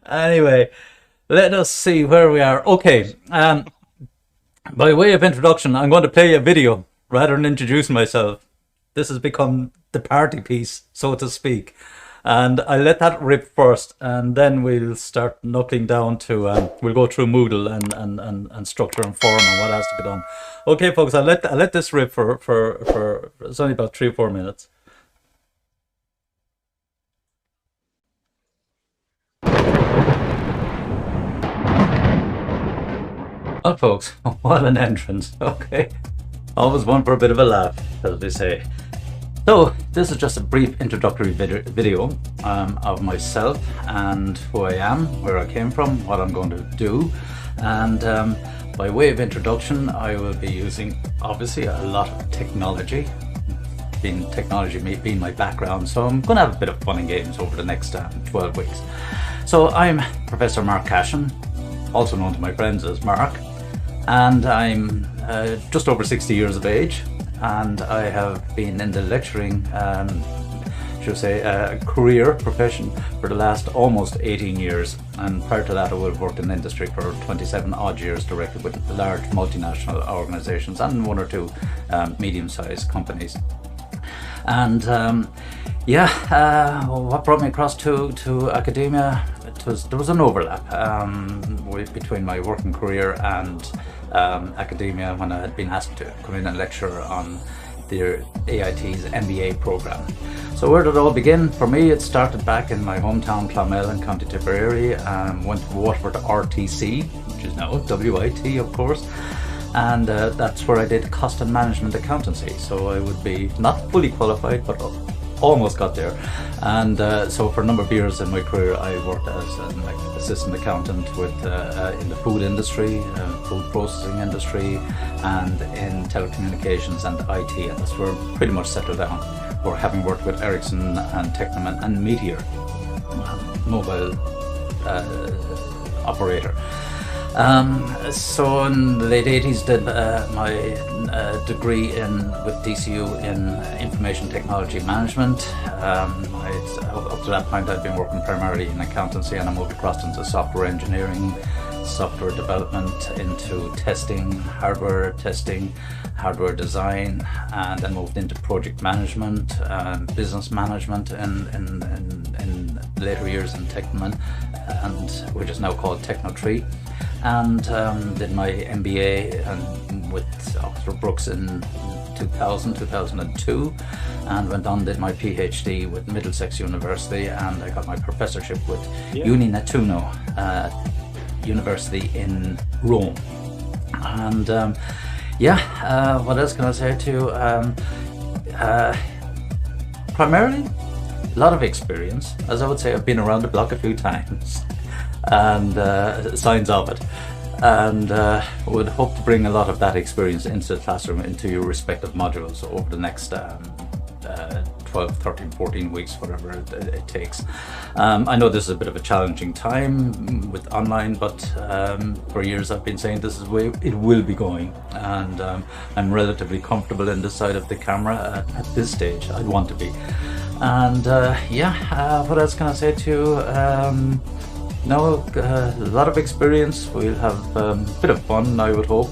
Anyway, let us see where we are. Okay, by way of introduction, I'm going to play a video rather than introduce myself. This has become the party piece, so to speak. And I let that rip first, and then we'll start knuckling down to, we'll go through Moodle and structure and form and what has to be done. Okay, folks, I'll let this rip for it's only about 3 or 4 minutes. Well, folks, what an entrance. Okay, always one for a bit of a laugh, as they say. So, this is just a brief introductory video of myself and who I am, where I came from, what I'm going to do. And by way of introduction, I will be using, obviously, a lot of technology, technology being my background. So I'm going to have a bit of fun and games over the next 12 weeks. So I'm Professor Mark Cashin, also known to my friends as Mark, and I'm just over 60 years of age. And I have been in the lecturing, should say, career profession for the last almost 18 years. And prior to that, I would have worked in industry for 27 odd years directly with large multinational organizations and 1 or 2 medium-sized companies. And what brought me across to academia, there was an overlap between my working career and academia when I had been asked to come in and lecture on the AIT's MBA program. So where did it all begin? For me, it started back in my hometown Clonmel in County Tipperary. Went to Waterford RTC, which is now WIT, of course. And that's where I did cost and management accountancy. So I would be not fully qualified, but almost got there. And so for a number of years in my career, I worked as an assistant accountant with in the food industry, food processing industry, and in telecommunications and IT. And that's where I pretty much settled down, or having worked with Ericsson and Technoman and Meteor, mobile operator. So in the late 80s did my degree with DCU in information technology management. Up to that point I'd been working primarily in accountancy, and I moved across into software engineering, software development, into testing, hardware design, and then moved into project management and business management in later years in Technoman, and which is now called Technotree. And did my MBA with Oxford Brookes in 2002, and went on did my PhD with Middlesex University, and I got my professorship with Uni Nettuno University in Rome. And what else can I say to you? Primarily, a lot of experience. As I would say, I've been around the block a few times, and signs of it, and would hope to bring a lot of that experience into the classroom, into your respective modules over the next 12, 13, 14 weeks, whatever it takes. I know this is a bit of a challenging time with online, but for years I've been saying this is the way it will be going, and I'm relatively comfortable in this side of the camera at this stage. I'd want to be. And what else can I say to you? No, a lot of experience. We'll have a bit of fun, I would hope.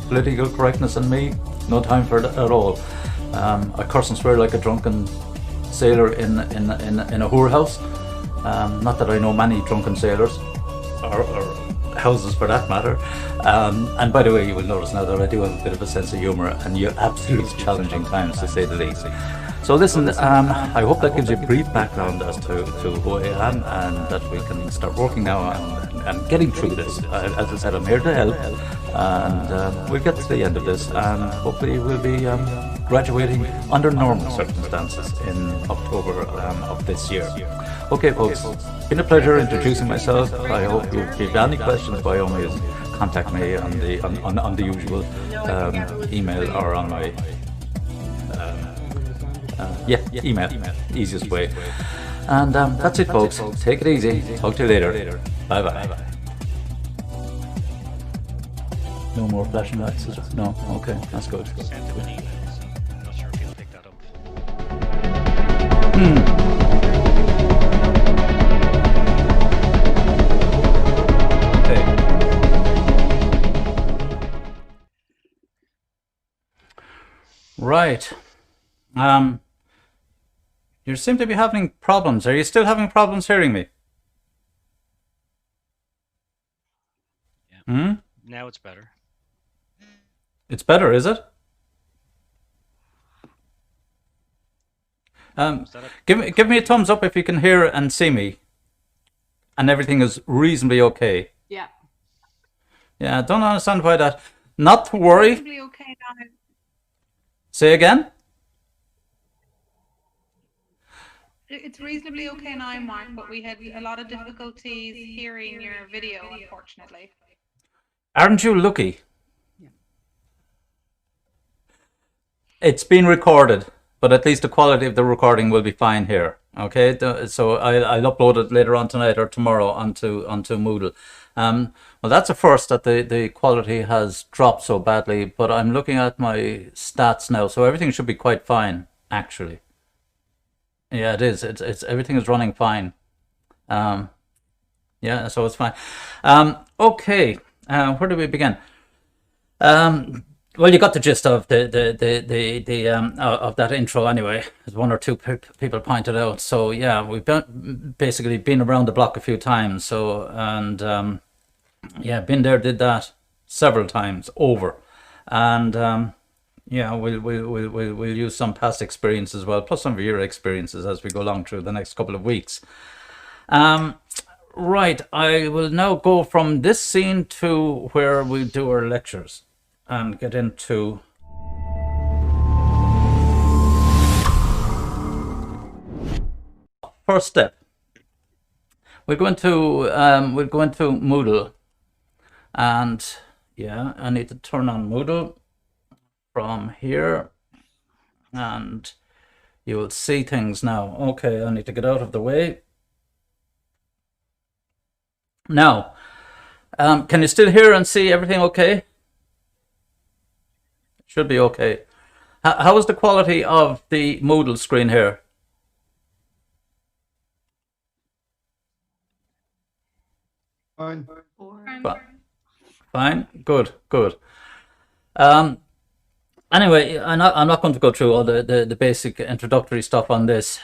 Political correctness and me, no time for it at all. I curse and swear like a drunken sailor in a whorehouse. Not that I know many drunken sailors, or houses for that matter. And by the way, you will notice now that I do have a bit of a sense of humour, and you're absolutely challenging times, to say the least. So listen, I hope that gives you a brief background as to who I am, and that we can start working now and getting through this. As I said, I'm here to help, and we'll get to the end of this, and hopefully we'll be graduating under normal circumstances in October of this year. Okay, folks, it's been a pleasure introducing myself. I hope if you have any questions, by all means, contact me on the usual email, or on my email, easiest way. And that's it, folks. Take it easy. Talk to you later. Bye bye. No more flashing lights, is it? No? Okay, that's good. Not sure if you'll pick that up. right. Um, you seem to be having problems. Are you still having problems hearing me? Yeah. Hmm? Now it's better. It's better, is it? Was that a Give me a thumbs up if you can hear and see me, and everything is reasonably okay. Yeah. Yeah, I don't understand why that. Not to worry. Reasonably okay now. Say again. It's reasonably okay now, Mark, but we had a lot of difficulties hearing your video, unfortunately. Aren't you lucky? It's been recorded, but at least the quality of the recording will be fine here. Okay, so I'll upload it later on tonight or tomorrow onto Moodle. Well, that's a first that the quality has dropped so badly, but I'm looking at my stats now, so everything should be quite fine, actually. Yeah, it is. It's everything is running fine. Yeah, so it's fine. Okay, where do we begin? Well, you got the gist of the of that intro anyway, as one or two people pointed out. So yeah, we've basically been around the block a few times. So and yeah, been there, did that several times over, and yeah, we'll use some past experience as well, plus some of your experiences as we go along through the next couple of weeks. Right, I will now go from this scene to where we do our lectures and get into first step. We'll go into Moodle, and yeah, I need to turn on Moodle from here, and you will see things now. Okay, I need to get out of the way. Now, can you still hear and see everything okay? Should be okay. How is the quality of the Moodle screen here? Fine. Fine. Good. Good. Anyway, I'm not going to go through all the basic introductory stuff on this.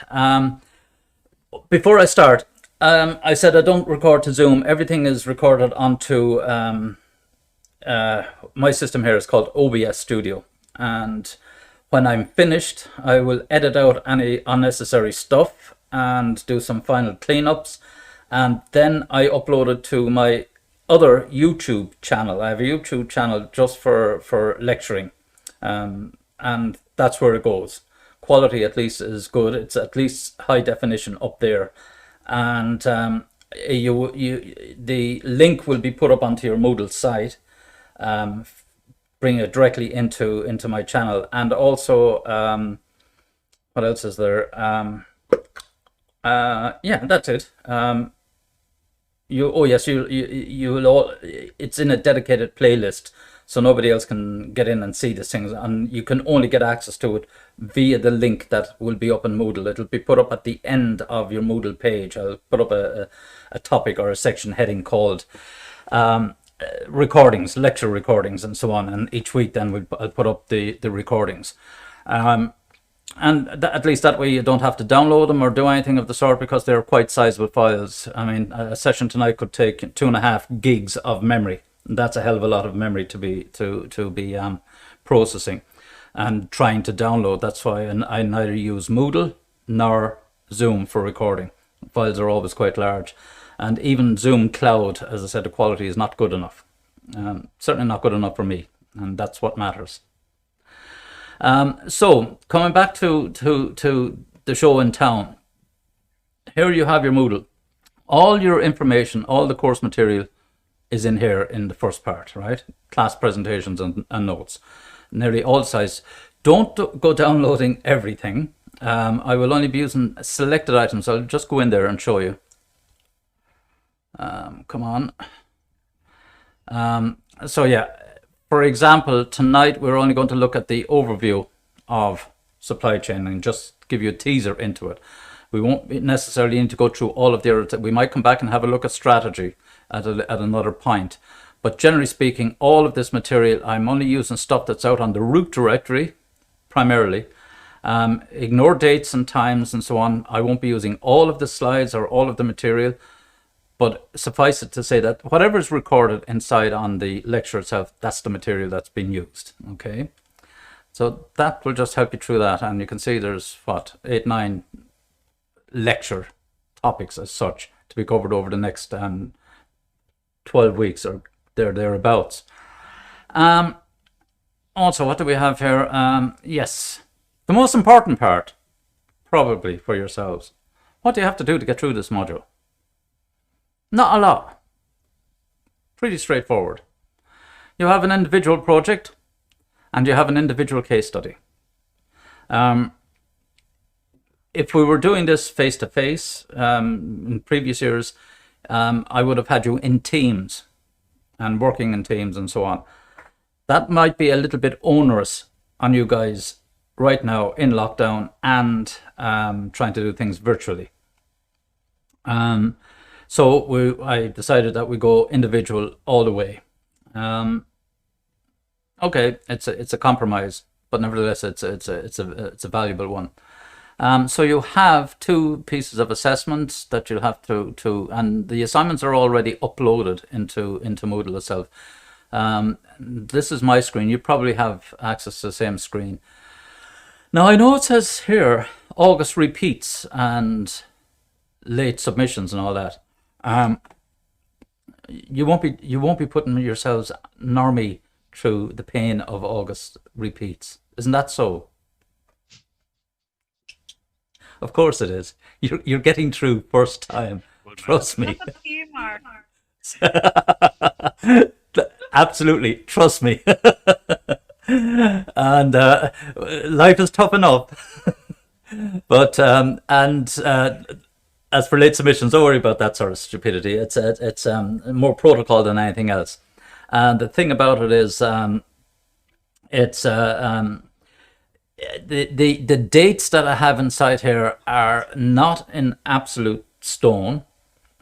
Before I start, I said I don't record to Zoom. Everything is recorded onto my system here is called OBS Studio, and when I'm finished, I will edit out any unnecessary stuff and do some final cleanups, and then I upload it to my other YouTube channel. I have a YouTube channel just for lecturing, and that's where it goes. Quality at least is good. It's at least high definition up there, and the link will be put up onto your Moodle site. Bring it directly into my channel, and also what else is there? Yeah, that's it. It's in a dedicated playlist, so nobody else can get in and see these things, and you can only get access to it via the link that will be up in Moodle. It'll be put up at the end of your Moodle page. I'll put up a topic or a section heading called recordings, lecture recordings, and so on, and each week then I'll put up the recordings, and at least that way you don't have to download them or do anything of the sort, because they're quite sizable files. I mean, a session tonight could take 2.5 gigs of memory. That's a hell of a lot of memory to be processing and trying to download. That's why I neither use Moodle nor Zoom for recording. Files are always quite large. And even Zoom Cloud, as I said, the quality is not good enough. Certainly not good enough for me, and that's what matters. So coming back to the show in town, here you have your Moodle. All your information, all the course material is in here in the first part, right? Class presentations and notes, nearly all size. Don't go downloading everything. I will only be using selected items. I'll just go in there and show you. Come on. So yeah, for example, tonight we're only going to look at the overview of supply chain and just give you a teaser into it. We won't necessarily need to go through all of the other. We might come back and have a look at strategy at another point. But generally speaking, all of this material, I'm only using stuff that's out on the root directory primarily. Ignore dates and times and so on. I won't be using all of the slides or all of the material, but suffice it to say that whatever is recorded inside on the lecture itself, that's the material that's been used. Okay, so that will just help you through that. And you can see there's what, 8-9 lecture topics as such to be covered over the next 12 weeks or thereabouts. Also, what do we have here? Yes, the most important part, probably for yourselves. What do you have to do to get through this module? Not a lot. Pretty straightforward. You have an individual project and you have an individual case study. If we were doing this face-to-face in previous years, I would have had you in teams and working in teams and so on. That might be a little bit onerous on you guys right now in lockdown and trying to do things virtually. So I decided that we go individual all the way. Okay, it's a compromise, but nevertheless, it's a valuable one. So you have 2 pieces of assessments that you'll have to, and the assignments are already uploaded into Moodle itself. This is my screen. You probably have access to the same screen. Now I know it says here August repeats and late submissions and all that. You won't be putting yourselves nor me through the pain of August repeats. Isn't that so? Of course it is. You're getting through first time. Trust me. That's up to you, Mark. Absolutely, trust me. And life is tough enough. But as for late submissions, don't worry about that sort of stupidity. It's more protocol than anything else. And the thing about it is, the dates that I have inside here are not in absolute stone.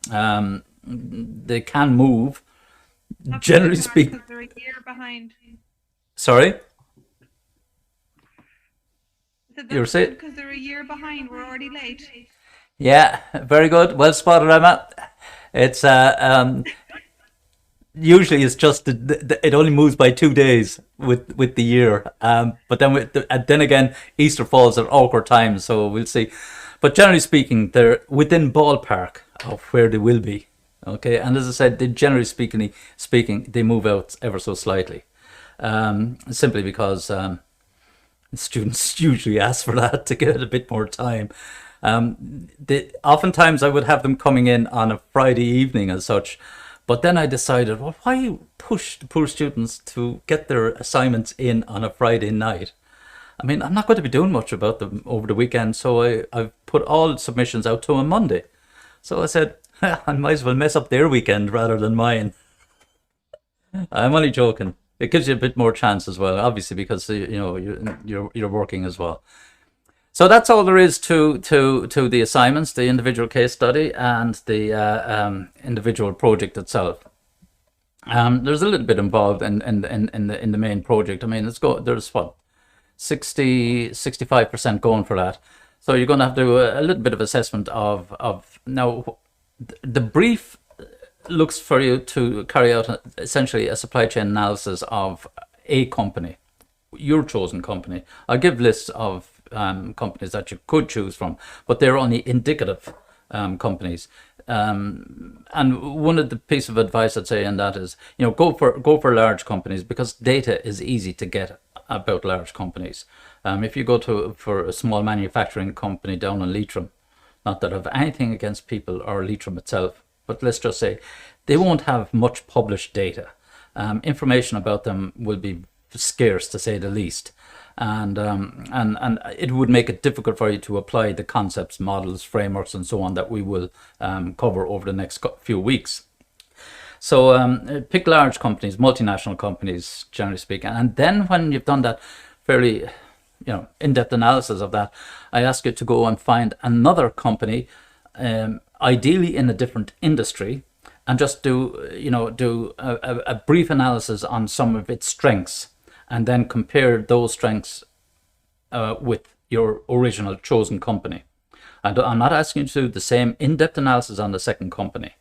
They can move. Generally speaking, they're a year behind. Sorry? You're saying? Because they're a year behind. We're already late. Yeah, very good. Well spotted, Emma. It's usually it's just it only moves by 2 days with the year. But then again, Easter falls at awkward times, so we'll see. But generally speaking, they're within ballpark of where they will be. Okay, and as I said, generally speaking, they move out ever so slightly, simply because students usually ask for that to get a bit more time. Oftentimes I would have them coming in on a Friday evening as such, but then I decided, well, why push the poor students to get their assignments in on a Friday night? I mean, I'm not going to be doing much about them over the weekend, so I've put all submissions out to a Monday. So I said, I might as well mess up their weekend rather than mine. I'm only joking. It gives you a bit more chance as well, obviously, because you're working as well. So that's all there is to the assignments, the individual case study, and the individual project itself. There's a little bit involved in the main project. I mean, there's what, 65% going for that. So you're going to have to do a little bit of assessment of now. The brief looks for you to carry out essentially a supply chain analysis of a company, your chosen company. I'll give lists of companies that you could choose from, but they're only indicative companies. And one of the piece of advice I'd say in that is, go for large companies, because data is easy to get about large companies. If you go for a small manufacturing company down in Leitrim, not that I have anything against people or Leitrim itself, but let's just say they won't have much published data. Information about them will be scarce, to say the least. And it would make it difficult for you to apply the concepts, models, frameworks, and so on that we will cover over the next few weeks. So pick large companies, multinational companies, generally speaking. And then when you've done that fairly in-depth analysis of that, I ask you to go and find another company, ideally in a different industry, and just do a brief analysis on some of its strengths, and then compare those strengths with your original chosen company. I'm not asking you to do the same in-depth analysis on the second company.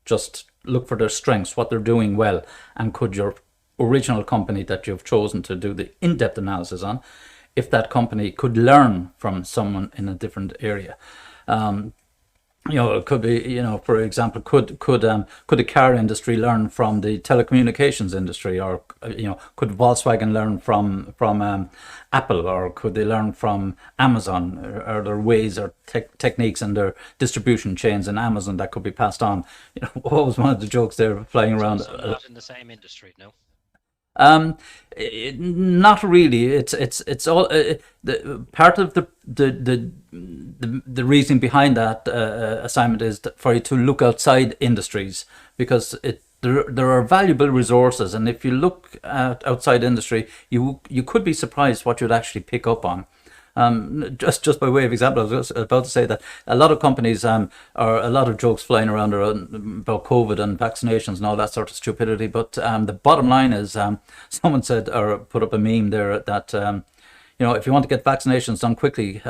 Just look for their strengths, what they're doing well, and could your original company that you've chosen to do the in-depth analysis on, if that company could learn from someone in a different area. It could be, for example, could the car industry learn from the telecommunications industry, or could Volkswagen learn from Apple, or could they learn from Amazon? Are there ways or techniques in their distribution chains in Amazon that could be passed on? What was one of the jokes there flying around? So not in the same industry, no. Not really. It's all the part of the reasoning behind that assignment is for you to look outside industries, because there are valuable resources, and if you look at outside industry, you could be surprised what you'd actually pick up on. Just by way of example, I was just about to say that a lot of companies are a lot of jokes flying around about COVID and vaccinations and all that sort of stupidity. But the bottom line is, someone said or put up a meme there that if you want to get vaccinations done quickly,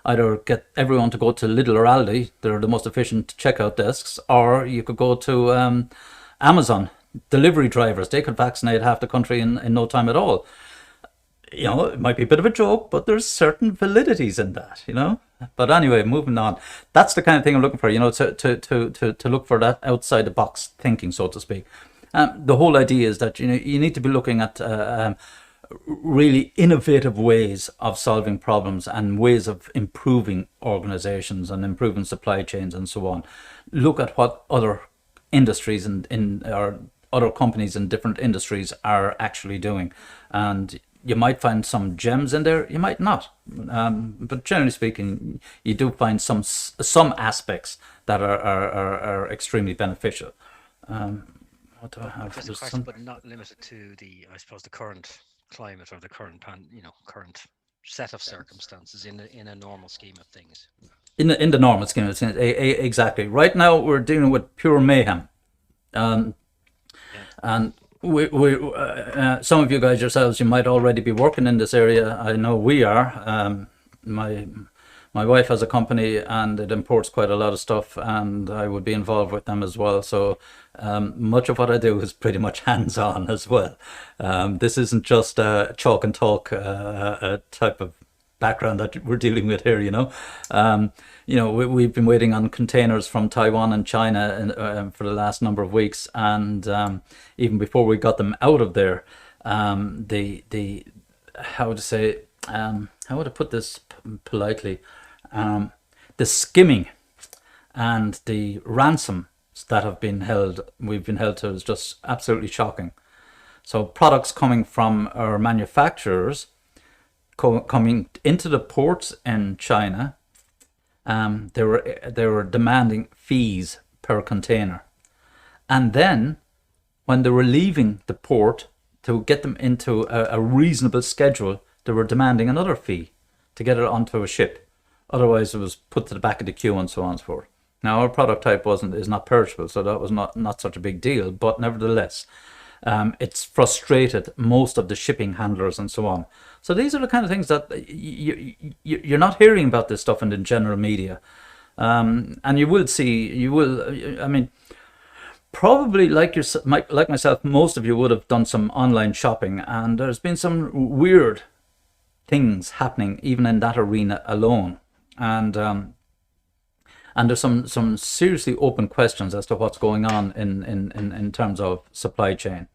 either get everyone to go to Lidl or Aldi, they're the most efficient checkout desks, or you could go to Amazon delivery drivers. They could vaccinate half the country in no time at all. It might be a bit of a joke, but there's certain validities in that, But anyway, moving on. That's the kind of thing I'm looking for, to look for that outside the box thinking, so to speak. The whole idea is that, you need to be looking at really innovative ways of solving problems and ways of improving organizations and improving supply chains and so on. Look at what other industries or other companies in different industries are actually doing. And you might find some gems in there, you might not. But generally speaking, you do find some aspects that are extremely beneficial. What do I have? There's a question, but not limited to the current climate or the current current set of circumstances in a normal scheme of things. In the normal scheme of things, exactly. Right now, we're dealing with pure mayhem, and we some of you guys yourselves, you might already be working in this area. I know we are. My wife has a company and it imports quite a lot of stuff, and I would be involved with them as well. So much of what I do is pretty much hands-on as well. This isn't just a chalk and talk type of background that we're dealing with here, we've been waiting on containers from Taiwan and China for the last number of weeks, and even before we got them out of there, the how would I put this politely, the skimming and the ransoms that we've been held to is just absolutely shocking. So products coming from our manufacturers coming into the ports in China, they were demanding fees per container, and then when they were leaving the port to get them into a reasonable schedule, they were demanding another fee to get it onto a ship. Otherwise, it was put to the back of the queue and so on and so forth. Now, our product type is not perishable, so that was not such a big deal. But nevertheless, it's frustrated most of the shipping handlers and so on. So these are the kind of things that you're not hearing about this stuff in the general media. And you will see, probably like myself, most of you would have done some online shopping, and there's been some weird things happening even in that arena alone. And there's some seriously open questions as to what's going on in terms of supply chain.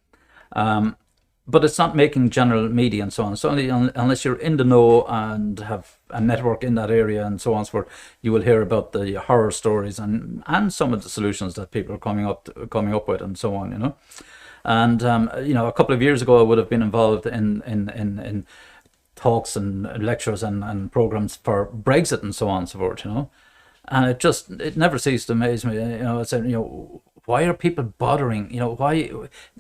But it's not making general media and so on. So unless you're in the know and have a network in that area and so on and so forth, you will hear about the horror stories and some of the solutions that people are coming up with and so on, And a couple of years ago, I would have been involved in talks and lectures and programs for Brexit and so on and so forth, And it never ceased to amaze me, I said, why are people bothering? Why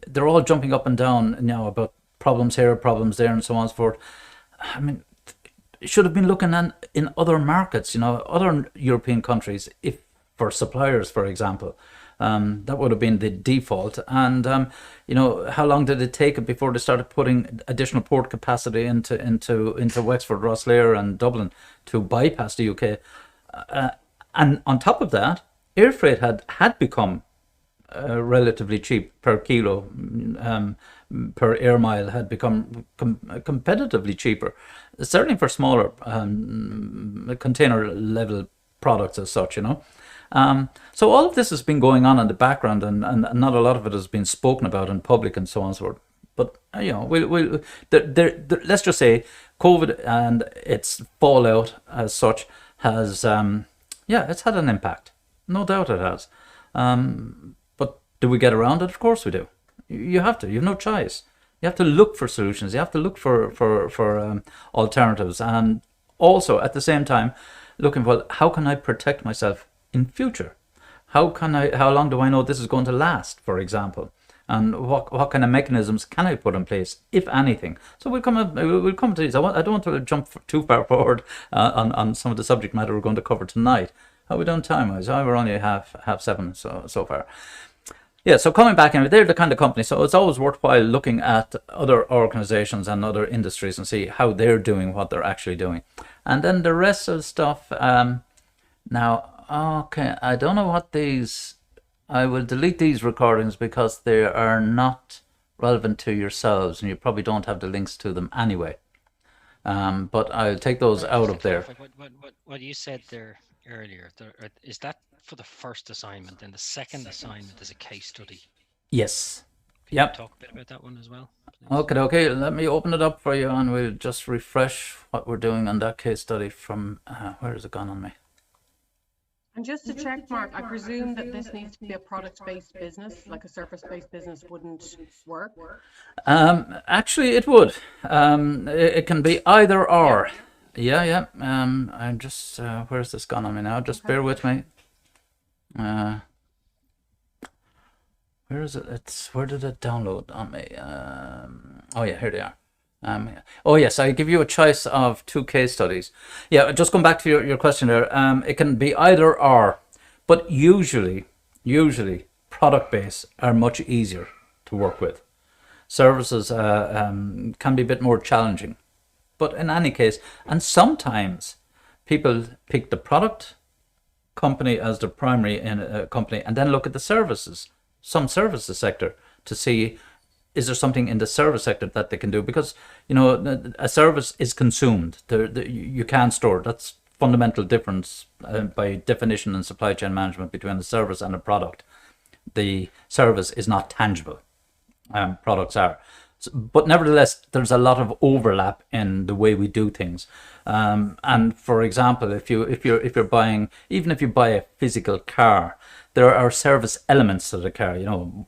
they're all jumping up and down about problems here, problems there, and so on and so forth. I mean, should have been looking in other markets, other European countries, if for suppliers, for example. That would have been the default. And how long did it take before they started putting additional port capacity into Wexford, Rosslare, and Dublin to bypass the UK? And on top of that, air freight had become relatively cheap per kilo, per air mile, had become competitively cheaper, certainly for smaller container level products as such, so all of this has been going on in the background, and not a lot of it has been spoken about in public and so on and so forth. But let's just say COVID and its fallout as such has it's had an impact, no doubt it has. But do we get around it? Of course we do. You have to. You have no choice. You have to look for solutions. You have to look for alternatives, and also at the same time looking, well, how can I protect myself in future? How long do I know this is going to last, for example? And what kind of mechanisms can I put in place, if anything? So we'll come to these. I don't want to jump too far forward on some of the subject matter we're going to cover tonight. How are we done time-wise? We're only half seven so far. Yeah, so coming back, and they're the kind of company, so it's always worthwhile looking at other organizations and other industries and see how they're doing what they're actually doing. And then the rest of the stuff, now, okay, I don't know what these, I will delete these recordings because they are not relevant to yourselves, and you probably don't have the links to them anyway. But I'll take those out of there. What you said there earlier, is that for the first assignment, and the second assignment is a case study? Yes. Can you talk a bit about that one as well, please? Okay, let me open it up for you, and we'll just refresh what we're doing on that case study from, where has it gone on me? And just to check, Mark, I presume that this needs to be a product-based business, like a surface-based business wouldn't work? Actually, it would. It can be either or. Yeah. I'm just, where's this gone on me now? Just bear with me. Where is it? Where did it download on me? Oh yeah, here they are. Oh yes, I give you a choice of two case studies. Yeah, just going back to your question there. It can be either or, but usually product-based are much easier to work with. Services can be a bit more challenging, but in any case, and sometimes people pick the product company as their primary company, and then look at the services, some services sector, to see, is there something in the service sector that they can do? Because a service is consumed. You can't store. That's fundamental difference by definition in supply chain management between a service and a product. The service is not tangible. Products are. But nevertheless, there's a lot of overlap in the way we do things. And for example, if you're buying, even if you buy a physical car, there are service elements to the car,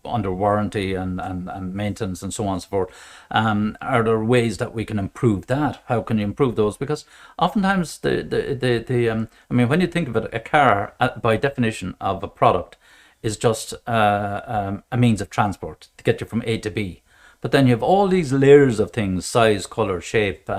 under warranty and maintenance and so on and so forth. Are there ways that we can improve that? How can you improve those? Because oftentimes when you think of it, a car, by definition of a product, is just a means of transport to get you from A to B. But then you have all these layers of things: size, color, shape,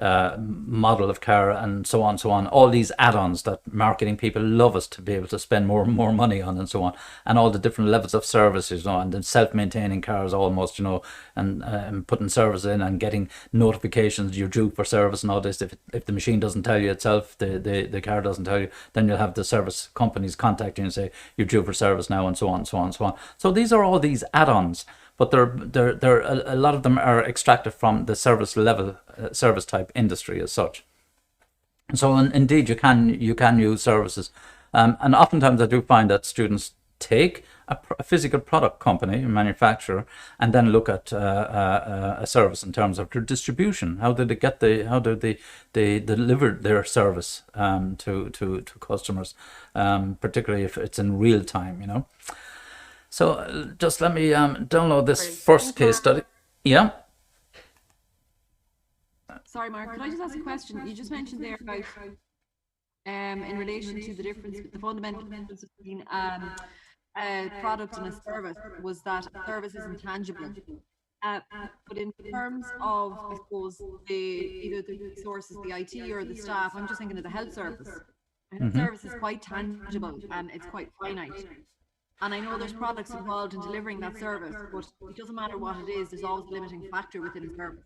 model of car, and so on, all these add-ons that marketing people love us to be able to spend more money on, and so on, and all the different levels of services, and then self-maintaining cars almost, and putting service in and getting notifications you're due for service and all this. If the machine doesn't tell you itself, the car doesn't tell you, then you'll have the service companies contact you and say you're due for service now, and so on. So these are all these add-ons, but they're a lot of them are extracted from the service level, service type industry as such. So indeed, you can use services, and oftentimes I do find that students take a physical product company, a manufacturer, and then look at a service in terms of their distribution. How did they deliver their service to customers, particularly if it's in real time, So just let me download this first case study. Yeah. Sorry, Mark, could I just ask a question? You just mentioned there about in relation to the difference, the fundamental difference between a product and a service was that a service is intangible. But in terms of, I suppose, either the sources, the IT or the staff, I'm just thinking of the health service. The health service is quite tangible and it's quite finite. And I know there's products involved in delivering that service, but it doesn't matter what it is, there's always a limiting factor within a service.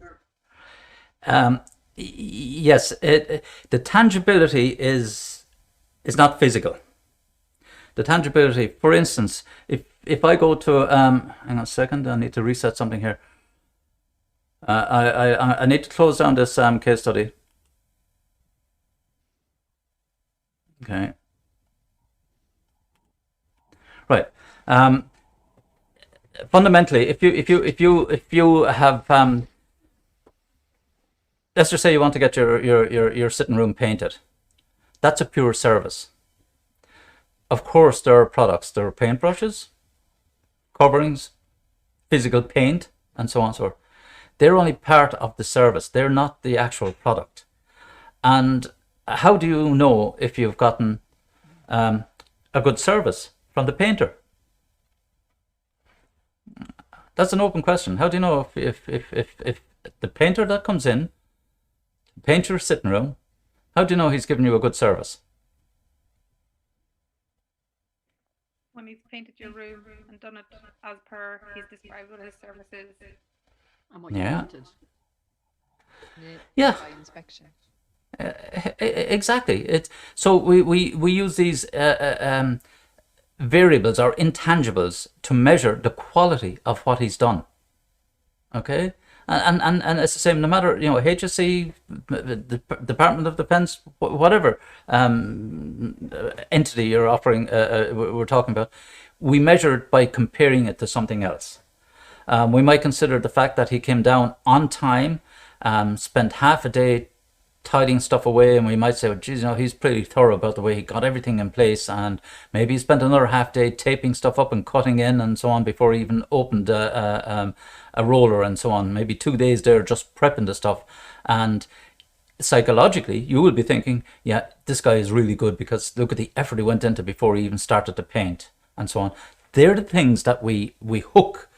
Yes, the tangibility is not physical. The tangibility, for instance, if I go to hang on a second, I need to reset something here. I need to close down this case study. Okay. Right. Fundamentally, if you have let's just say you want to get your sitting room painted, that's a pure service. Of course, there are products. There are paintbrushes, coverings, physical paint, and so on and so forth. They're only part of the service. They're not the actual product. And how do you know if you've gotten a good service from the painter? That's an open question. How do you know if the painter that comes in, paint your sitting room, how do you know he's giving you a good service? When he's painted your room and done it as per he's described what his service is. And what you Yeah. wanted. Yeah. By inspection. Exactly. So we use these variables or intangibles to measure the quality of what he's done. Okay, and it's the same. No matter HSE, the Department of Defence, whatever entity you're offering, we're talking about, we measure it by comparing it to something else. We might consider the fact that he came down on time, spent half a day tidying stuff away, and we might say, well, geez, he's pretty thorough about the way he got everything in place, and maybe he spent another half day taping stuff up and cutting in and so on before he even opened a roller and so on. Maybe 2 days there just prepping the stuff, and psychologically you will be thinking, yeah, this guy is really good because look at the effort he went into before he even started to paint and so on. They're the things that we hook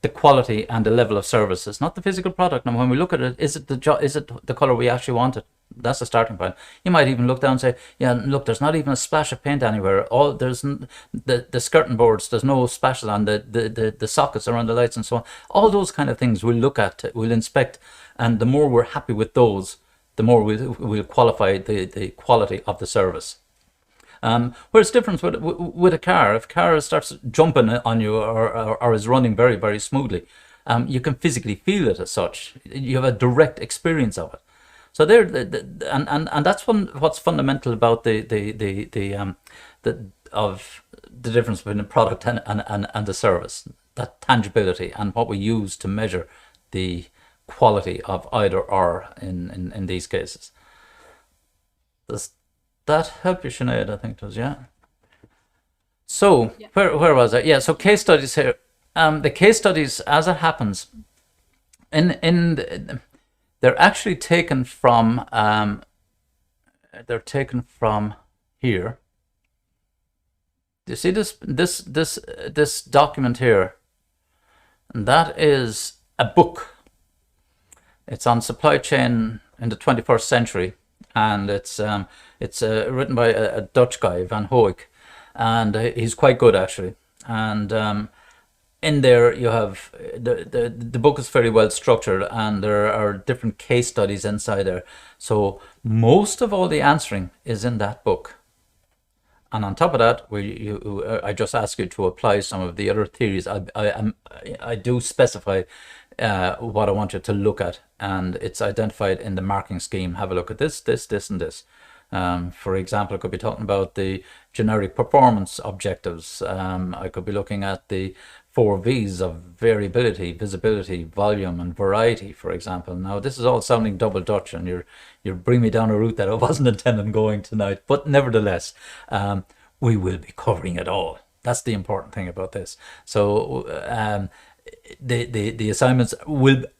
the quality and the level of services, not the physical product. And when we look at it, is it the color we actually wanted? That's the starting point. You might even look down and say, yeah, look, there's not even a splash of paint anywhere. There's the skirting boards, there's no splashes on the sockets around the lights and so on. All those kind of things we'll look at, we'll inspect, and the more we're happy with those, the more we'll qualify the quality of the service. Whereas difference with a car, if a car starts jumping on you or is running very, very smoothly, you can physically feel it as such. You have a direct experience of it. So there, and that's what's fundamental about the difference between the product and the service, that tangibility and what we use to measure the quality of either or in these cases. Does that help you, Sinead? I think it does, yeah. So Yeah. where was I? Yeah, so case studies here. The case studies, as it happens, they're actually taken from here. Do you see this document here? And that is a book. It's on supply chain in the 21st century, and it's written by a Dutch guy, Van Hoek, and he's quite good actually. And in there you have the book is very well structured, and there are different case studies inside there. So most of all the answering is in that book. And on top of that, I just ask you to apply some of the other theories. I do specify what I want you to look at, and it's identified in the marking scheme. Have a look at this, and this. For example, I could be talking about the generic performance objectives. I could be looking at the 4 V's of variability, visibility, volume, and variety, for example. Now, this is all sounding double Dutch, and you're bringing me down a route that I wasn't intending going tonight. But nevertheless, we will be covering it all. That's the important thing about this. So the assignments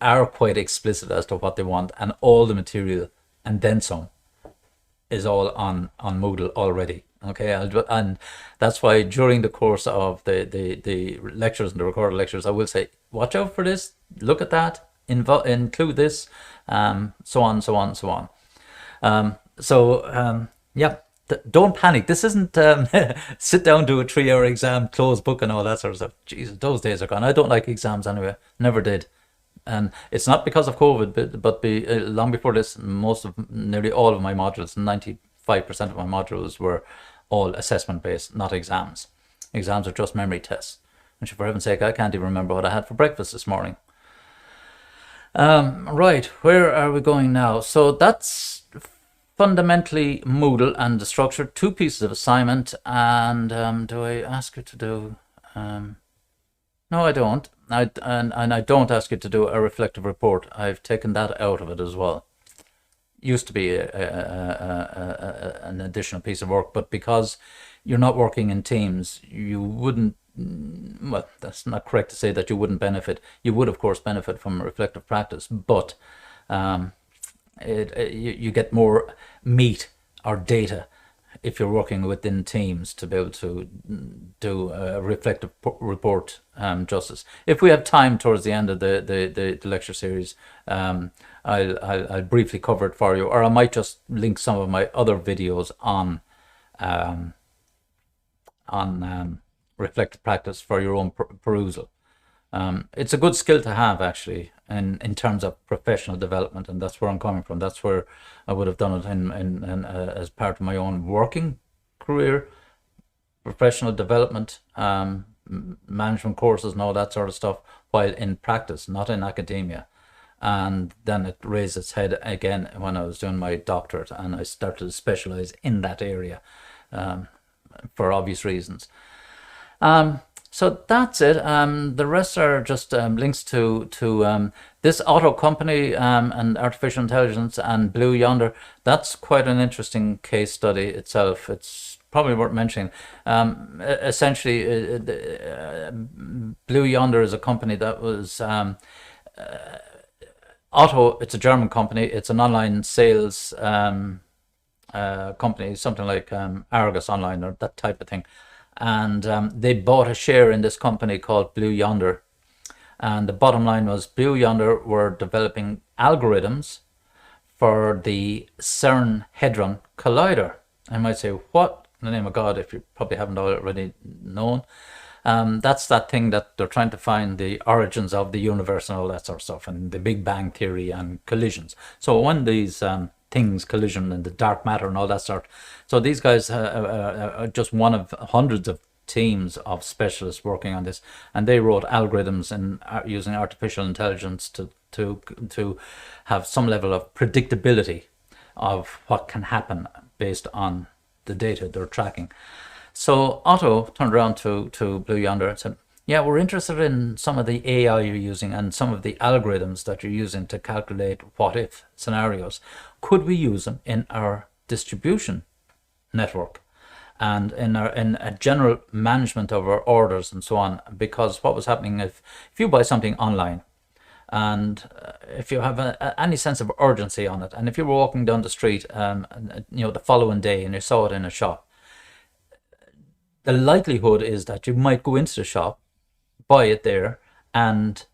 are quite explicit as to what they want, and all the material and then some is all on Moodle already. Okay, and that's why during the course of the lectures and the recorded lectures, I will say, watch out for this, look at that, include this, so on. Yeah, don't panic. This isn't sit down, do a 3-hour exam, close book, and all that sort of stuff. Jesus, those days are gone. I don't like exams anyway. Never did. And it's not because of COVID, but long before this, nearly all of my modules, 95% of my modules were all assessment based, not exams. Exams are just memory tests. And for heaven's sake, I can't even remember what I had for breakfast this morning. Right, where are we going now? So that's fundamentally Moodle and the structure. 2 pieces of assignment, and do I ask you to do? No, I don't. And I don't ask you to do a reflective report. I've taken that out of it as well. Used to be an additional piece of work, but because you're not working in teams, you wouldn't. Well, that's not correct to say that you wouldn't benefit. You would, of course, benefit from reflective practice, but you get more meat or data if you're working within teams to be able to do a reflective report justice. If we have time towards the end of the lecture series, I'll briefly cover it for you, or I might just link some of my other videos on reflective practice for your own perusal. It's a good skill to have, actually, in terms of professional development, and that's where I'm coming from. That's where I would have done it in as part of my own working career, professional development, management courses and all that sort of stuff, while in practice, not in academia. And then it raised its head again when I was doing my doctorate, and I started to specialize in that area for obvious reasons. So that's it. The rest are just links to this Otto company and artificial intelligence and Blue Yonder. That's quite an interesting case study itself. It's probably worth mentioning. Essentially, Blue Yonder is a company that was Otto. It's a German company. It's an online sales company, something like Argus Online or that type of thing. And they bought a share in this company called Blue Yonder. And the bottom line was Blue Yonder were developing algorithms for the CERN Hadron Collider. I might say, what in the name of God, if you probably haven't already known. That's that thing that they're trying to find the origins of the universe and all that sort of stuff, and the Big Bang Theory and collisions. So when these things collision and the dark matter and all that sort. So these guys are just one of hundreds of teams of specialists working on this, and they wrote algorithms and using artificial intelligence to have some level of predictability of what can happen based on the data they're tracking. So Otto turned around to Blue Yonder and said, yeah, we're interested in some of the AI you're using and some of the algorithms that you're using to calculate what-if scenarios. Could we use them in our distribution network and in a general management of our orders and so on? Because what was happening, if you buy something online and if you have any sense of urgency on it, and if you were walking down the street the following day and you saw it in a shop, the likelihood is that you might go into the shop, buy it there, and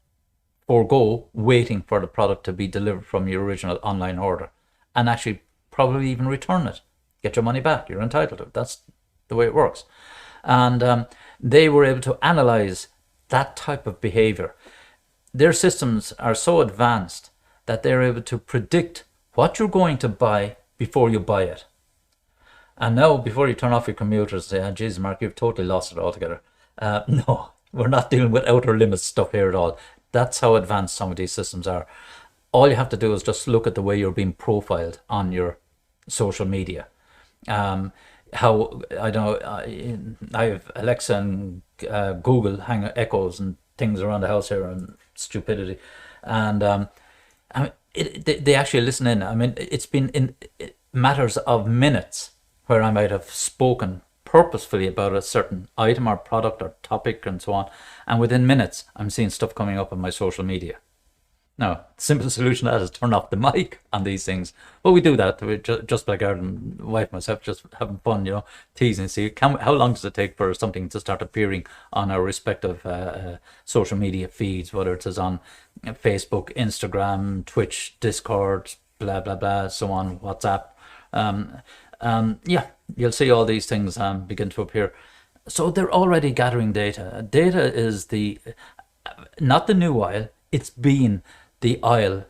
forego waiting for the product to be delivered from your original online order, and actually probably even return it, get your money back. You're entitled to it. That's the way it works. And they were able to analyze that type of behavior. Their systems are so advanced that they're able to predict what you're going to buy before you buy it. And now, before you turn off your computers and say, oh, Jesus, Mark, you've totally lost it altogether. No, we're not dealing with outer limits stuff here at all. That's how advanced some of these systems are. All you have to do is just look at the way you're being profiled on your social media. How, I know, I have Alexa and Google hang echoes and things around the house here and stupidity. And I mean, they actually listen in. I mean, it's been in matters of minutes where I might have spoken purposefully about a certain item or product or topic and so on, and within minutes I'm seeing stuff coming up on my social media. Now, the simple solution to that is turn off the mic on these things. But we do that. We just like our wife and myself, just having fun, teasing. See, how long does it take for something to start appearing on our respective social media feeds, whether it is on Facebook, Instagram, Twitch, Discord, blah, blah, blah, so on, WhatsApp. yeah, you'll see all these things begin to appear. So they're already gathering data. Data is not the new oil, it's been the oil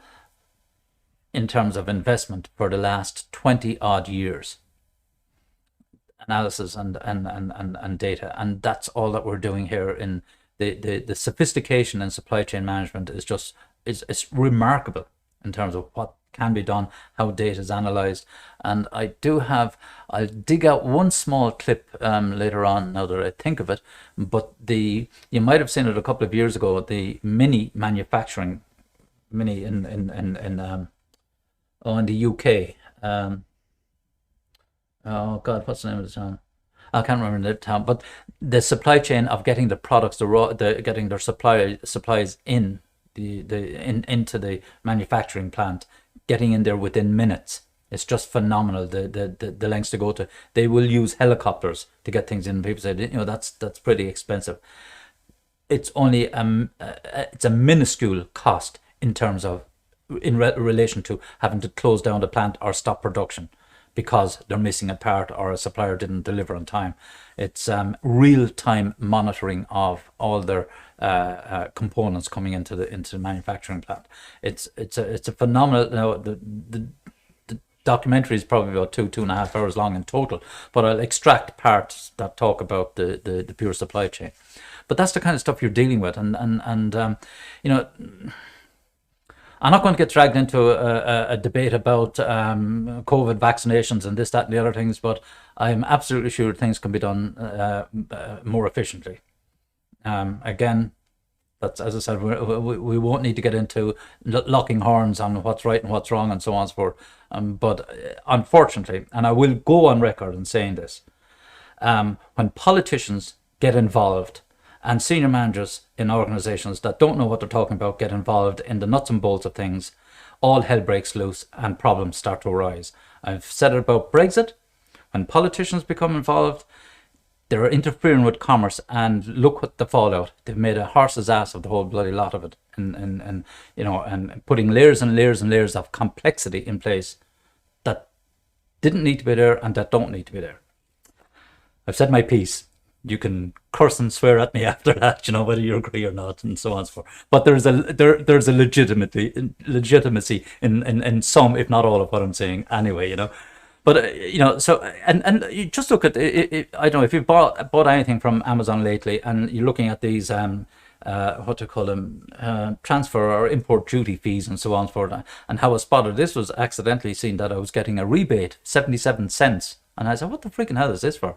in terms of investment for the last 20 odd years. Analysis and data, and that's all that we're doing here. In the sophistication in supply chain management is just it's remarkable in terms of what can be done, how data is analyzed. And I'll dig out one small clip later on, now that I think of it, but you might have seen it a couple of years ago, the Mini manufacturing, Mini in the UK. Oh God, what's the name of the town? I can't remember the town, but the supply chain of getting the products, getting their supplies into the manufacturing plant, getting in there within minutes. It's just phenomenal. The lengths to go to. They will use helicopters to get things in. People say, that's pretty expensive. It's only it's a minuscule cost in terms of relation to having to close down the plant or stop production because they're missing a part or a supplier didn't deliver on time. It's real-time monitoring of all their components coming into the manufacturing plant. It's a phenomenal. The documentary is probably about 2.5 hours long in total, but I'll extract parts that talk about the pure supply chain. But that's the kind of stuff you're dealing with, and I'm not going to get dragged into a debate about COVID vaccinations and this, that, and the other things, but I'm absolutely sure things can be done more efficiently. Again, that's, as I said, we won't need to get into locking horns on what's right and what's wrong and so on and so forth. But unfortunately, and I will go on record in saying this, when politicians get involved and senior managers in organizations that don't know what they're talking about get involved in the nuts and bolts of things, all hell breaks loose and problems start to arise. I've said it about Brexit. When politicians become involved, they're interfering with commerce, and look what the fallout. They've made a horse's ass of the whole bloody lot of it, and putting layers and layers and layers of complexity in place that didn't need to be there and that don't need to be there. I've said my piece. You can curse and swear at me after that, whether you agree or not, and so on and so forth. But there's a legitimacy in some, if not all, of what I'm saying anyway, But so and you just look at it, I don't know if you've bought anything from Amazon lately, and you're looking at these what to call them, transfer or import duty fees and so on and so forth, and how I spotted this was accidentally seen that I was getting a rebate, 77 cents. And I said, what the freaking hell is this for?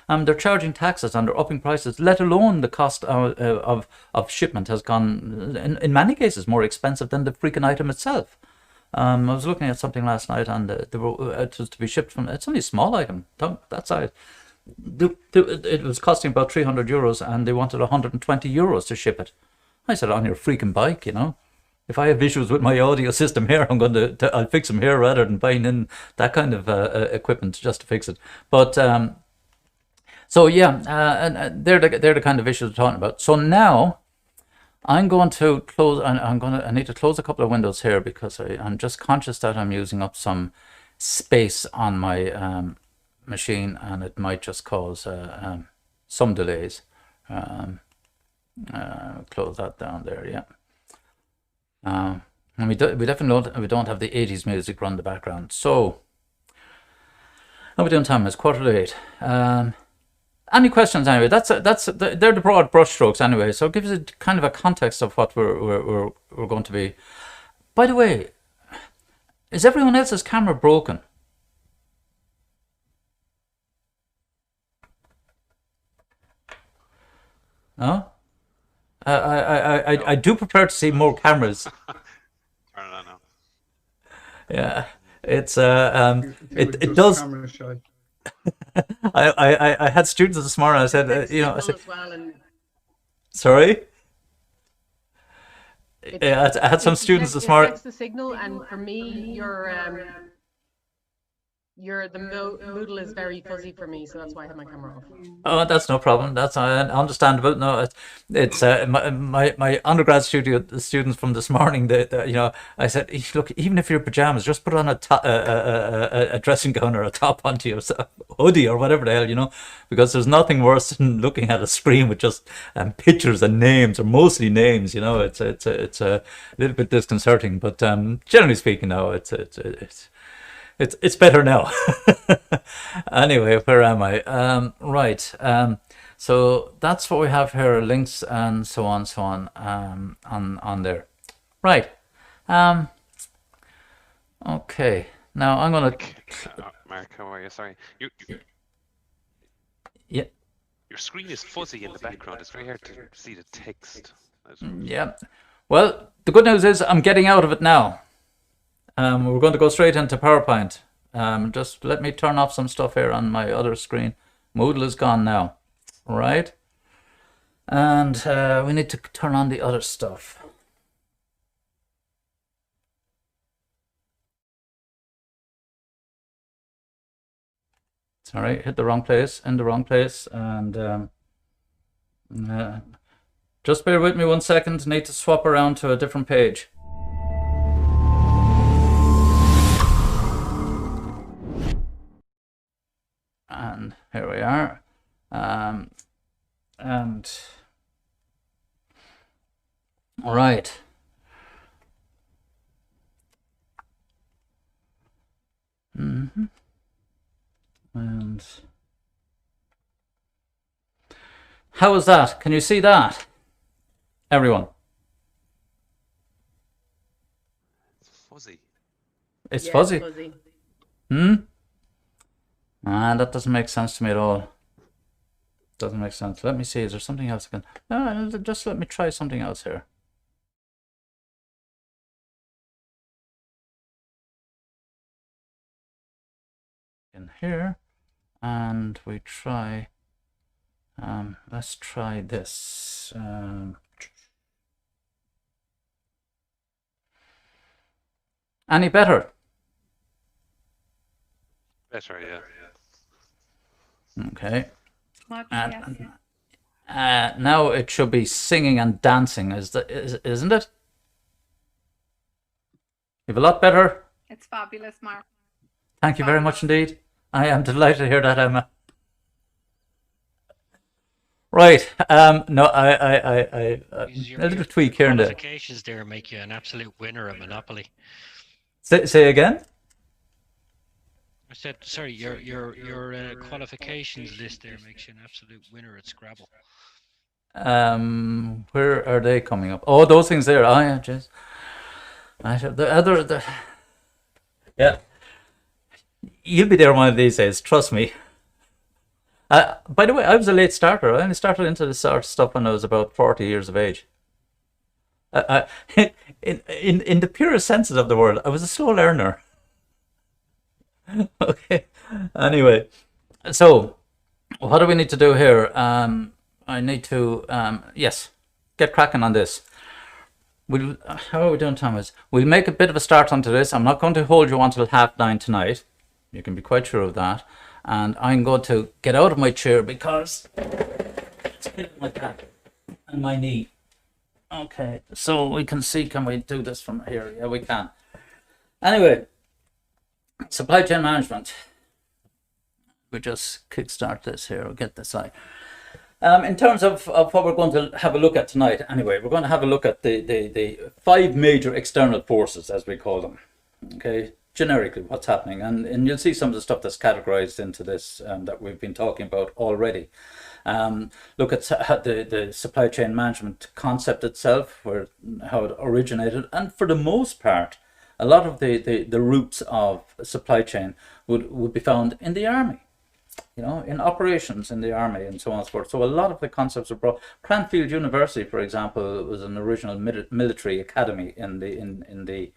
They're charging taxes and they're upping prices, let alone the cost of shipment has gone, in many cases, more expensive than the freaking item itself. I was looking at something last night, and it was to be shipped from, it's only a small item, that size. It was costing about €300, and they wanted €120 to ship it. I said, on your freaking bike, If I have issues with my audio system here, I'll fix them here rather than buying in that kind of equipment just to fix it. But so yeah, and they're the kind of issues we're talking about. So now I'm going to close. I need to close a couple of windows here because I'm just conscious that I'm using up some space on my machine, and it might just cause some delays. Close that down there. Yeah. And we definitely don't have the 80s music run in the background. So how are we doing time? It's 7:45. Any questions anyway? They're the broad brushstrokes anyway. So it gives a kind of a context of what we're going to be. By the way, is everyone else's camera broken? No? I do prefer to see more cameras. Turn it on now. Yeah, it's it does. Camera shy. I had students this morning. I said, I said, as well, and sorry. Yeah, I had some students this morning. It affects the signal, and for me, your Moodle is very fuzzy for me, so that's why I have my camera off. Oh, that's no problem. That's understandable. No, it's my undergrad students from this morning. I said, look, even if you're pajamas, just put on a dressing gown or a top onto your hoodie or whatever the hell, because there's nothing worse than looking at a screen with just pictures and names, or mostly names. It's a little bit disconcerting, but generally speaking, no, it's better now. Anyway, where am I? Right. So that's what we have here, links and so on, on there. Right. Okay. Now I'm gonna. Mark, how are you? Sorry. Yeah. Your screen is fuzzy in the background. It's very hard to see the text. Yeah. Well, the good news is I'm getting out of it now. We're going to go straight into PowerPoint. Just let me turn off some stuff here on my other screen. Moodle is gone now, right? And we need to turn on the other stuff. Sorry, hit the wrong place, in the wrong place, and just bear with me 1 second. Need to swap around to a different page. And here we are. And all right. And how is that? Can you see that, everyone? It's fuzzy. It's Yeah, fuzzy. It's fuzzy. That doesn't make sense to me at all. Doesn't make sense. Let me see. Is there something else I can? Just let me try something else here. In here, and we try. Let's try this. Any better? Better, yeah. Okay. Much, And yes. now it should be singing and dancing, isn't it? You have a lot better. It's fabulous, Mark. Thank you very much indeed. I am delighted to hear that, Emma. Right. No, a little tweak here and there. Qualifications there make you an absolute winner at Monopoly. Say again. I said, sorry, your qualifications list there makes you an absolute winner at Scrabble. Where are they coming up? Oh, those things there. Oh, yeah, jeez. Yeah. You'll be there one of these days, trust me. By the way, I was a late starter. I only started into this sort of stuff when I was about 40 years of age. In the purest senses of the word, I was a slow learner. Okay. Anyway, so what do we need to do here? I need to yes, get cracking on this. How are we doing, Thomas? We'll make a bit of a start onto this. I'm not going to hold you until 9:30 tonight. You can be quite sure of that. And I'm going to get out of my chair because it's hitting my back and my knee. Okay, so we can see, can we do this from here? Yeah, we can. Anyway, supply chain management. We just kickstart this here, we'll get this out. In terms of what we're going to have a look at tonight, anyway, we're going to have a look at the 5 major external forces, as we call them. Okay, generically, what's happening, and you'll see some of the stuff that's categorized into this that we've been talking about already. Look at the supply chain management concept itself, how it originated, and for the most part, a lot of the roots of supply chain would be found in the army. In operations in the army and so on and so forth. So a lot of the concepts are brought. Cranfield University, for example, was an original military academy in the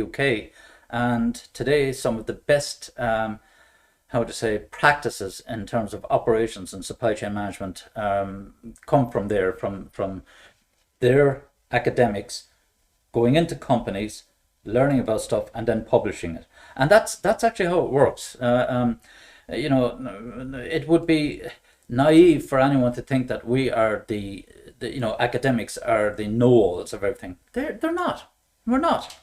UK, and today some of the best practices in terms of operations and supply chain management come from there, from their academics going into companies, learning about stuff, and then publishing it. And that's actually how it works. You know, it would be naive for anyone to think that we are the you know, academics are the know-alls of everything. They're not. We're not.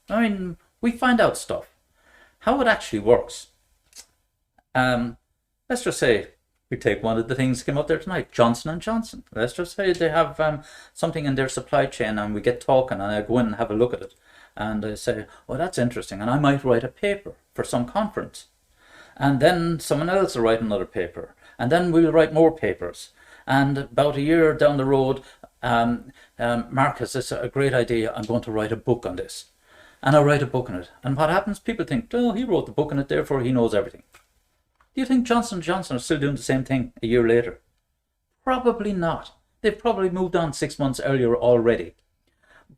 I mean, we find out stuff. How it actually works. Let's just say we take one of the things that came up there tonight, Johnson and Johnson. Let's just say they have something in their supply chain, and we get talking, and I go in and have a look at it, and I say, "Oh, that's interesting," and I might write a paper for some conference, and then someone else will write another paper, and then we'll write more papers, and about a year down the road, Marcus, it's a great idea. I'm going to write a book on this, and I write a book on it, and what happens? People think, "Oh, he wrote the book on it, therefore he knows everything." Do you think Johnson & Johnson are still doing the same thing a year later? Probably not. They've probably moved on 6 months earlier already.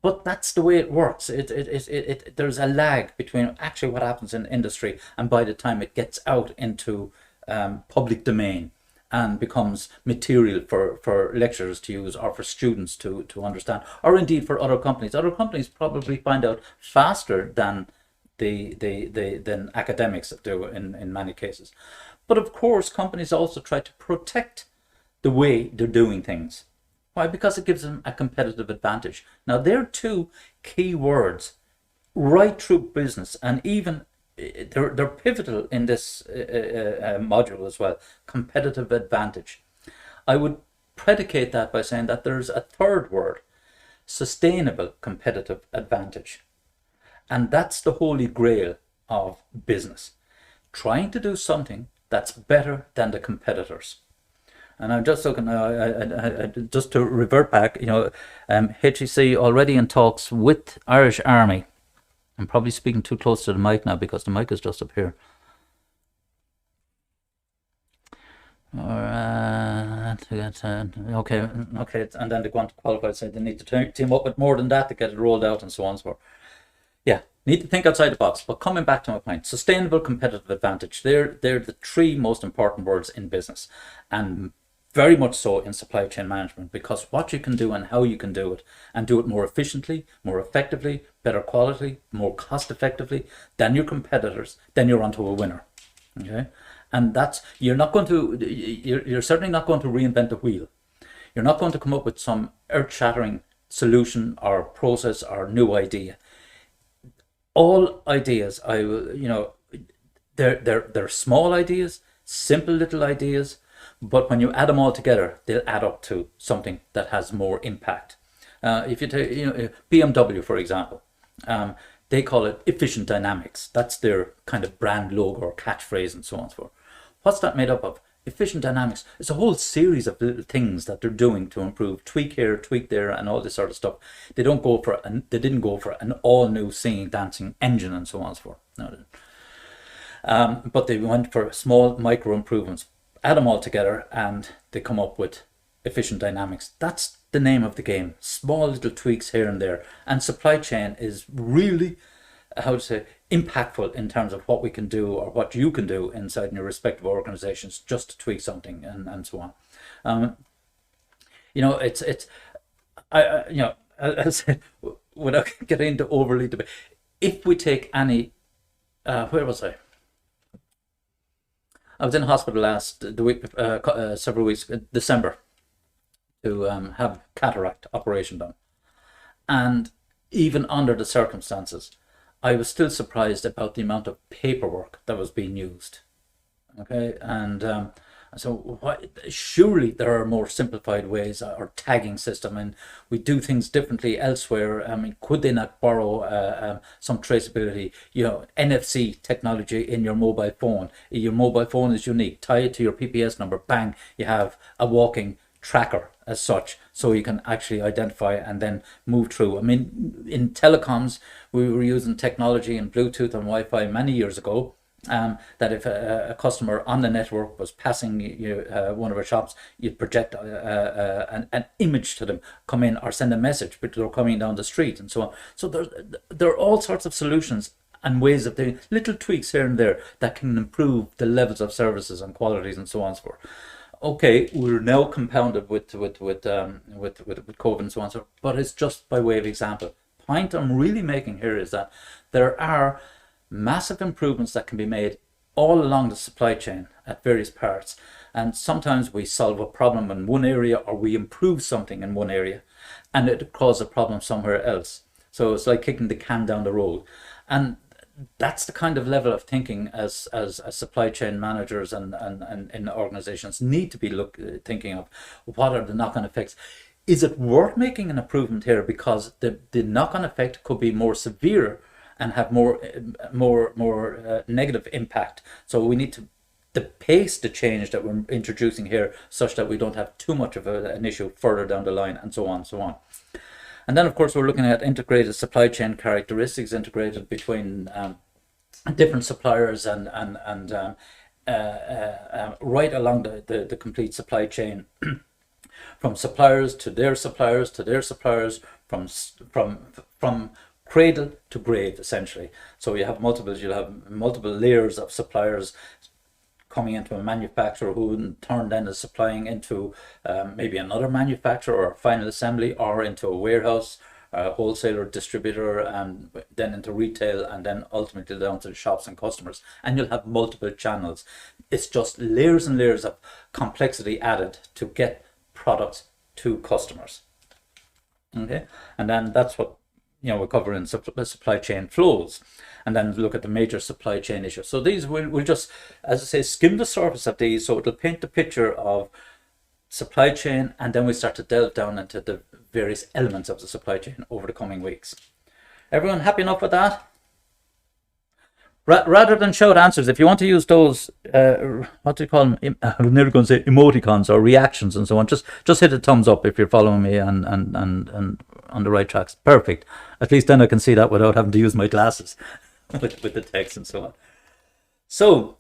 But that's the way it works. There's a lag between actually what happens in industry and by the time it gets out into public domain and becomes material for lecturers to use or for students to understand, or indeed for other companies. Other companies probably find out faster than than academics do in many cases. But of course, companies also try to protect the way they're doing things. Why? Because it gives them a competitive advantage. Now, there are two key words right through business, and even they're pivotal in this module as well. Competitive advantage. I would predicate that by saying that there's a third word, sustainable competitive advantage. And that's the holy grail of business. Trying to do something that's better than the competitors. And I'm just looking, just to revert back, you know, HEC already in talks with Irish Army. I'm probably speaking too close to the mic now because the mic is just up here. Okay, and then they want to qualify, so they need to team up with more than that to get it rolled out and so on and so forth. Yeah, need to think outside the box. But coming back to my point, sustainable competitive advantage, they're the three most important words in business, and very much so in supply chain management, because what you can do and how you can do it, and do it more efficiently, more effectively, better quality, more cost effectively than your competitors, then you're onto a winner. Okay, and that's, you're certainly not going to reinvent the wheel. You're not going to come up with some earth-shattering solution or process or new idea. All ideas, they're small ideas, simple little ideas, but when you add them all together, they'll add up to something that has more impact. If you take, BMW, for example, they call it efficient dynamics. That's their kind of brand logo or catchphrase and so on and so forth. What's that made up of? Efficient dynamics. It's a whole series of little things that they're doing to improve, tweak here, tweak there, and all this sort of stuff. They didn't go for an all new singing, dancing engine and so on and so forth. No, but they went for small micro improvements. Add them all together, and they come up with efficient dynamics. That's the name of the game. Small little tweaks here and there, and supply chain is really, impactful in terms of what we can do or what you can do inside your respective organizations just to tweak something and so on. I'll say, without getting into overly debate, if we take any, where was I? I was in hospital several weeks, December, to have cataract operation done. And even under the circumstances, I was still surprised about the amount of paperwork that was being used. Okay, and so surely there are more simplified ways, or tagging system, and we do things differently elsewhere. I mean, could they not borrow some traceability, NFC technology in your mobile phone? Your mobile phone is unique. Tie it to your PPS number. Bang, you have a walking tracker as such, so you can actually identify and then move through. I mean, in telecoms, we were using technology and Bluetooth and Wi-Fi many years ago, that if a customer on the network was passing one of our shops, you'd project an image to them, come in, or send a message, but they're coming down the street and so on. So there are all sorts of solutions and ways of doing little tweaks here and there that can improve the levels of services and qualities and so on and so forth. Okay, we're now compounded with COVID and so on and so forth, but it's just by way of example. Point I'm really making here is that there are massive improvements that can be made all along the supply chain at various parts. And sometimes we solve a problem in one area, or we improve something in one area, and it causes a problem somewhere else. So it's like kicking the can down the road. And that's the kind of level of thinking as supply chain managers and in organizations need to be thinking of. What are the knock-on effects? Is it worth making an improvement here? Because the knock-on effect could be more severe and have more negative impact. So we need to pace the change that we're introducing here such that we don't have too much of an issue further down the line, and so on and so on. And then, of course, we're looking at integrated supply chain characteristics, integrated between different suppliers and right along the complete supply chain, from suppliers to their suppliers to their suppliers, from cradle to grave, essentially. So you'll have multiple layers of suppliers coming into a manufacturer, who in turn then is supplying into maybe another manufacturer or final assembly, or into a warehouse, wholesaler, distributor, and then into retail, and then ultimately down to the shops and customers. And you'll have multiple channels. It's just layers and layers of complexity added to get products to customers. Okay, and then that's what we're covering, supply chain flows, and then look at the major supply chain issues. So these we'll just, as I say, skim the surface of these, so it'll paint the picture of supply chain, and then we start to delve down into the various elements of the supply chain over the coming weeks. Everyone happy enough with that? Rather than shout answers, if you want to use those, what do you call them? I'm never going to say emoticons or reactions and so on. Just hit a thumbs up if you're following me and on the right tracks. Perfect. At least then I can see that without having to use my glasses with the text and so on. So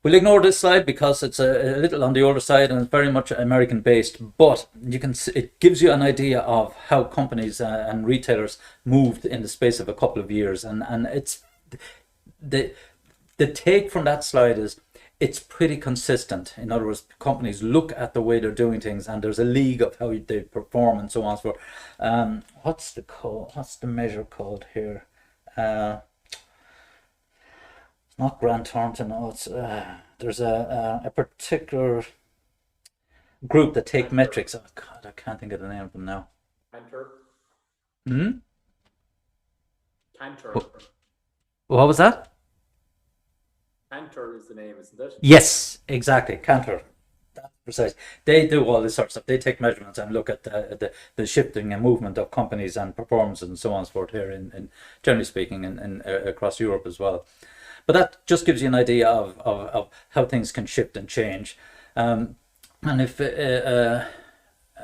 we'll ignore this slide because it's a little on the older side and it's very much American based, but you can see, it gives you an idea of how companies and retailers moved in the space of a couple of years, and it's the take from that slide is it's pretty consistent. In other words, companies look at the way they're doing things, and there's a league of how they perform and so on and so forth. What's the code? What's the measure called here? It's not Grant Thornton. No, it's there's a particular group that take metrics. Oh God, I can't think of the name of them now. Cantor. Cantor. What was that? Cantor is the name, isn't it? Yes, exactly. Cantor. That's precise. They do all this sort of stuff. They take measurements and look at the shifting and movement of companies and performance and so on and so forth here, in generally speaking, in across Europe as well. But that just gives you an idea of how things can shift and change. And if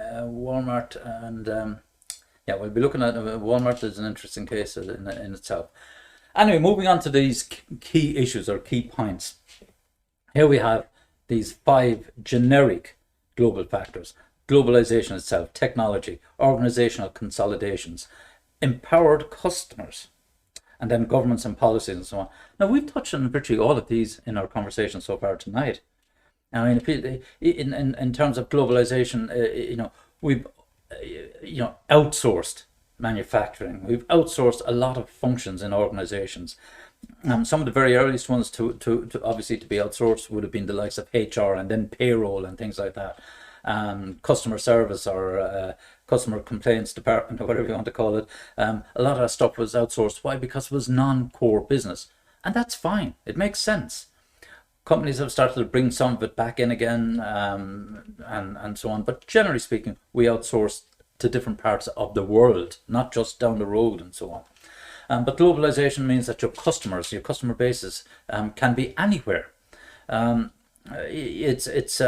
Walmart and we'll be looking at Walmart as an interesting case in itself. Anyway, moving on to these key issues or key points. Here we have these 5 generic global factors: globalization itself, technology, organizational consolidations, empowered customers, and then governments and policies and so on. Now, we've touched on virtually all of these in our conversation so far tonight. I mean, in terms of globalization, we've outsourced manufacturing. We've outsourced a lot of functions in organizations. Some of the very earliest ones to obviously to be outsourced would have been the likes of HR and then payroll and things like that. Customer service or customer complaints department or whatever you want to call it. A lot of that stuff was outsourced. Why? Because it was non-core business. And that's fine. It makes sense. Companies have started to bring some of it back in again and so on. But generally speaking, we outsourced to different parts of the world, not just down the road and so on. But globalization means that your customer bases can be anywhere. It's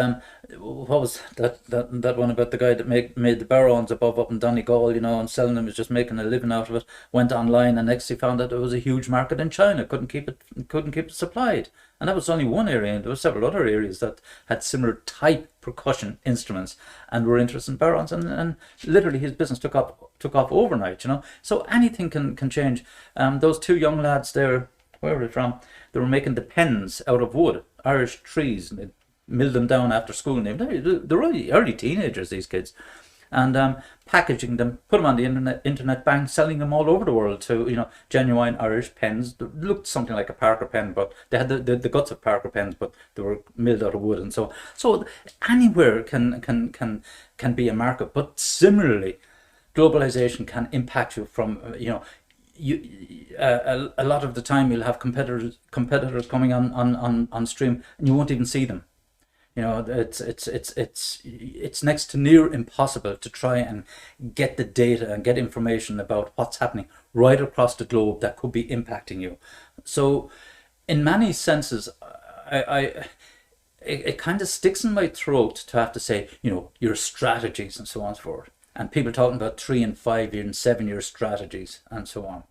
what was that one about the guy that made the barons above up in Donegal, and selling them, was just making a living out of it, went online, and next he found that there was a huge market in China, couldn't keep it supplied. And that was only one area, and there were several other areas that had similar type percussion instruments and were interested in barons, and literally his business took off overnight, So anything can change. Those 2 young lads there, where were they from? They were making the pens out of wood, Irish trees, and they milled them down after school. They're really early teenagers, these kids. and packaging them, put them on the internet bank, selling them all over the world to genuine Irish pens that looked something like a Parker pen, but they had the guts of Parker pens, but they were milled out of wood, and so anywhere can be a market. But similarly, globalization can impact you from a lot of the time you'll have competitors coming on stream and you won't even see them. It's next to near impossible to try and get the data and get information about what's happening right across the globe that could be impacting you. So in many senses, it kind of sticks in my throat to have to say, your strategies and so on and so forth. And people talking about 3 and 5 year and 7 year strategies and so on.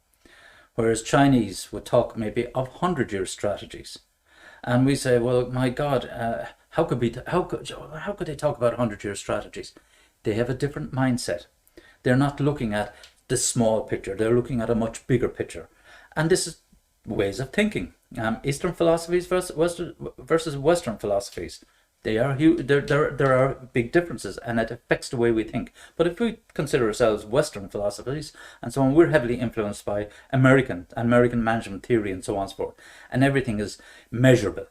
Whereas Chinese would talk maybe of 100-year strategies. And we say, well, my God, how could they talk about 100-year strategies? They have a different mindset. They're not looking at the small picture. They're looking at a much bigger picture. And this is ways of thinking. Eastern philosophies versus Western philosophies. There are big differences, and it affects the way we think. But if we consider ourselves Western philosophies and so on, we're heavily influenced by American management theory and so on and so forth. And everything is measurable.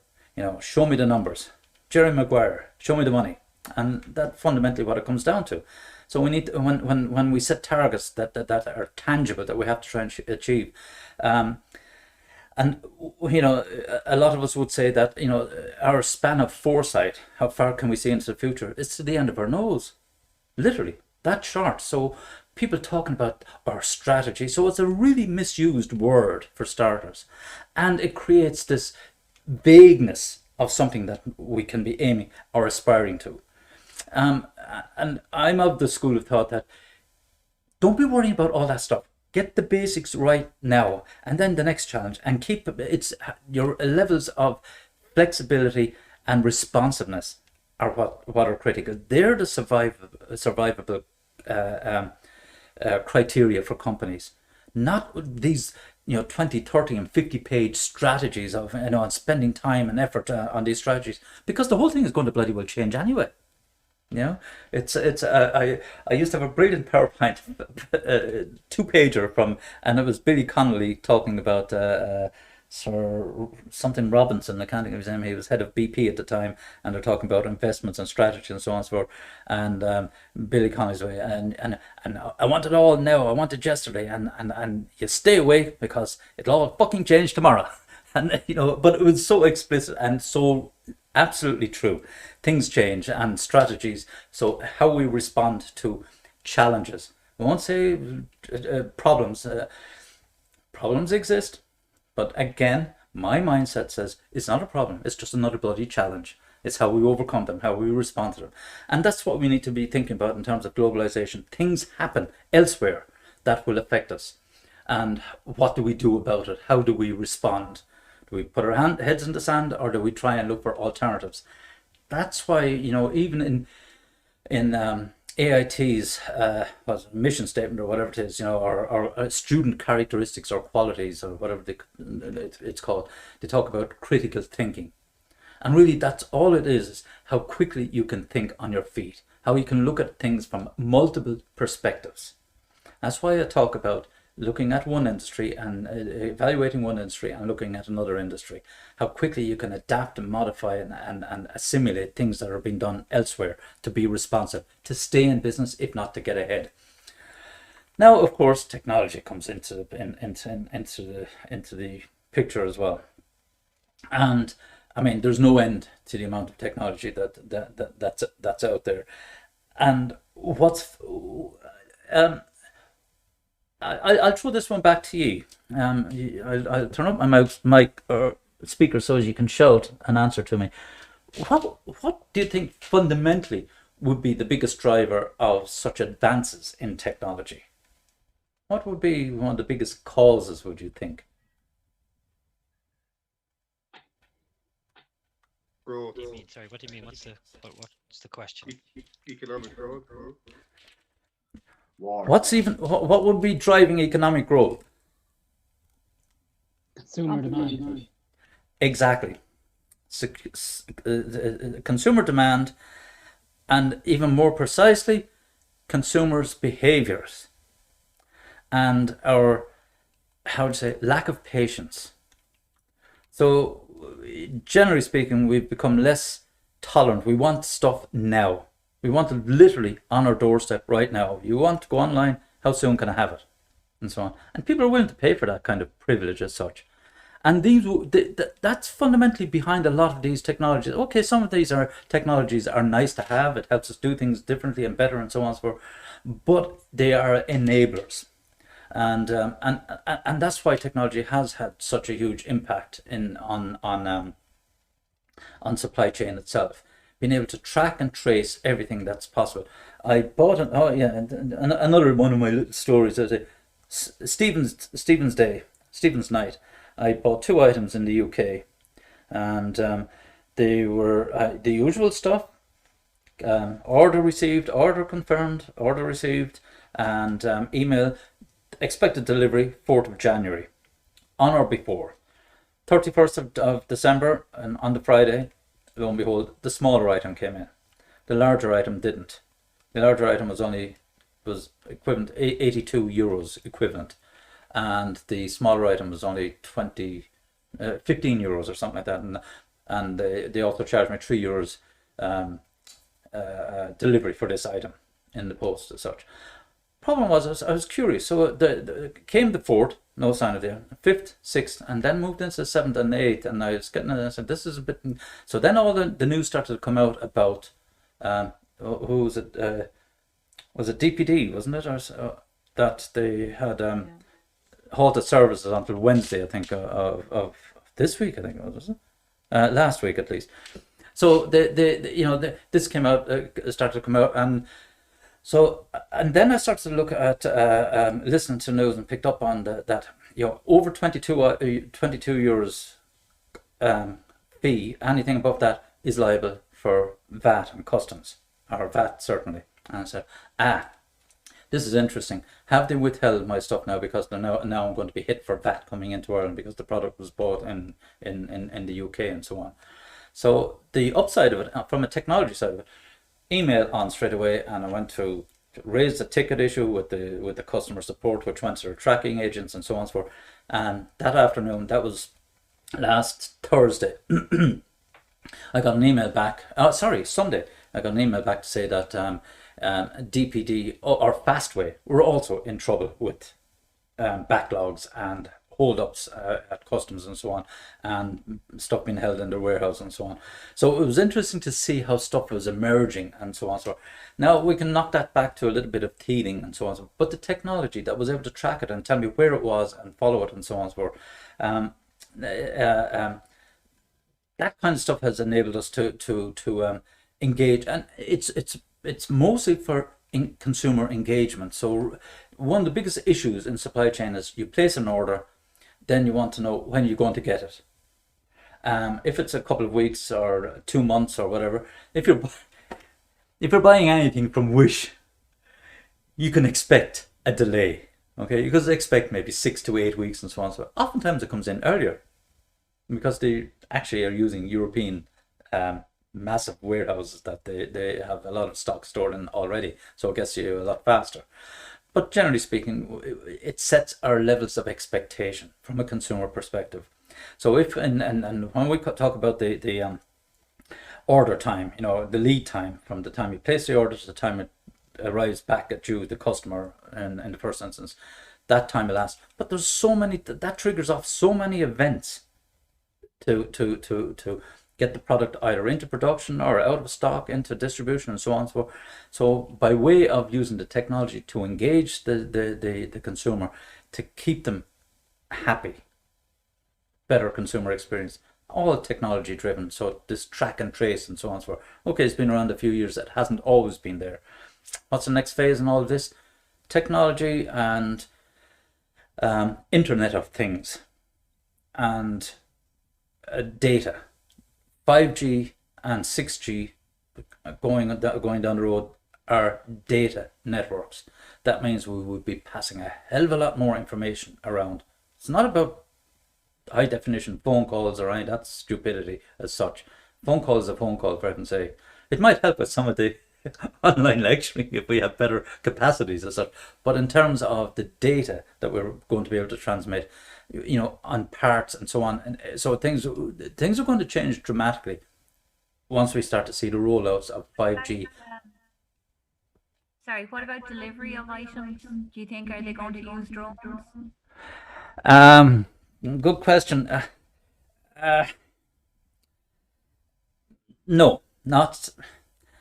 Show me the numbers. Jerry Maguire, show me the money. And that's fundamentally what it comes down to. So we need to, when we set targets that are tangible, that we have to try and achieve. And a lot of us would say that our span of foresight, how far can we see into the future, is to the end of our nose, literally that short. So people talking about our strategy, so it's a really misused word for starters, and it creates this vagueness of something that we can be aiming or aspiring to. And I'm of the school of thought that don't be worrying about all that stuff. Get the basics right now, and then the next challenge, and keep your levels of flexibility and responsiveness are what are critical. They're the survivable criteria for companies, not these 20, 30 and 50-page strategies of and spending time and effort on these strategies, because the whole thing is going to bloody well change anyway. I used to have a brilliant PowerPoint 2-pager and it was Billy Connolly talking about Sir something Robinson, I can't think of his name. He was head of BP at the time, and they're talking about investments and strategy and so on and so forth. And Billy Connolly's way, and I want it all now. I want it yesterday, and you stay away because it'll all fucking change tomorrow. And but it was so explicit and so absolutely true. Things change and strategies. So how we respond to challenges. I won't say problems. Problems exist, but again, my mindset says it's not a problem. It's just another bloody challenge. It's how we overcome them, how we respond to them. And that's what we need to be thinking about in terms of globalization. Things happen elsewhere that will affect us. And what do we do about it? How do we respond? Do we put our heads in the sand, or do we try and look for alternatives? That's why, even in AIT's mission statement or whatever it is, or student characteristics or qualities or whatever it's called, they talk about critical thinking. And really that's all it is how quickly you can think on your feet, how you can look at things from multiple perspectives. That's why I talk about looking at one industry and evaluating one industry and looking at another industry, how quickly you can adapt and modify and assimilate things that are being done elsewhere to be responsive, to stay in business, if not to get ahead. Now, of course, technology comes into the picture as well. And I mean, there's no end to the amount of technology that's out there. And I'll throw this one back to you. I'll turn up my mic or speaker so as you can shout an answer to me. What do you think fundamentally would be the biggest driver of such advances in technology? What would be one of the biggest causes, would you think? Growth. What do you mean? Sorry, what do you mean? What's the question? Economic growth. War. What would be driving economic growth? Consumer demand. Exactly. Consumer demand, and even more precisely, consumers' behaviors and our, how to say, lack of patience. So generally speaking, we've become less tolerant. We want stuff now. We want it literally on our doorstep right now. You want to go online, how soon can I have it? And so on. And people are willing to pay for that kind of privilege as such. And that's fundamentally behind a lot of these technologies. Okay, some of these technologies are nice to have. It helps us do things differently and better and so on and so forth. But they are enablers. And that's why technology has had such a huge impact on supply chain itself. Being able to track and trace everything that's possible. I bought another one of my little stories. Stephen's Night. I bought 2 items in the UK, and they were the usual stuff. Order received, order confirmed, order received, and email. Expected delivery 4th of January, on or before. 31st of December, and on the Friday, lo and behold, the smaller item came in. The larger item didn't. The larger item was equivalent 82 euros equivalent, and the smaller item was only 15 euros or something like that, and they also charged me 3 euros delivery for this item in the post as such. Problem was, I was curious. So came the 4th, no sign of it. 5th, 6th, and then moved into the 7th and 8th, and I was getting it, and I said, this is a bit. So then all the news started to come out about who was it? Was it DPD, wasn't it, or that they had halted services until Wednesday, I think, of this week. I think it was it? Last week at least. So this came out, started to come out, and. So, and then I started to look at, listening to news, and picked up on that, over 22 euros fee, anything above that is liable for VAT and customs, or VAT certainly. And I said, this is interesting. Have they withheld my stuff now because now I'm going to be hit for VAT coming into Ireland because the product was bought in the UK and so on. So the upside of it, from a technology side of it, email on straight away, and I went to raise the ticket issue with the customer support, which went to tracking agents and so on and so forth. And that afternoon, that was last Thursday, I got an email back. Sunday. I got an email back to say that DPD or Fastway were also in trouble with backlogs and hold-ups at customs and so on, and stuff being held in their warehouse and so on. So it was interesting to see how stuff was emerging and so on. So now we can knock that back to a little bit of teething and so on. But the technology that was able to track it and tell me where it was and follow it and so on and so forth, that kind of stuff has enabled us to engage, and it's mostly for consumer engagement. So one of the biggest issues in supply chain is you place an order, then you want to know when you're going to get it. If it's a couple of weeks or 2 months or whatever, if you're buying anything from Wish, you can expect a delay. Okay, you can expect maybe 6 to 8 weeks and so on. So oftentimes it comes in earlier because they actually are using European massive warehouses that they have a lot of stock stored in already, so it gets you a lot faster. But generally speaking, it sets our levels of expectation from a consumer perspective. So if and when we talk about the order time, the lead time from the time you place the order to the time it arrives back at you, the customer, in the first instance, that time elapsed. But there's so many that triggers off so many events to get the product either into production or out of stock, into distribution and so on and so forth. So by way of using the technology to engage the consumer, to keep them happy, better consumer experience, all technology driven. So this track and trace and so on and so forth. Okay, it's been around a few years. It hasn't always been there. What's the next phase in all of this? Technology and Internet of Things and data. 5G and 6G going down the road are data networks. That means we would be passing a hell of a lot more information around. It's not about high definition phone calls or any that's stupidity as such. Phone call is a phone call, for heaven's sake. It might help with some of the online lecturing if we have better capacities as such. But in terms of the data that we're going to be able to transmit, you know, on parts and so on, and so things are going to change dramatically once we start to see the rollouts of 5G. Sorry, what about delivery of items? Do you think, are they going to use drones? Good question. No, not.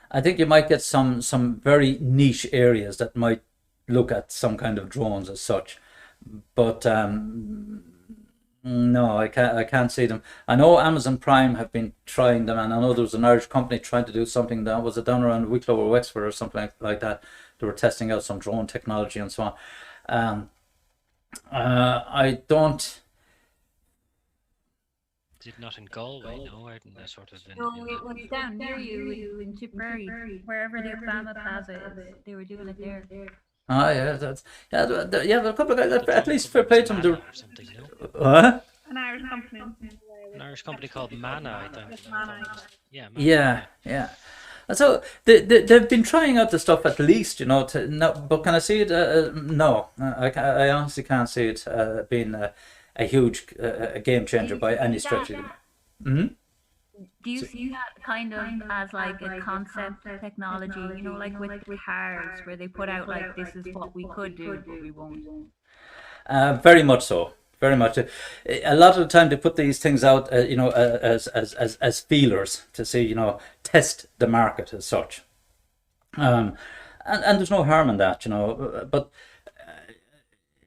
I think you might get some very niche areas that might look at some kind of drones as such, but no, I can't see them. I know Amazon Prime have been trying them, and I know there was an Irish company trying to do something that was it down around Wicklow or Wexford or something like that. They were testing out some drone technology and so on. I don't. Is it not in Galway? No, or in the sort of. No, it was down near you in Tipperary, wherever the Obama Plaza is. They were doing it there. Ah, yeah, that's yeah. A couple of guys, at least fair play to them. Mana or something, no? What? An Irish company. An Irish company called Mana, I think. Yeah, Mana. Yeah. And so they've been trying out the stuff at least, you know. But can I see it? No, I honestly can't see it being a huge a game changer by any stretch. Mm-hmm. Do you see that kind of as like a concept technology, you know, like with cars, where they put out like, this is what we could do, but we won't? Very much so. Very much. A lot of the time they put these things out, you know, as feelers to see, you know, test the market as such. And there's no harm in that, you know, but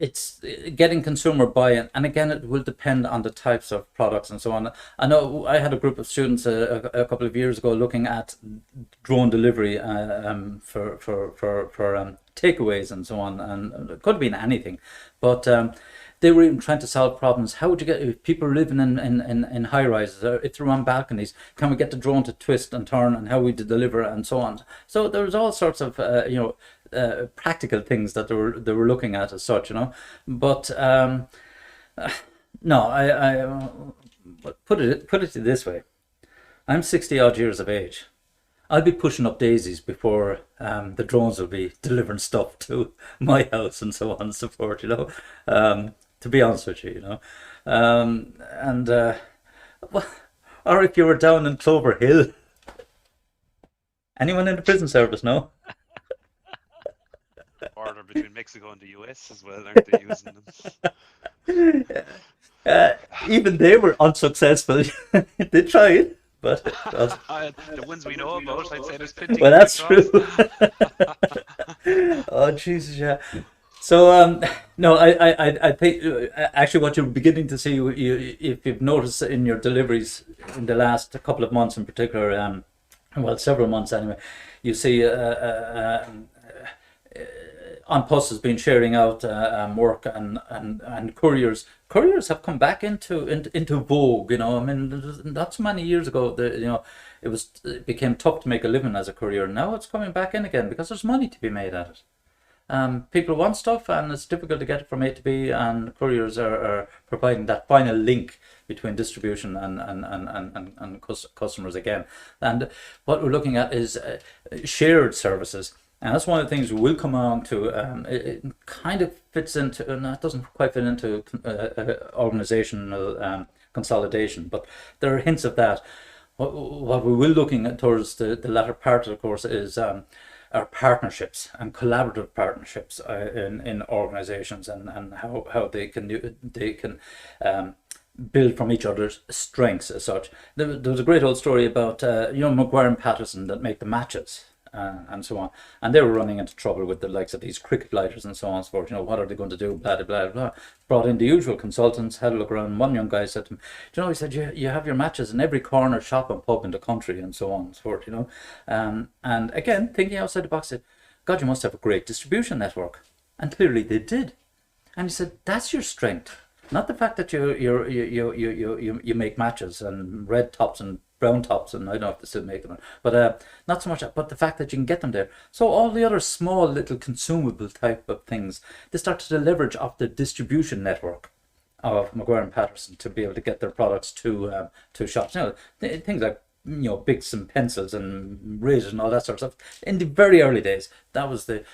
it's getting consumer buy-in, and again, it will depend on the types of products and so on. I know I had a group of students a couple of years ago looking at drone delivery for takeaways and so on, and it could have been anything, but they were even trying to solve problems. How would you get, if people are living in high rises, or if they're on balconies, can we get the drone to twist and turn, and how we deliver and so on. So there was all sorts of you know, practical things that they were looking at as such, you know. But no, I put it this way. I'm 60 odd years of age. I'll be pushing up daisies before the drones will be delivering stuff to my house and so on and so forth, you know. To be honest with you, you know. Or if you were down in Clover Hill. Anyone in the prison service, no? Border between Mexico and the US as well, aren't they using them? Even they were unsuccessful. They tried, but the ones we know about, I'd say there's plenty. well, that's true. Oh Jesus, yeah. So no, I think actually what you're beginning to see, if you've noticed in your deliveries in the last couple of months in particular, well, several months anyway, you see An Post has been sharing out work, and couriers have come back into vogue, you know. I mean, not so many years ago, you know, it became tough to make a living as a courier. Now it's coming back in again because there's money to be made at it. People want stuff, and it's difficult to get it from A to B, and couriers are providing that final link between distribution and customers again. And what we're looking at is shared services. And that's one of the things we will come on to. It kind of fits into, no, it doesn't quite fit into organizational consolidation, but there are hints of that. What we will looking at towards the latter part of the course is our partnerships and collaborative partnerships in organizations, and how they can build from each other's strengths as such. There was a great old story about you know, Maguire and Patterson that make the matches. And so on, and they were running into trouble with the likes of these cricket lighters and so on and so forth. You know, what are they going to do? Blah blah blah. Brought in the usual consultants, had a look around. One young guy said to him, "Do you know?" He said, "You have your matches in every corner shop and pub in the country, and so on and so forth." You know, and again, thinking outside the box, said, "God, you must have a great distribution network," and clearly they did. And he said, "That's your strength, not the fact that you make matches and red tops and brown tops, and I don't know if they still make them, but not so much, but the fact that you can get them there. So all the other small little consumable type of things, they started to leverage off the distribution network of Maguire and Patterson to be able to get their products to shops. You know, things like Bics and pencils and razors and all that sort of stuff. In the very early days, that was their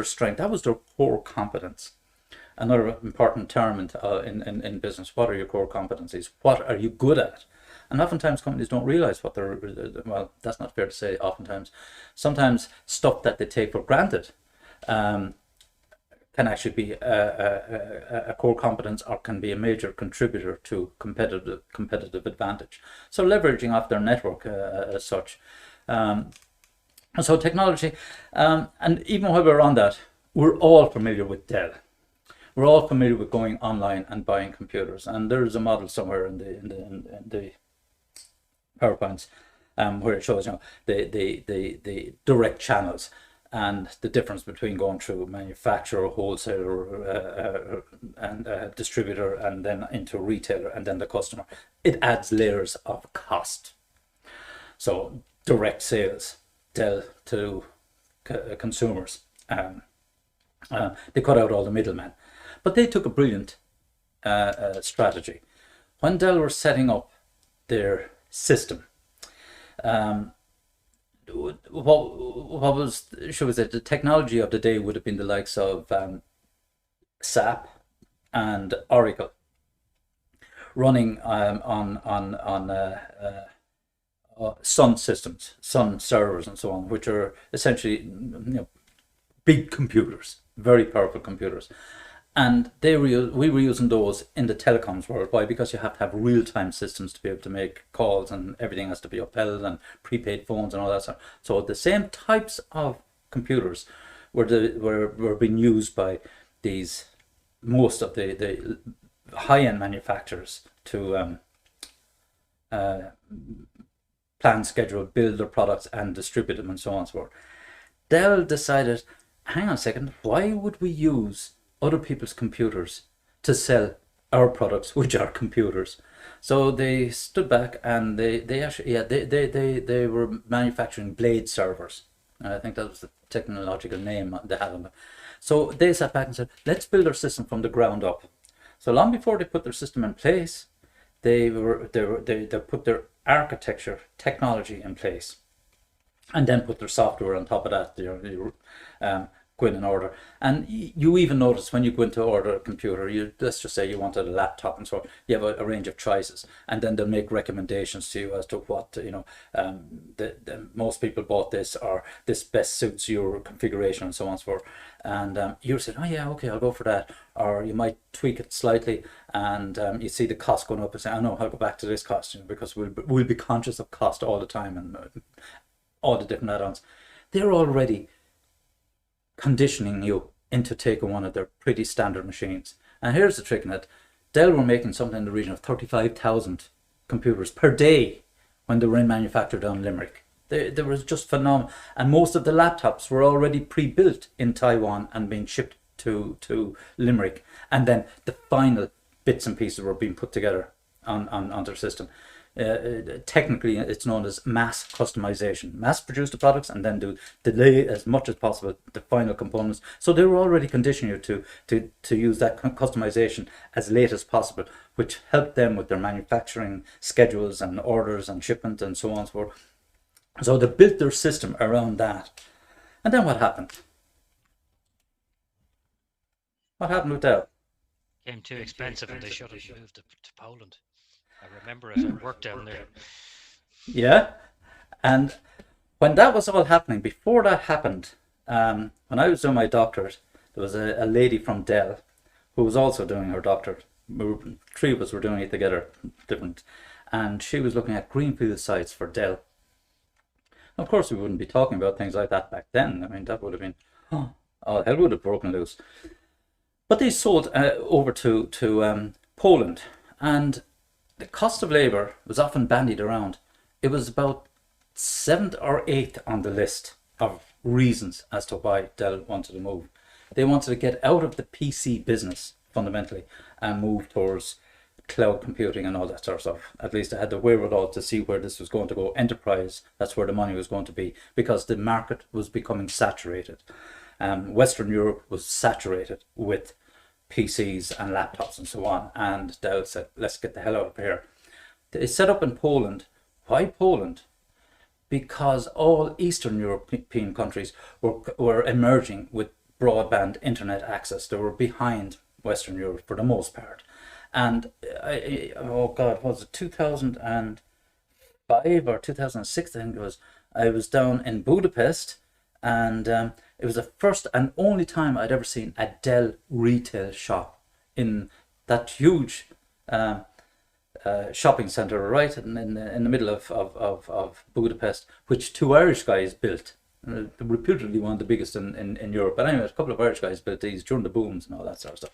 strength. That was their core competence. Another important term in business: what are your core competencies? What are you good at? And oftentimes companies don't realize what they're, well, that's not fair to say oftentimes. Sometimes stuff that they take for granted can actually be a core competence, or can be a major contributor to competitive advantage. So leveraging off their network as such. So technology, and even while we're on that, we're all familiar with Dell. We're all familiar with going online and buying computers, and there's a model somewhere in the PowerPoints where it shows the direct channels and the difference between going through manufacturer, wholesaler, and distributor, and then into retailer, and then the customer. It adds layers of cost. So direct sales, Dell to consumers. They cut out all the middlemen, but they took a brilliant strategy. When Dell were setting up their system, what was, should we say, the technology of the day would have been the likes of SAP and Oracle, running on Sun systems, Sun servers, and so on, which are essentially big computers, very powerful computers. And we were using those in the telecoms world. Why? Because you have to have real-time systems to be able to make calls, and everything has to be upheld, and prepaid phones and all that stuff. So the same types of computers were being used by most of the high-end manufacturers to plan, schedule, build their products and distribute them, and so on and so forth. Dell decided, hang on a second, why would we use other people's computers to sell our products, which are computers? So they stood back, and they actually, they were manufacturing blade servers. I think that was the technological name they had on them. So they sat back and said, let's build our system from the ground up. So long before they put their system in place, they put their architecture technology in place, and then put their software on top of that. Go in and order. And you even notice when you go in to order a computer, let's just say you wanted a laptop, and so you have a range of choices, and then they'll make recommendations to you as to what, most people bought this, or this best suits your configuration, and so on and so forth. And you say, oh yeah, okay, I'll go for that. Or you might tweak it slightly, and you see the cost going up, and say, oh no, I'll go back to this cost, because we'll be conscious of cost all the time, and all the different add-ons. They're already conditioning you into taking one of their pretty standard machines. And here's the trick in it: Dell were making something in the region of 35,000 computers per day when they were in manufacture down in Limerick. They was just phenomenal, and most of the laptops were already pre-built in Taiwan and being shipped to Limerick, and then the final bits and pieces were being put together on their system. Technically, it's known as mass customization. Mass produce the products and then delay as much as possible the final components. So they were already conditioning you to use that customization as late as possible, which helped them with their manufacturing schedules and orders and shipment and so on and so forth. So they built their system around that. And then what happened? What happened with Dell? Became too expensive, and they should have moved to Poland. I remember it. I worked down there. Yeah, and when that was all happening, before that happened, when I was doing my doctorate, there was a lady from Dell who was also doing her doctorate. Three of us were doing it together, different, and she was looking at greenfield sites for Dell. Of course, we wouldn't be talking about things like that back then. I mean, that would have been, all hell would have broken loose. But they sold over to Poland, and the cost of labour was often bandied around. It was about 7th or 8th on the list of reasons as to why Dell wanted to move. They wanted to get out of the PC business, fundamentally, and move towards cloud computing and all that sort of stuff. At least they had the wherewithal to see where this was going to go. Enterprise, that's where the money was going to be, because the market was becoming saturated. Western Europe was saturated with PCs and laptops and so on, and Dell said, let's get the hell out of here. They set up in Poland, Why Poland? Because all Eastern European countries were emerging with broadband internet access. They were behind Western Europe for the most part. And oh God, was it 2005 or 2006? I think it was. I was down in Budapest, and it was the first and only time I'd ever seen a Dell retail shop in that huge shopping centre right in the middle of Budapest, which 2 Irish guys built. Reputedly one of the biggest in Europe. But anyway, a couple of Irish guys built these during the booms and all that sort of stuff.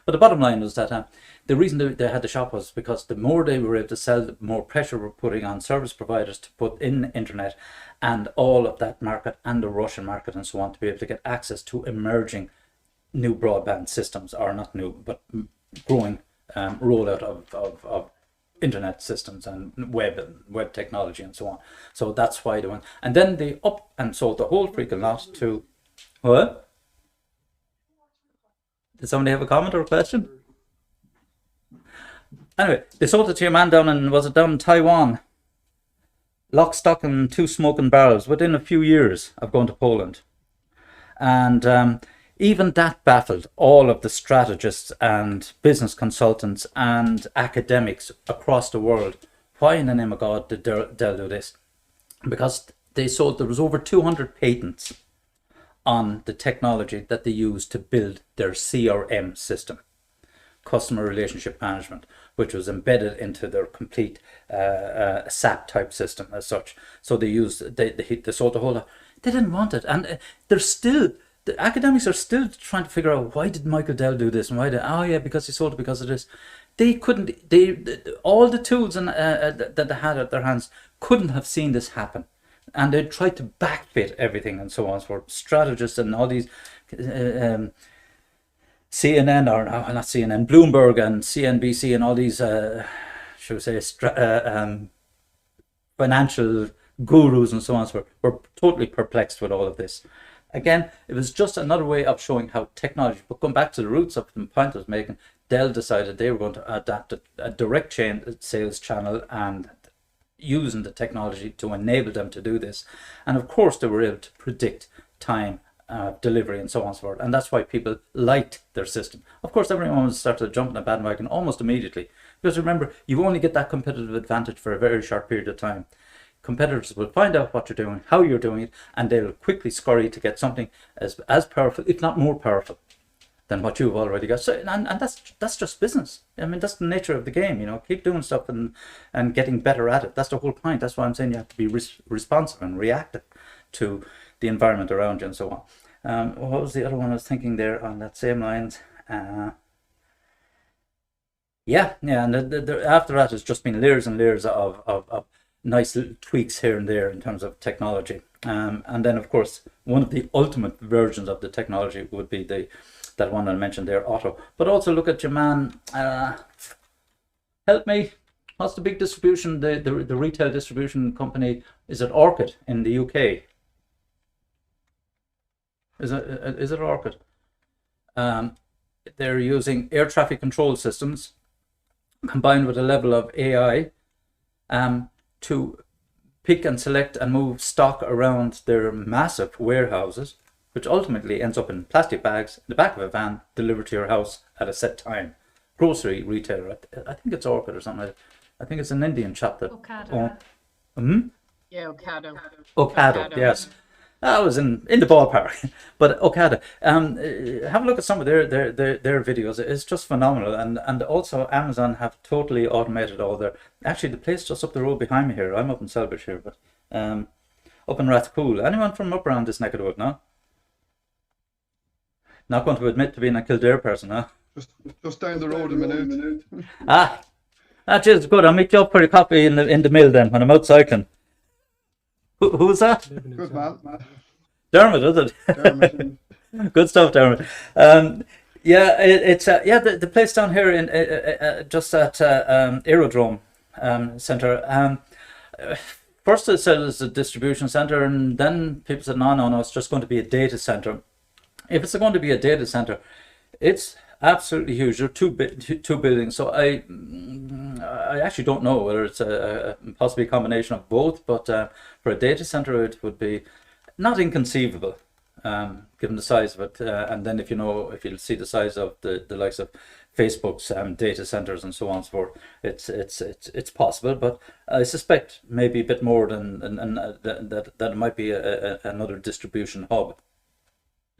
But the bottom line was that the reason they had the shop was because the more they were able to sell, the more pressure were putting on service providers to put in internet and all of that market and the Russian market and so on to be able to get access to emerging new broadband systems, or not new, but growing rollout of internet systems and web technology and so on. So that's why they went. And then they up and sold the whole freaking lot to, what? Did somebody have a comment or a question? Anyway, they sold it to your man down in Taiwan? Lock, stock and 2 smoking barrels within a few years of going to Poland. And even that baffled all of the strategists and business consultants and academics across the world. Why in the name of God did Dell do this? Because there was over 200 patents on the technology that they used to build their CRM system, customer relationship management, which was embedded into their complete SAP type system as such. So they sold the whole lot. They didn't want it, and the academics are still trying to figure out, why did Michael Dell do this, and why because he sold it because of this. They couldn't. All the tools that they had at their hands couldn't have seen this happen. And they tried to backfit everything and so on for strategists and all these CNN, or no, not CNN, Bloomberg and CNBC and all these, should we say, financial gurus and so on were totally perplexed with all of this. Again, it was just another way of showing how technology, but going back to the roots of the point I was making, Dell decided they were going to adapt a direct chain sales channel and using the technology to enable them to do this. And of course they were able to predict time, delivery and so on and so forth, and that's why people liked their system. Of course everyone started jumping a bandwagon almost immediately, because remember, you only get that competitive advantage for a very short period of time. Competitors will find out what you're doing, how you're doing it, and they'll quickly scurry to get something as powerful, if not more powerful, than what you've already got. So, and that's just business. I mean, that's the nature of the game, you know. Keep doing stuff and getting better at it. That's the whole point. That's why I'm saying you have to be responsive and reactive to the environment around you and so on. What was the other one I was thinking there on that same lines? And after that, it's just been layers and layers of nice little tweaks here and there in terms of technology. And then, of course, one of the ultimate versions of the technology would be that one I mentioned there, Otto. But also look at your man, help me, what's the big distribution, the retail distribution company? Is it Orchid in the UK? Is it Orchid? They're using air traffic control systems combined with a level of AI to pick and select and move stock around their massive warehouses, which ultimately ends up in plastic bags in the back of a van delivered to your house at a set time. Grocery retailer, I think it's Orchid or something like that. I think it's an Indian chap that... Ocado. Yeah, Ocado. Ocado, yes. I was in the ballpark, but Ocado. Have a look at some of their videos. It's just phenomenal, and also Amazon have totally automated all their. Actually, the place just up the road behind me here. I'm up in Selbridge here, but up in Rathcoole. Anyone from up around this neck of the wood? No. Not going to admit to being a Kildare person, huh? Just down the road a minute. That is good. I'll meet you up for a coffee in the mill then when I'm out cycling. Who's that? Good man. Dermot, is it? Dermot. Good stuff, Dermot. It's the place down here in just at Aerodrome Centre. First it said it's a distribution centre, and then people said no, it's just going to be a data centre. If it's going to be a data centre, it's absolutely huge. There are two buildings. So I actually don't know whether it's possibly a combination of both, but for a data center, it would be not inconceivable, given the size of it. And then if you'll see the size of the likes of Facebook's data centers and so on and so forth, it's possible. But I suspect maybe a bit more than that it might be another distribution hub,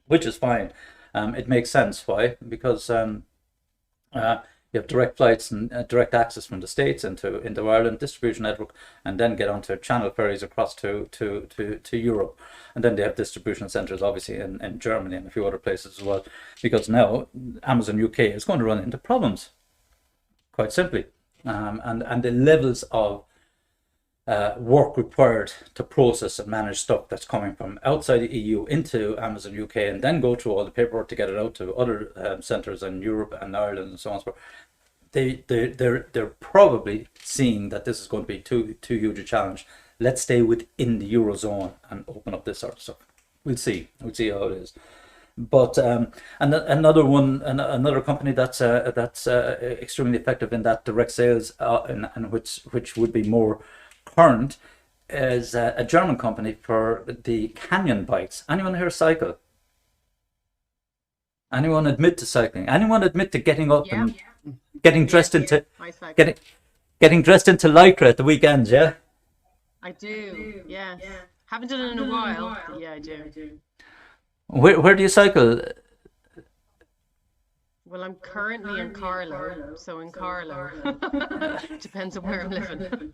which is fine. It makes sense. Why? Because you have direct flights and direct access from the States into Ireland, distribution network, and then get onto channel ferries across to Europe. And then they have distribution centers, obviously, in Germany and a few other places as well. Because now Amazon UK is going to run into problems, quite simply. And the levels of work required to process and manage stuff that's coming from outside the EU into Amazon UK, and then go through all the paperwork to get it out to other centers in Europe and Ireland and so on and so forth. They're probably seeing that this is going to be too huge a challenge. Let's stay within the Eurozone and open up this sort of stuff. We'll see how it is. But another company that's extremely effective in that direct sales, and which would be more current, is a German company for the Canyon bikes. Anyone here cycle? Anyone admit to cycling? Anyone admit to getting up and getting dressed into getting dressed into lycra at the weekends? Yeah, I do. Yeah, haven't done it in a while. But yeah, I do. Where do you cycle? Well, I'm currently in Carlow, so in Carlow. Depends on where I'm living.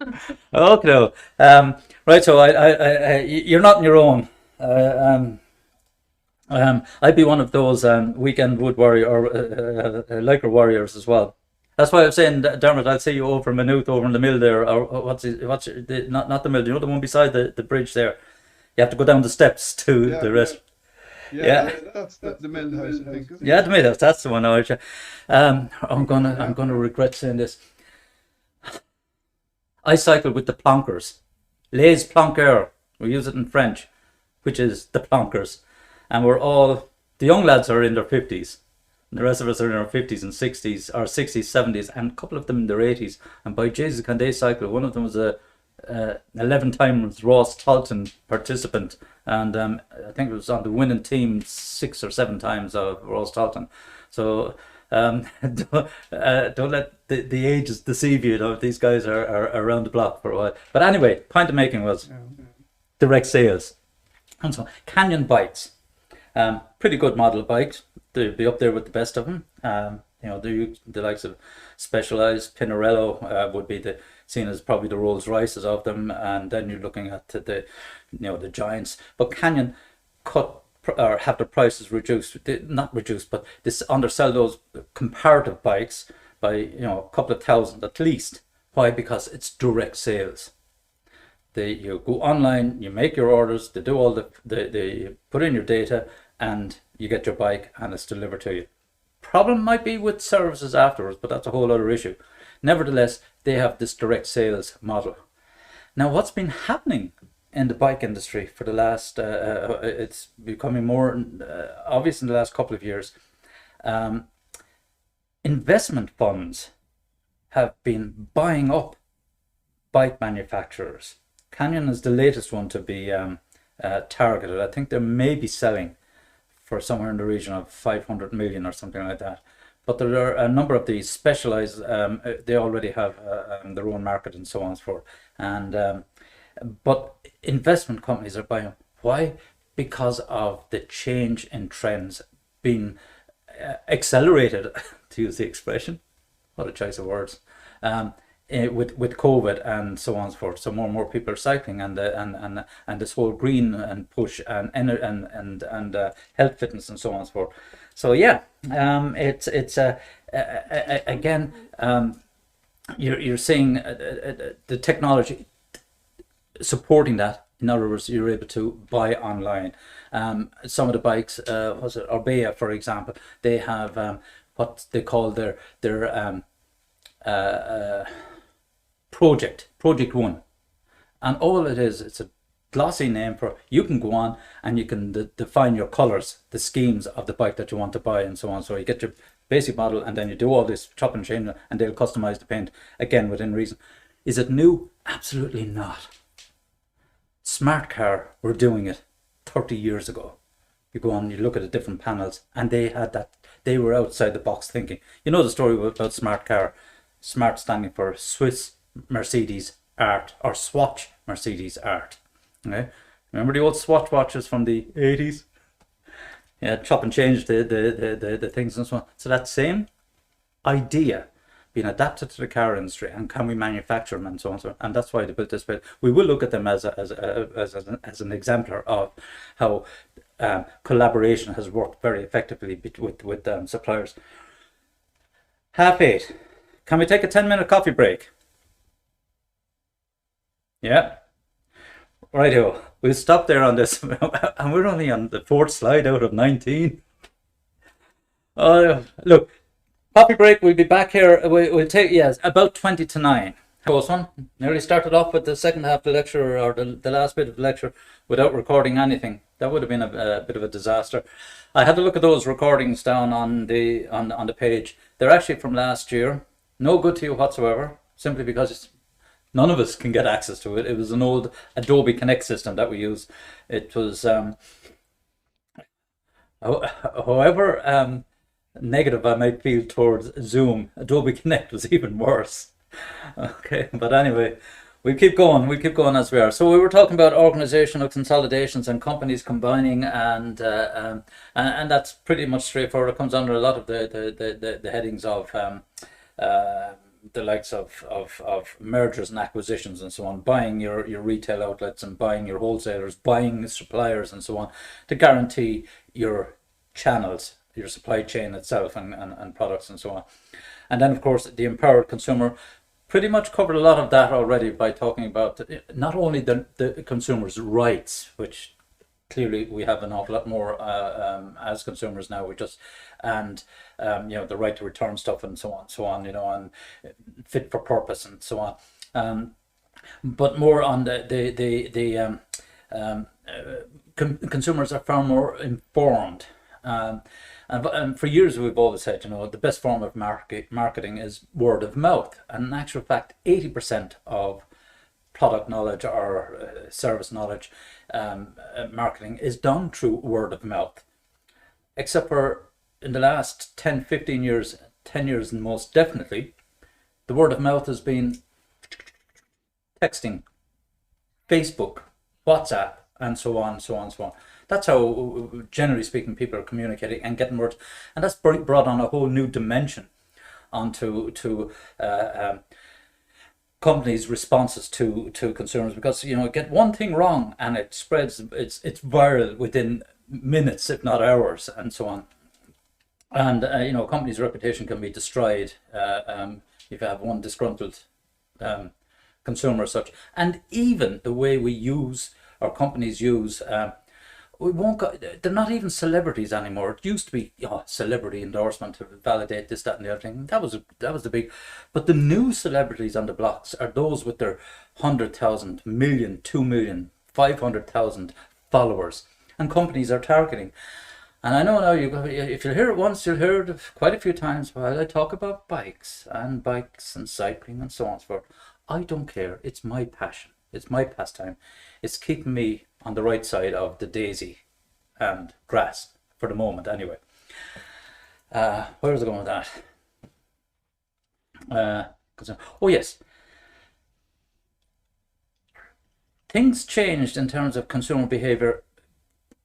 Okay, right. So you're not on your own. I'd be one of those weekend wood warrior or lycra warriors as well. That's why I'm saying, Dermot, I'll see you over Maynooth, over in the mill there, or not the mill, you know, the one beside the bridge there. You have to go down the steps to the rest. Yeah, that's the mill house, I think. Isn't it? The mill house. That's the one. I'm gonna regret saying this. I cycle with the plonkers, les planqueurs. We use it in French, which is the plonkers, and the young lads are in their 50s. And the rest of us are in our 50s and 60s, or 60s, 70s, and a couple of them in their 80s. And by Jesus, can they cycle? One of them was a 11-time Ross Talton participant, and I think it was on the winning team 6 or 7 times of Ross Talton. So don't let the ages deceive you. You know, these guys are around the block for a while. But anyway, point of making was direct sales. And so Canyon bikes, pretty good model bikes. They'd be up there with the best of them. You know, the likes of Specialized, Pinarello would be seen as probably the Rolls Royces of them, and then you're looking at the giants. But Canyon have their prices reduced, not reduced, but they undersell those comparative bikes by a couple of thousand at least. Why? Because it's direct sales. You go online, you make your orders, they do all they put in your data, and you get your bike and it's delivered to you. Problem might be with services afterwards, but that's a whole other issue. Nevertheless, they have this direct sales model. Now, what's been happening in the bike industry for the last, it's becoming more obvious in the last couple of years. Investment funds have been buying up bike manufacturers. Canyon is the latest one to be targeted. I think they may be selling for somewhere in the region of 500 million or something like that. But there are a number of these Specialized, they already have their own market and so on and so forth. And but investment companies are buying. Why? Because of the change in trends being accelerated, to use the expression. What a choice of words. With COVID and so on and so forth. So more and more people are cycling, and this whole green and push and health, fitness, and so on and so forth. So yeah, it's again, you're seeing the technology supporting that. In other words, you're able to buy online. Some of the bikes, was it Orbea, for example, they have what they call their Project 1, and all it is, it's a glossy name for, you can go on and you can define your colors, the schemes of the bike that you want to buy, and so on. So you get your basic model, and then you do all this chop and change, and they'll customize the paint again within reason. Is it new? Absolutely not. Smart Car were doing it 30 years ago. You go on, you look at the different panels, and they had that. They were outside the box thinking. You know the story about Smart Car. Smart standing for Swiss Mercedes Art, or Swatch Mercedes Art. Okay, remember the old Swatch watches from the 80s? Yeah, chop and change the things and so on. So that same idea being adapted to the car industry, and can we manufacture them and so on and so on. And that's why they built this bit. We will look at them as an exemplar of how collaboration has worked very effectively with suppliers. 8:30. Can we take a 10-minute coffee break? Yeah. Righto. We'll stop there on this. And we're only on the 4th slide out of 19. Look, coffee break. We'll be back here. We'll take, yes, about 20 to 9. Close one. Nearly started off with the second half of the lecture, or the last bit of the lecture, without recording anything. That would have been a bit of a disaster. I had to look at those recordings down on the page. They're actually from last year. No good to you whatsoever, simply because none of us can get access to it. It was an old Adobe Connect system that we used. It was, however negative I might feel towards Zoom, Adobe Connect was even worse. Okay, but anyway, we'll keep going as we are. So we were talking about organizational consolidations and companies combining, and that's pretty much straightforward. It comes under a lot of the headings of the likes of mergers and acquisitions and so on, buying your retail outlets and buying your wholesalers, buying suppliers and so on, to guarantee your channels, your supply chain itself, and products and so on. And then of course the empowered consumer. Pretty much covered a lot of that already by talking about not only the consumer's rights, which clearly we have an awful lot more as consumers now. The right to return stuff and so on, and fit for purpose and so on. But more on consumers are far more informed. And for years we've always said, the best form of marketing is word of mouth. And in actual fact, 80% of product knowledge or service knowledge, marketing is done through word of mouth. Except for in the last 10, 15 years, 10 years and most definitely, the word of mouth has been texting, Facebook, WhatsApp, and so on, so on, so on. That's how, generally speaking, people are communicating and getting words, and that's brought on a whole new dimension onto companies' responses to consumers, because get one thing wrong and it spreads, it's viral within minutes, if not hours, and so on. And a company's reputation can be destroyed if you have one disgruntled consumer as such. And even the way we use, or companies use, they're not even celebrities anymore. It used to be celebrity endorsement to validate this, that, and the other thing. That was the big. But the new celebrities on the blocks are those with their 100,000, million, 2 million, 500,000 followers, and companies are targeting. And I know now, if you hear it once, you'll hear it quite a few times while I talk about bikes and cycling and so on and so forth. I don't care. It's my passion. It's my pastime. It's keeping me on the right side of the daisy and grass for the moment, anyway. Where was I going with that? Oh yes. Things changed in terms of consumer behavior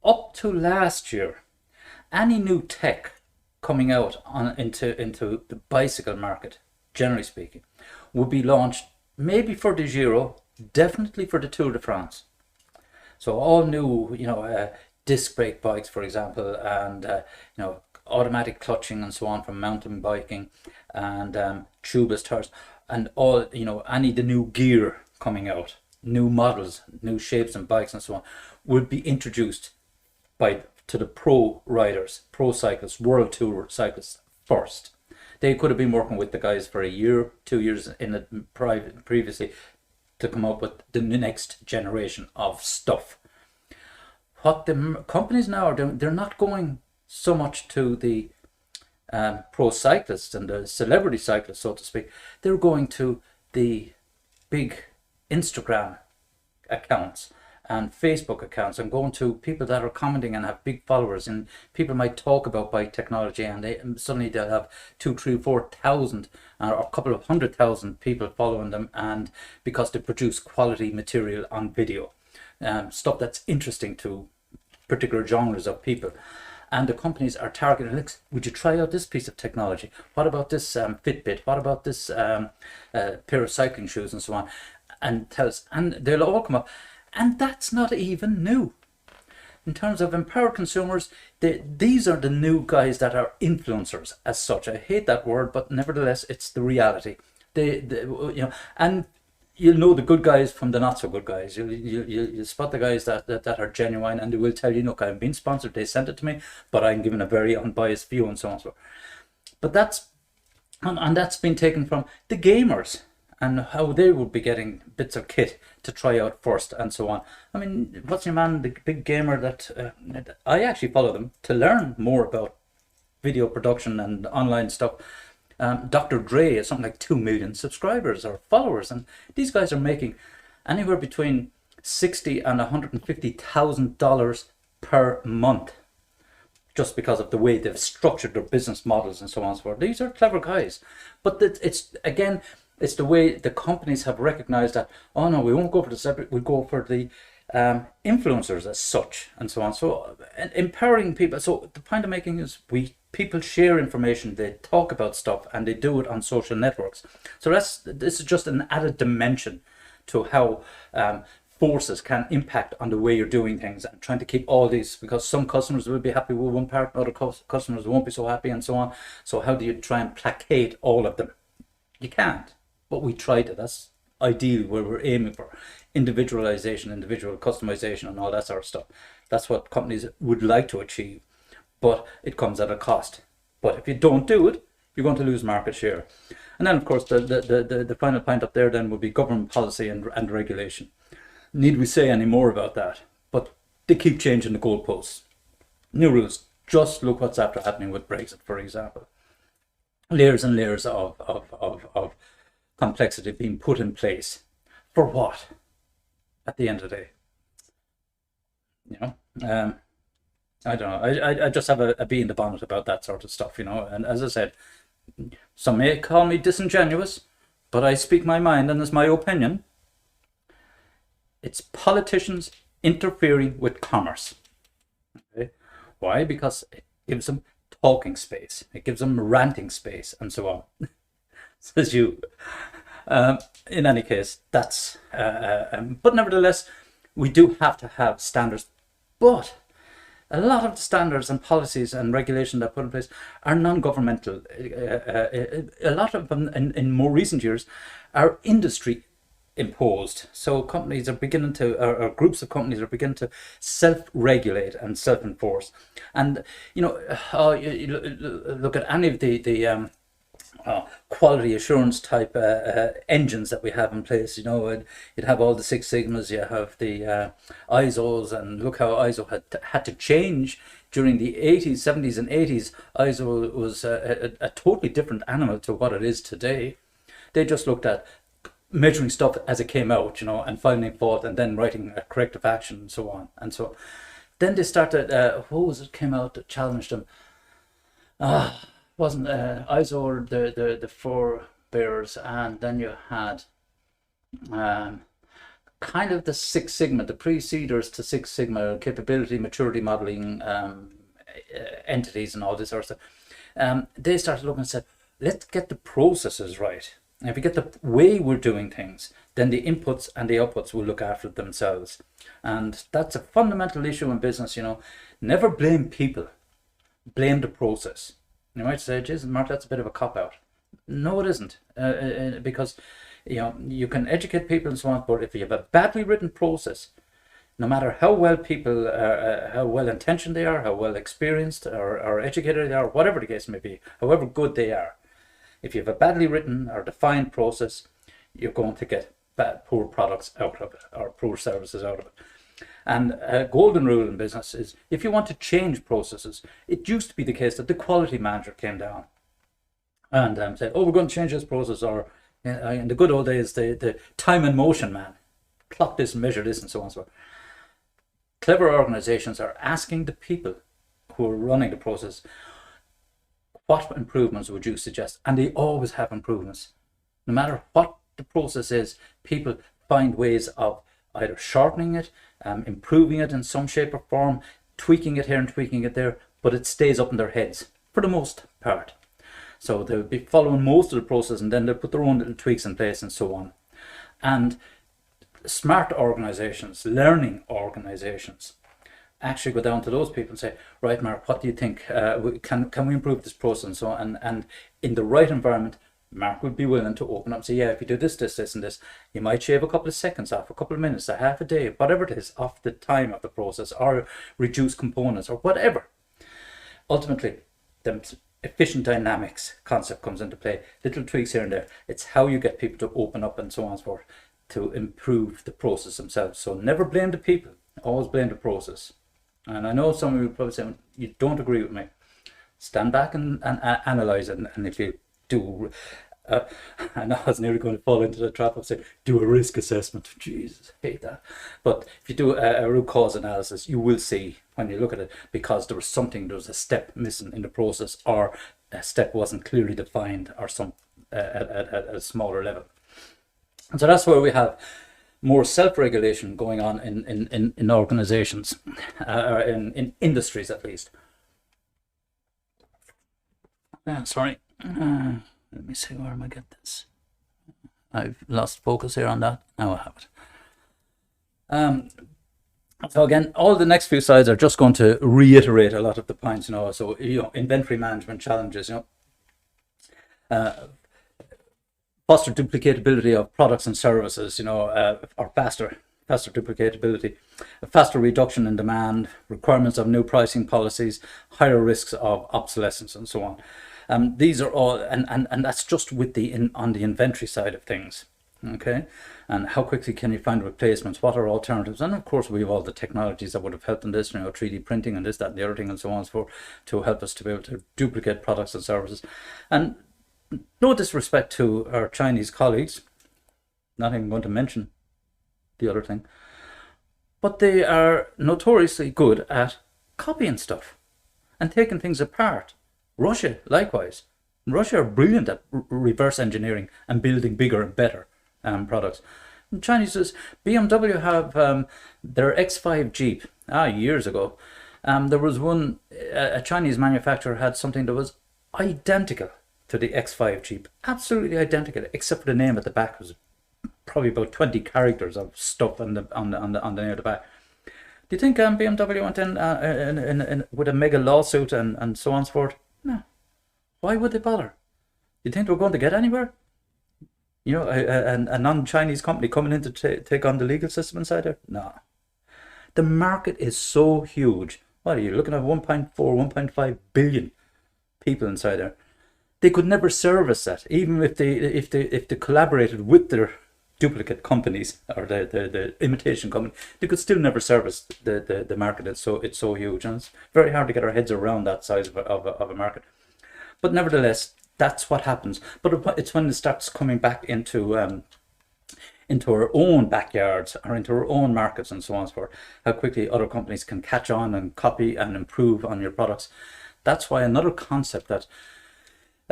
up to last year. Any new tech coming out into the bicycle market, generally speaking, would be launched maybe for the Giro, definitely for the Tour de France. So all new, disc brake bikes, for example, and automatic clutching and so on from mountain biking, and tubeless tires, and all, any the new gear coming out, new models, new shapes and bikes and so on, would be introduced to the pro riders, pro cyclists, world tour cyclists first. They could have been working with the guys for a year, 2 years previously, to come up with the next generation of stuff. What the companies now are doing, they're not going so much to the pro cyclists and the celebrity cyclists, so to speak, they're going to the big Instagram accounts and Facebook accounts and going to people that are commenting and have big followers, and people might talk about bike technology, and suddenly they'll have 2, 3, 4,000 or a couple of 100,000 people following them, and because they produce quality material on video, stuff that's interesting to particular genres of people. And the companies are targeting, look, would you try out this piece of technology? What about this Fitbit? What about this pair of cycling shoes and so on? And tell us, and they'll all come up. And that's not even new. In terms of empowered consumers, these are the new guys that are influencers as such. I hate that word, but nevertheless, it's the reality. And you'll know the good guys from the not so good guys. You'll spot the guys that are genuine, and they will tell you, look, I'm being sponsored, they sent it to me, but I'm giving a very unbiased view and so on and so forth. But that's been taken from the gamers, and how they would be getting bits of kit to try out first and so on. I mean, what's your man, the big gamer that I actually follow them to learn more about video production and online stuff. Dr. Dre has something like 2 million subscribers or followers, and these guys are making anywhere between $60,000 and $150,000 per month, just because of the way they've structured their business models and so on and so forth. These are clever guys, but it's the way the companies have recognized that, oh no, we won't go for the separate, we'll go for the influencers as such and so on. So empowering people. So the point I'm making is people share information, they talk about stuff, and they do it on social networks. So this is just an added dimension to how forces can impact on the way you're doing things, and trying to keep all these, because some customers will be happy with one part, other customers won't be so happy and so on. So how do you try and placate all of them? You can't, but we try to. That's ideally where we're aiming for. Individualization, individual customization, and all that sort of stuff. That's what companies would like to achieve, but it comes at a cost. But if you don't do it, you're going to lose market share. And then, of course, the final point up there then would be government policy and regulation. Need we say any more about that? But they keep changing the goalposts. New rules. Just look what's after happening with Brexit, for example. Layers and layers of complexity being put in place. For what? At the end of the day, you know, I don't know. I just have a bee in the bonnet about that sort of stuff, you know. And as I said, some may call me disingenuous, but I speak my mind, and it's my opinion. It's politicians interfering with commerce. Okay? Why? Because it gives them talking space. It gives them ranting space, and so on. Says you. In any case, that's but nevertheless, we do have to have standards. But a lot of the standards and policies and regulation that are put in place are non-governmental. A lot of them in more recent years are industry imposed. So companies are beginning to, or groups of companies are beginning to self-regulate and self-enforce. And you know, you look at any of the quality assurance type engines that we have in place. You know, you'd have all the Six Sigmas, you have the ISOs, and look how ISO had to change during the 80s, 70s and 80s. ISO was a totally different animal to what it is today. They just looked at measuring stuff as it came out, you know, and finding fault, and then writing a corrective action and so on. And so then they started, what was it came out that challenged them? Wasn't ISO or the forebears, and then you had kind of the Six Sigma, the preceders to Six Sigma, capability, maturity modeling entities and all this sort of stuff. They started looking and said, let's get the processes right. And if we get the way we're doing things, then the inputs and the outputs will look after themselves. And that's a fundamental issue in business, you know. Never blame people, blame the process. You might say, Jesus, Mark, that's a bit of a cop-out. No, it isn't. Because, you know, you can educate people and so on, but if you have a badly written process, no matter how well people, how well intentioned they are, how well experienced or educated they are, whatever the case may be, however good they are, if you have a badly written or defined process, you're going to get poor products out of it, or poor services out of it. And a golden rule in business is if you want to change processes, it used to be the case that the quality manager came down and said, oh, we're going to change this process, or in the good old days, the time and motion man, clock this, measure this, and so on and so forth. Clever organizations are asking the people who are running the process, what improvements would you suggest? And they always have improvements. No matter what the process is, people find ways of either shortening it, improving it in some shape or form, tweaking it here and tweaking it there, but it stays up in their heads for the most part. So they'll be following most of the process, and then they'll put their own little tweaks in place and so on. And smart organizations, learning organizations, actually go down to those people and say, right, Mark, what do you think? Can we improve this process and so on? And in the right environment, Mark would be willing to open up and say, yeah, if you do this, this, this, and this, you might shave a couple of seconds off, a couple of minutes, a half a day, whatever it is, off the time of the process, or reduce components, or whatever. Ultimately, the efficient dynamics concept comes into play. Little tweaks here and there. It's how you get people to open up and so on and so forth to improve the process themselves. So never blame the people, always blame the process. And I know some of you probably say, you don't agree with me. Stand back and analyze it, and if you do, I know I was nearly going to fall into the trap of saying, do a risk assessment. Jesus, I hate that. But if you do a root cause analysis, you will see when you look at it, because there was a step missing in the process, or a step wasn't clearly defined, or some at a smaller level. And so that's where we have more self-regulation going on in organizations, or in industries at least. Sorry. Let me see, where am I get this? I've lost focus here on that. Now I have it. So again, all the next few slides are just going to reiterate a lot of the points, So, inventory management challenges, foster duplicatability of products and services, or faster duplicatability, a faster reduction in demand, requirements of new pricing policies, higher risks of obsolescence, and so on. These are all, and that's just with on the inventory side of things, okay? And how quickly can you find replacements? What are alternatives? And of course, we have all the technologies that would have helped in this, 3D printing and this, that, and the other thing, and so on and so forth, to help us to be able to duplicate products and services. And no disrespect to our Chinese colleagues, not even going to mention the other thing, but they are notoriously good at copying stuff and taking things apart. Russia, likewise. Russia are brilliant at reverse engineering and building bigger and better products. And Chinese says, BMW have their X5 Jeep years ago. There was one, a Chinese manufacturer had something that was identical to the X5 Jeep, absolutely identical, except for the name at the back. It was probably about 20 characters of stuff on the near the back. Do you think BMW went in with a mega lawsuit and so on and so forth? No. Why would they bother? Do you think we're going to get anywhere? A non-Chinese company coming in to take on the legal system inside there? No. The market is so huge. What are you looking at? 1.4, 1.5 billion people inside there. They could never service that, even if they collaborated with their duplicate companies or the imitation company. They could still never service the market. It's so huge, and it's very hard to get our heads around that size of a market. But nevertheless, that's what happens. But it's when it starts coming back into our own backyards or into our own markets and so on and so forth, how quickly other companies can catch on and copy and improve on your products. That's why another concept that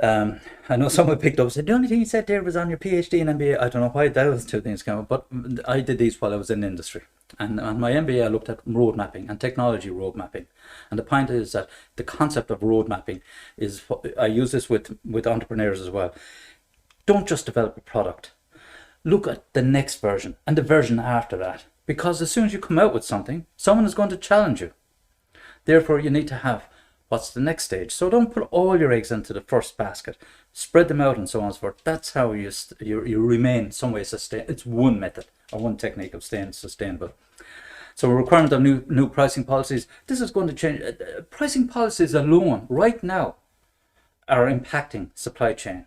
I know someone picked up and said, the only thing you said there was on your PhD and MBA. I don't know why those two things came up, but I did these while I was in industry. And on my MBA, I looked at road mapping and technology road mapping. And the point is that the concept of road mapping is, I use this with entrepreneurs as well. Don't just develop a product. Look at the next version and the version after that. Because as soon as you come out with something, someone is going to challenge you. Therefore, you need to have what's the next stage. So don't put all your eggs into the first basket. Spread them out and so on and so forth. That's how you remain in some way sustainable. It's one method or one technique of staying sustainable. So a requirement of new pricing policies. This is going to change. Pricing policies alone right now are impacting supply chain.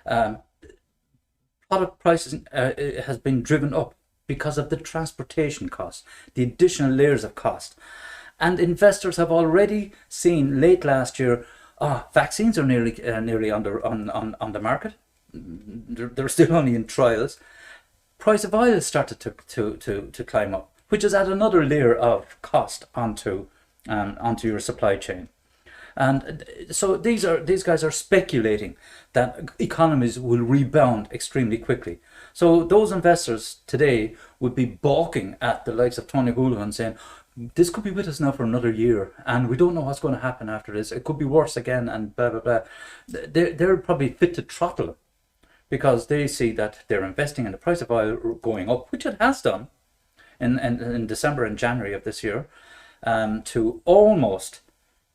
Product pricing has been driven up because of the transportation costs, the additional layers of cost. And investors have already seen late last year, vaccines are nearly on the market. They're still only in trials. Price of oil started to climb up, which is add another layer of cost onto your supply chain. And so these guys are speculating that economies will rebound extremely quickly. So those investors today would be balking at the likes of Tony Holohan saying, this could be with us now for another year, and we don't know what's going to happen after this. It could be worse again, and blah, blah, blah. They're probably fit to throttle because they see that they're investing in the price of oil going up, which it has done in December and January of this year, to almost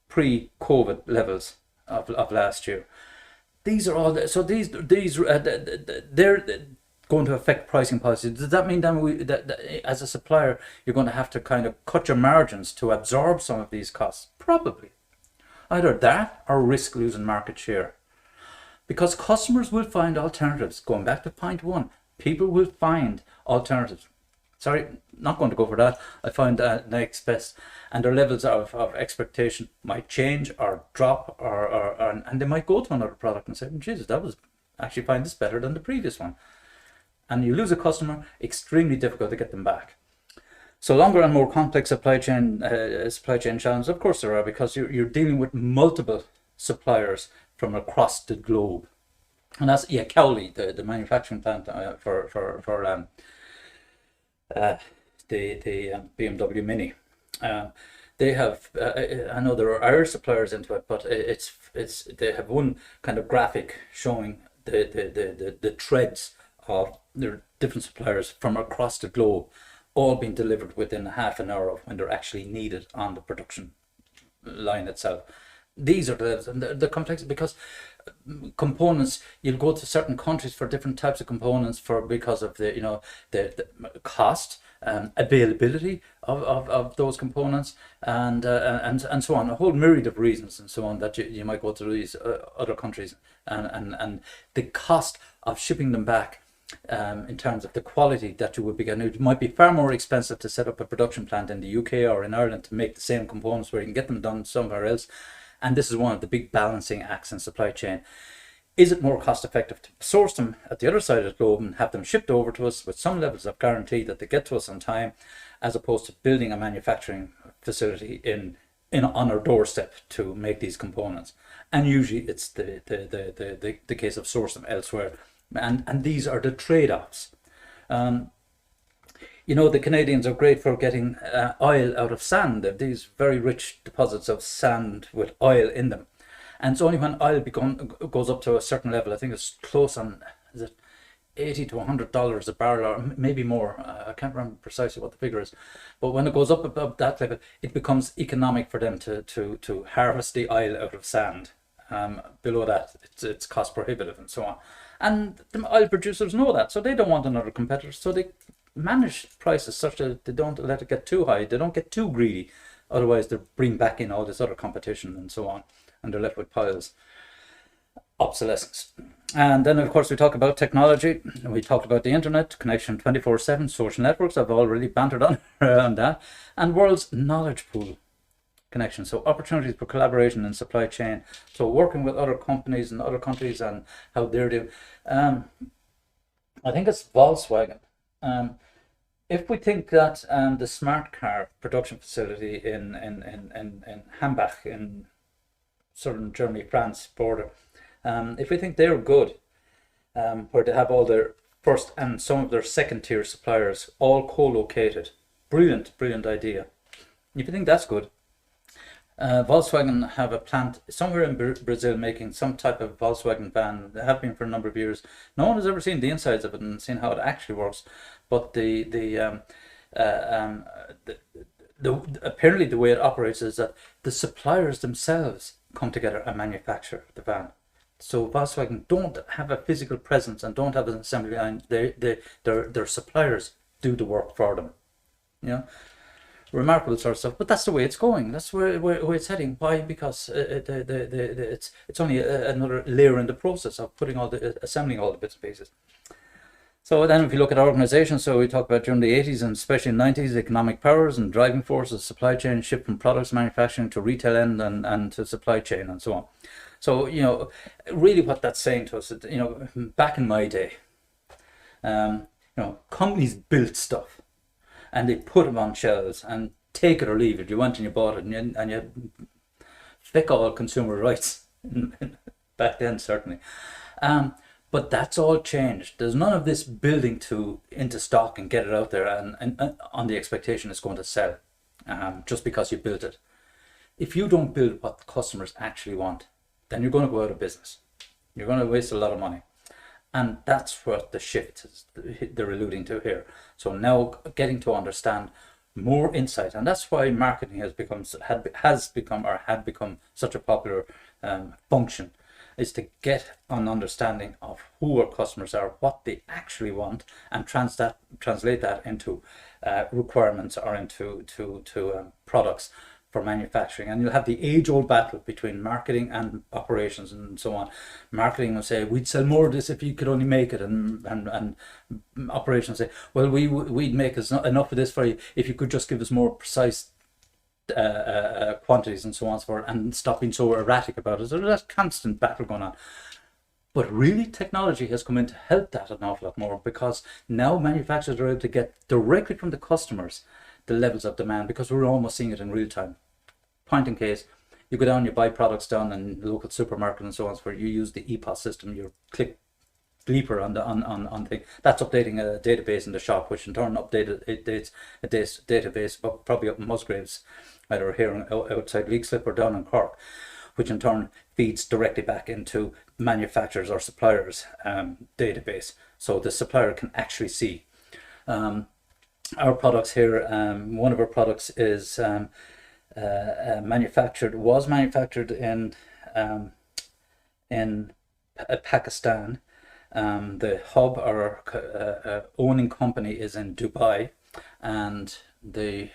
pre-COVID levels of last year. These are all, so these they're going to affect pricing policy. Does that mean then that as a supplier you're going to have to kind of cut your margins to absorb some of these costs? Probably. Either that or risk losing market share. Because customers will find alternatives. Going back to point one, people will find alternatives. Sorry, not going to go for that. I find that next best, and their levels of expectation might change or drop, and they might go to another product and say, Jesus, that was actually find this better than the previous one. And you lose a customer, extremely difficult to get them back. So longer and more complex supply chain challenges, of course there are, because you're dealing with multiple suppliers from across the globe. And that's Cowley, the manufacturing plant for the BMW Mini. They have, I know there are Irish suppliers into it, but they have one kind of graphic showing the threads of their different suppliers from across the globe, all being delivered within half an hour of when they're actually needed on the production line itself. These are the complexity, because components, you'll go to certain countries for different types of components because of the cost, availability of those components, and so on, a whole myriad of reasons and so on that you might go to these other countries, and the cost of shipping them back, in terms of the quality that you would be getting. It might be far more expensive to set up a production plant in the UK or in Ireland to make the same components where you can get them done somewhere else. And this is one of the big balancing acts in supply chain. Is it more cost effective to source them at the other side of the globe and have them shipped over to us with some levels of guarantee that they get to us on time, as opposed to building a manufacturing facility on our doorstep to make these components? And usually it's the case of sourcing them elsewhere. And these are the trade-offs. The Canadians are great for getting oil out of sand. They have these very rich deposits of sand with oil in them. And it's only when oil goes up to a certain level, I think it's close on, is it $80 to $100 a barrel, or maybe more. I can't remember precisely what the figure is. But when it goes up above that level, it becomes economic for them to harvest the oil out of sand. Below that, it's cost prohibitive and so on. And the oil producers know that, so they don't want another competitor. So they manage prices such that they don't let it get too high. They don't get too greedy. Otherwise, they bring back in all this other competition and so on, and they're left with piles. Obsolescence. And then, of course, we talk about technology. We talked about the internet, connection 24/7, social networks. I've already bantered on around that. And world's knowledge pool connection. So opportunities for collaboration in supply chain. So working with other companies in other countries and how they're doing. I think it's Volkswagen. If we think that the smart car production facility in Hambach in southern Germany, France border, if we think they're good, where they have all their first and some of their second tier suppliers all co-located, brilliant idea. If you think that's good, Volkswagen have a plant somewhere in Brazil making some type of Volkswagen van. They have been for a number of years. No one has ever seen the insides of it and seen how it actually works. But apparently the way it operates is that the suppliers themselves come together and manufacture the van. So Volkswagen don't have a physical presence and don't have an assembly line. Their suppliers do the work for them. Remarkable sort of stuff, but that's the way it's going. That's where it's heading. Why? Because it's only another layer in the process of assembling all the bits and pieces. So then if you look at organizations, so we talk about during the 80s and especially 90s, economic powers and driving forces, supply chain, shift from products manufacturing to retail end and to supply chain and so on. So, you know, really what that's saying to us, you know, back in my day, you know, companies built stuff and they put them on shelves and take it or leave it. You went and you bought it and you thick all consumer rights back then, certainly. But that's all changed. There's none of this building into stock and get it out there and on the expectation it's going to sell just because you built it. If you don't build what customers actually want, then you're going to go out of business. You're going to waste a lot of money. And that's what the shift is they're alluding to here. So now getting to understand more insight, and that's why marketing had become such a popular function, is to get an understanding of who our customers are, what they actually want, and translate that into requirements or into products for manufacturing. And you'll have the age-old battle between marketing and operations and so on. Marketing will say, we'd sell more of this if you could only make it, and operations say, well, we'd make enough of this for you if you could just give us more precise quantities and so on and so forth, and stop being so erratic about it. So there's that constant battle going on. But really, technology has come in to help that an awful lot more, because now manufacturers are able to get directly from the customers the levels of demand, because we're almost seeing it in real time. Point in case, you go down, you buy products down in the local supermarket and so on, where you use the EPOS system, you click Leaper on thing, that's updating a database in the shop, which in turn updates a database probably up in Musgraves, either here outside Leixlip or down in Cork, which in turn feeds directly back into manufacturers or suppliers database, so the supplier can actually see our products here. One of our products is was manufactured in Pakistan. The hub or owning company is in Dubai, and they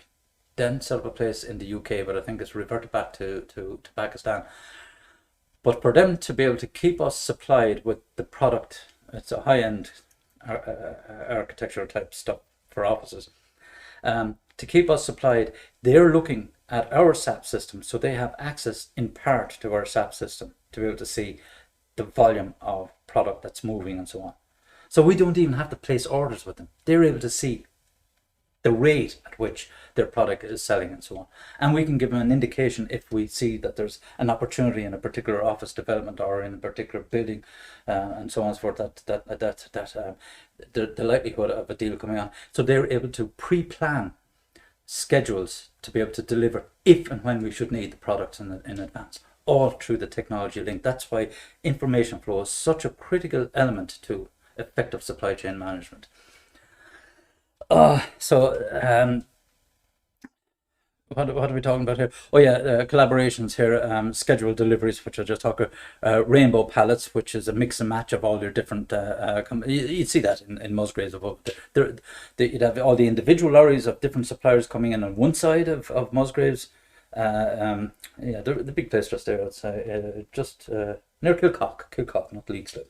then set up a place in the UK, but I think it's reverted back to Pakistan. But for them to be able to keep us supplied with the product, it's a high-end architectural type stuff for offices. To keep us supplied, they're looking at our SAP system, so they have access in part to our SAP system to be able to see the volume of product that's moving and so on. So we don't even have to place orders with them. They're able to see the rate at which their product is selling and so on. And we can give them an indication if we see that there's an opportunity in a particular office development or in a particular building and so on and so forth, the likelihood of a deal coming on. So they're able to pre-plan schedules to be able to deliver if and when we should need the products in advance, all through the technology link. That's why information flow is such a critical element to effective supply chain management. What are we talking about here? Oh yeah, collaborations here, scheduled deliveries, which I just talked about, rainbow pallets, which is a mix and match of all your different, you'd see that in Musgraves. You'd have all the individual lorries of different suppliers coming in on one side of Musgraves. Yeah, the big place just there, it's just near Kilcock, not Leixlip.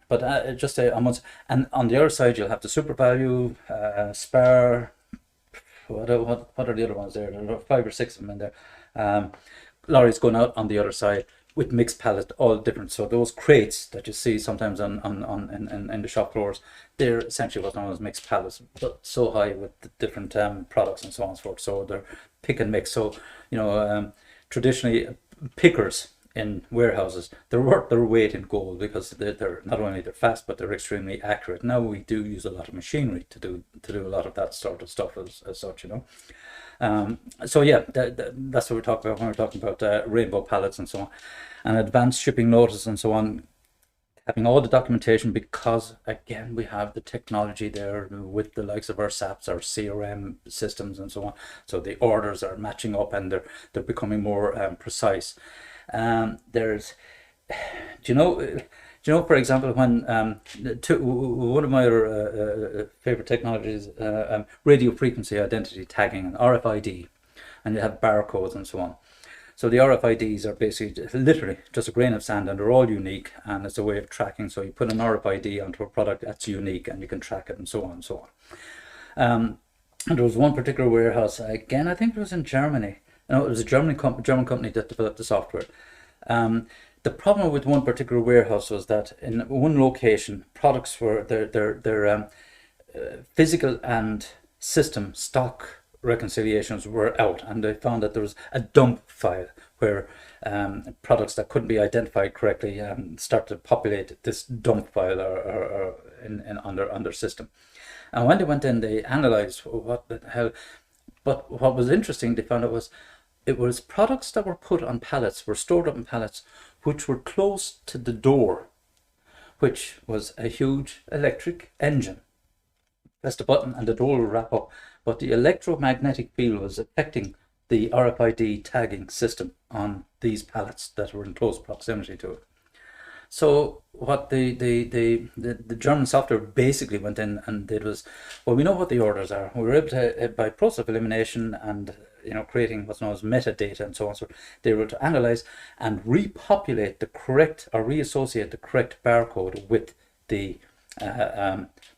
But just on one, and on the other side you'll have the SuperValu, Spar. What are the other ones there? There are 5 or 6 of them in there. Lorries going out on the other side with mixed pallet, all different. So those crates that you see sometimes in the shop floors, they're essentially what's known as mixed pallets, but so high with the different products and so on and so forth. So they're pick and mix. So you know, traditionally pickers in warehouses, they're worth their weight in gold, because they're not only they're fast, but they're extremely accurate. Now we do use a lot of machinery to do a lot of that sort of stuff as such, you know. So yeah, that's what we're talking about when we're talking about rainbow pallets and so on, and advanced shipping notice and so on. Having all the documentation, because again we have the technology there with the likes of our SAPs, our CRM systems and so on. So the orders are matching up and they're becoming more precise. There's, do you know, for example, when one of my other favorite technologies, radio frequency identity tagging, and RFID, and you have barcodes and so on. So the RFIDs are basically literally just a grain of sand, and they're all unique, and it's a way of tracking. So you put an RFID onto a product that's unique, and you can track it, and so on and so on. And there was one particular warehouse, again, I think it was in Germany. No, it was a German company that developed the software. The problem with one particular warehouse was that in one location, products were their physical and system stock reconciliations were out, and they found that there was a dump file where products that couldn't be identified correctly start to populate this dump file or on their system. And when they went in, they analyzed what the hell. But what was interesting, they found it was products that were put on pallets, were stored up in pallets, which were close to the door, which was a huge electric engine. Press the button and the door will wrap up. But the electromagnetic field was affecting the RFID tagging system on these pallets that were in close proximity to it. So what the German software basically went in and did was, well, we know what the orders are. We were able to, by process of elimination and creating what's known as metadata and so on, so they were able to analyze and repopulate the correct or reassociate the correct barcode with the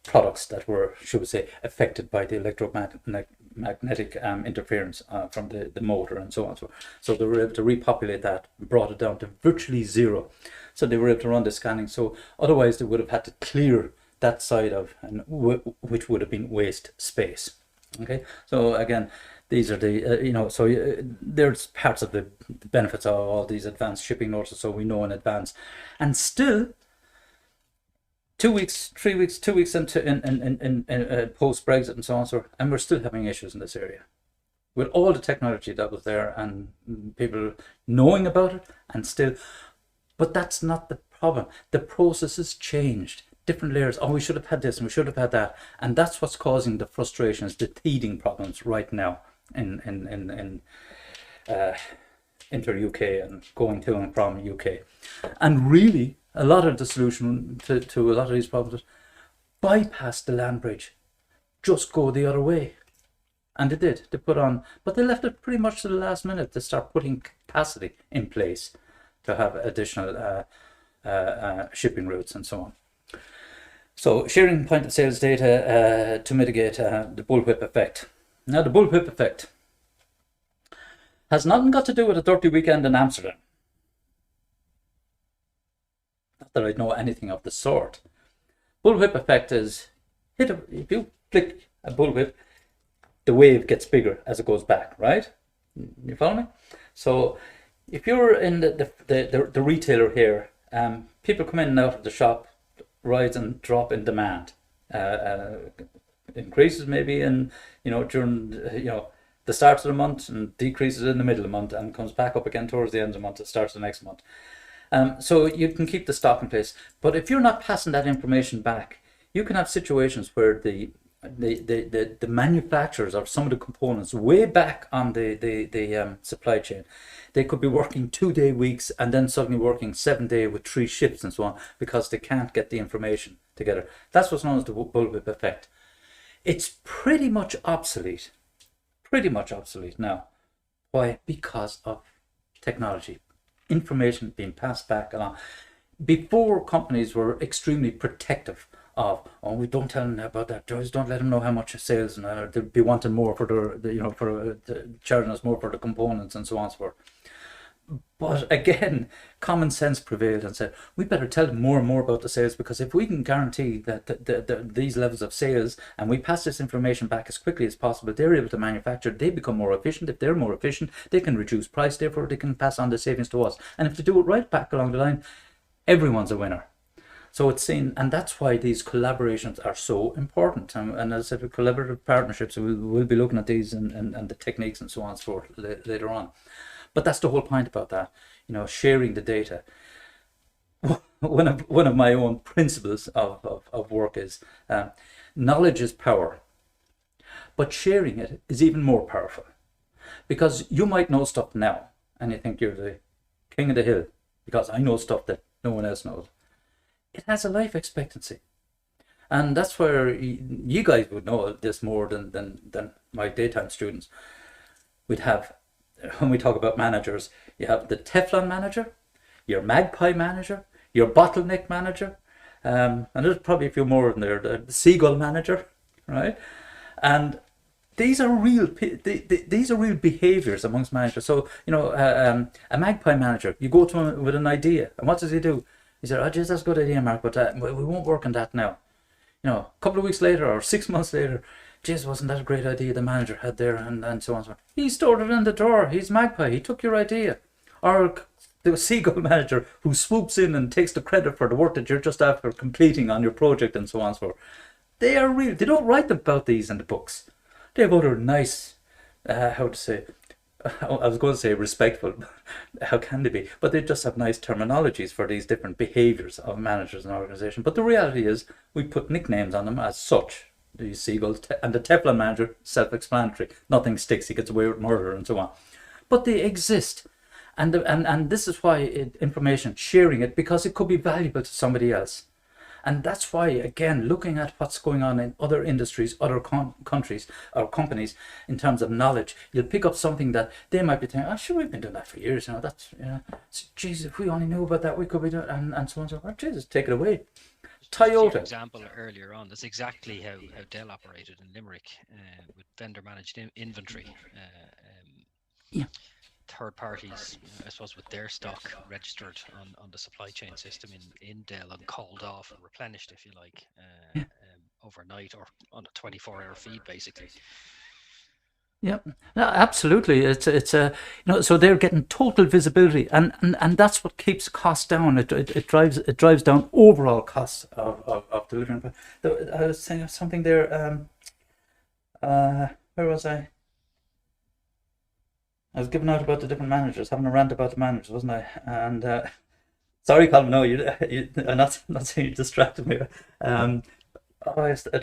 products that were, should we say, affected by the electromagnetic interference from the motor and so on. So they were able to repopulate that, brought it down to virtually zero. So they were able to run the scanning. So otherwise they would have had to clear that side of, which would have been waste space. Okay, so again, these are the, there's parts of the benefits of all these advanced shipping notices, so we know in advance. And still, 2 weeks, 3 weeks, 2 weeks into in post-Brexit and so on, and we're still having issues in this area. With all the technology that was there and people knowing about it and still, but that's not the problem. The process has changed. Different layers. Oh, we should have had this and we should have had that. And that's what's causing the frustrations, the teething problems right now in inter-UK and going to and from UK. And really, a lot of the solution to a lot of these problems is bypass the land bridge. Just go the other way. And they did. They put on, but they left it pretty much to the last minute to start putting capacity in place to have additional shipping routes and so on. So sharing point of sales data to mitigate the bullwhip effect. Now the bullwhip effect has nothing got to do with a dirty weekend in Amsterdam. Not that I know anything of the sort. Bullwhip effect is, if you flick a bullwhip, the wave gets bigger as it goes back, right? You follow me? So if you're in the retailer here, people come in and out of the shop, rise and drop in demand, increases maybe in during the start of the month and decreases in the middle of the month and comes back up again towards the end of the month. It starts the next month. So you can keep the stock in place, but if you're not passing that information back, you can have situations where the manufacturers of some of the components way back on the supply chain, they could be working 2-day weeks and then suddenly working 7-day with 3 shifts and so on because they can't get the information together. That's what's known as the bullwhip effect. It's pretty much obsolete now. Why? Because of technology, information being passed back along. Before, companies were extremely protective of, oh, we don't tell them about that, just don't let them know how much sales, and they'll be wanting more for charging us more for the components and so on and so forth. But again, common sense prevailed and said, we better tell them more and more about the sales, because if we can guarantee that these levels of sales and we pass this information back as quickly as possible, they're able to manufacture, they become more efficient. If they're more efficient, they can reduce price, therefore they can pass on the savings to us. And if they do it right back along the line, everyone's a winner. So it's seen, and that's why these collaborations are so important. And as I said, with collaborative partnerships, we'll be looking at these and the techniques and so on and so forth later on. But that's the whole point about that, sharing the data. One of my own principles of work is knowledge is power, but sharing it is even more powerful, because you might know stuff now and you think you're the king of the hill because I know stuff that no one else knows. It has a life expectancy, and that's where you guys would know this more than my daytime students. We'd have when we talk about managers, you have the Teflon manager, your Magpie manager, your bottleneck manager, and there's probably a few more in there, the seagull manager, right? And these are real behaviors amongst managers. So, a Magpie manager, you go to him with an idea, and what does he do? He said, "Oh, geez, that's a good idea, Mark, but we won't work on that now." A couple of weeks later or 6 months later, "Geez, wasn't that a great idea the manager had there?" and so on and so on. He stored it in the drawer. He's Magpie. He took your idea. Or the seagull manager who swoops in and takes the credit for the work that you're just after completing on your project and so on and so forth. They are real. They don't write about these in the books. They have other nice, I was going to say respectful, how can they be? But they just have nice terminologies for these different behaviours of managers and organisation. But the reality is, we put nicknames on them as such. The seagulls and the Teflon manager, self-explanatory. Nothing sticks. He gets away with murder and so on. But they exist, and this is why information sharing it, because it could be valuable to somebody else. And that's why, again, looking at what's going on in other industries, other countries or companies in terms of knowledge, you'll pick up something that they might be thinking, "Oh, sure, we've been doing that for years. That's, geez, if we only knew about that, we could be doing," and so on and so forth. Jesus, take it away. Toyota. For example, earlier on, that's exactly how Dell operated in Limerick with vendor managed inventory. Yeah. Third parties, I suppose, with their stock registered on the supply chain system in Dell and called off and replenished, if you like, overnight or on a 24-hour feed, basically. Yeah, no, absolutely. It's so they're getting total visibility, and that's what keeps costs down. It drives down overall costs of delivering. I was saying something there. Where was I? I was giving out about the different managers, having a rant about the managers, wasn't I? And sorry, Colin, no, I'm not saying you distracted me. It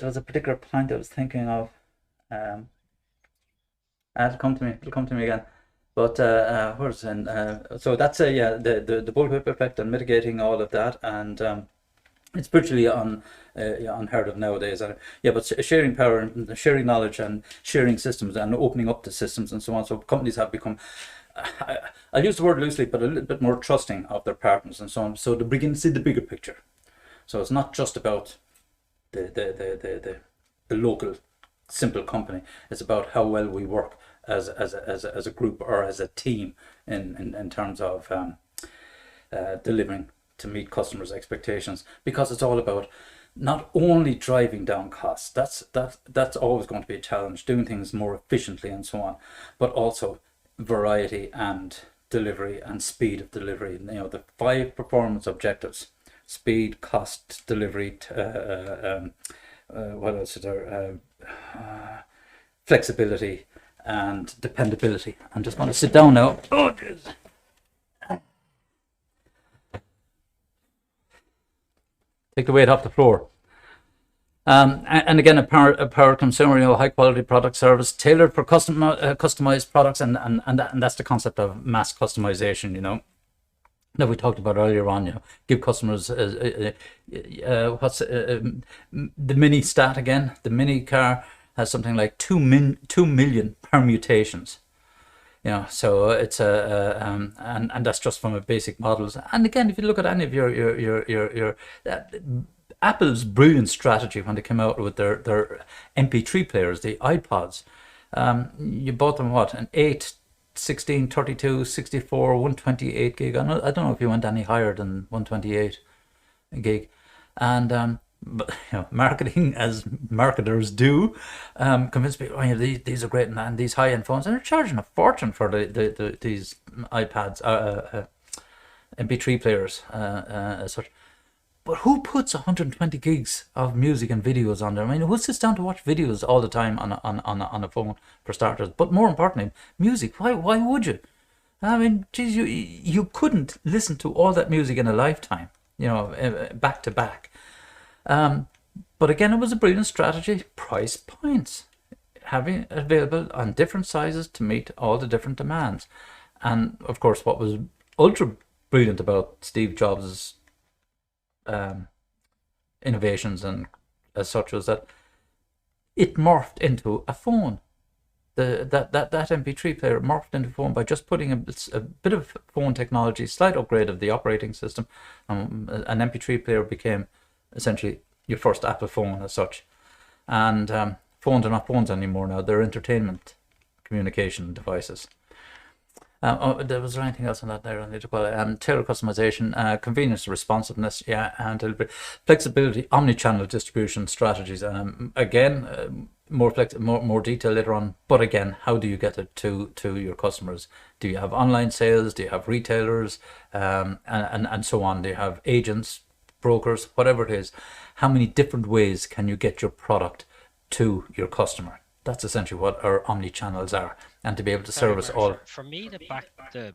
was a particular point I was thinking of. It'll come to me again. But where's in? So that's the bullwhip effect and mitigating all of that, and it's virtually unheard of nowadays. But sharing power and sharing knowledge and sharing systems and opening up the systems and so on. So companies have become, I'll use the word loosely, but a little bit more trusting of their partners and so on. So they begin to see the bigger picture. So it's not just about the local simple company. It's about how well we work as a group or as a team in terms of delivering to meet customers' expectations, because it's all about not only driving down costs, that's always going to be a challenge, doing things more efficiently and so on, but also variety and delivery and speed of delivery. The 5 performance objectives: speed, cost, delivery, what else is there? Flexibility and dependability. I'm just going to sit down now. Oh, geez. Take the weight off the floor. And again, a power consumer, high quality product service tailored for customized products, and that's the concept of mass customization. That we talked about earlier on. Give customers what's the mini stat again? The mini car has something like 2 million permutations. So it's and that's just from a basic models. And again, if you look at any of your Apple's brilliant strategy when they came out with their MP3 players, the iPods, you bought them an 8, 16, 32, 64, 128 gig. I don't know if you went any higher than 128 gig, and but marketing, as marketers do, convince people, these are great, and these high-end phones, and they're charging a fortune for these iPads, MP3 players, as such. But who puts 120 gigs of music and videos on there? Who sits down to watch videos all the time on a phone, for starters? But more importantly, music. Why would you? Geez, you couldn't listen to all that music in a lifetime, back to back. But again, it was a brilliant strategy. Price points, having available on different sizes to meet all the different demands. And of course, what was ultra brilliant about Steve Jobs' innovations and as such was that it morphed into a phone. that MP3 player morphed into phone by just putting a bit of phone technology, slight upgrade of the operating system. An MP3 player became essentially your first Apple phone as such. And phones are not phones anymore now. They're entertainment communication devices. There was anything else on that there? I need to call it tailor customization, convenience, responsiveness, and flexibility, omni-channel distribution strategies. Again, more detail later on. But again, how do you get it to your customers? Do you have online sales? Do you have retailers, and so on? Do you have agents, brokers, whatever it is? How many different ways can you get your product to your customer? That's essentially what our omni-channels are, and to be able to service all. For me, the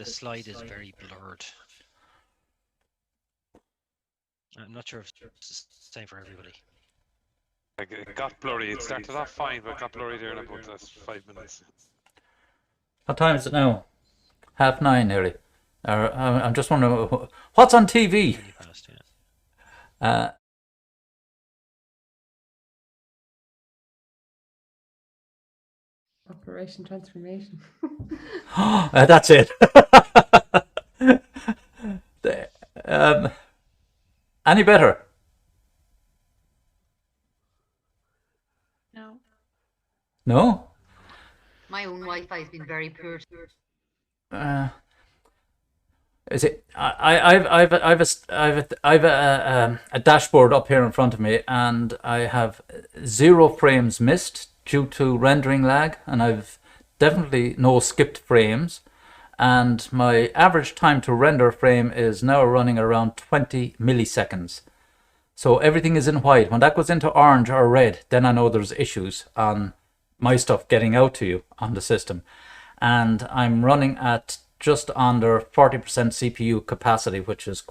slide is very blurred. I'm not sure if it's the same for everybody. Like, it got blurry. It started off fine, but it got blurry there in about 5 minutes. What time is it now? 9:30 nearly. I'm just wondering what's on TV. Past, yeah. Operation Transformation. That's it. Any better? No. No? My own Wi-Fi has been very poor. Is it? I've a dashboard up here in front of me, and I have 0 frames missed due to rendering lag, and I've definitely no skipped frames, and my average time to render a frame is now running around 20 milliseconds. So everything is in white. When that goes into orange or red, then I know there's issues on my stuff getting out to you on the system. And I'm running at just under 40% CPU capacity, which is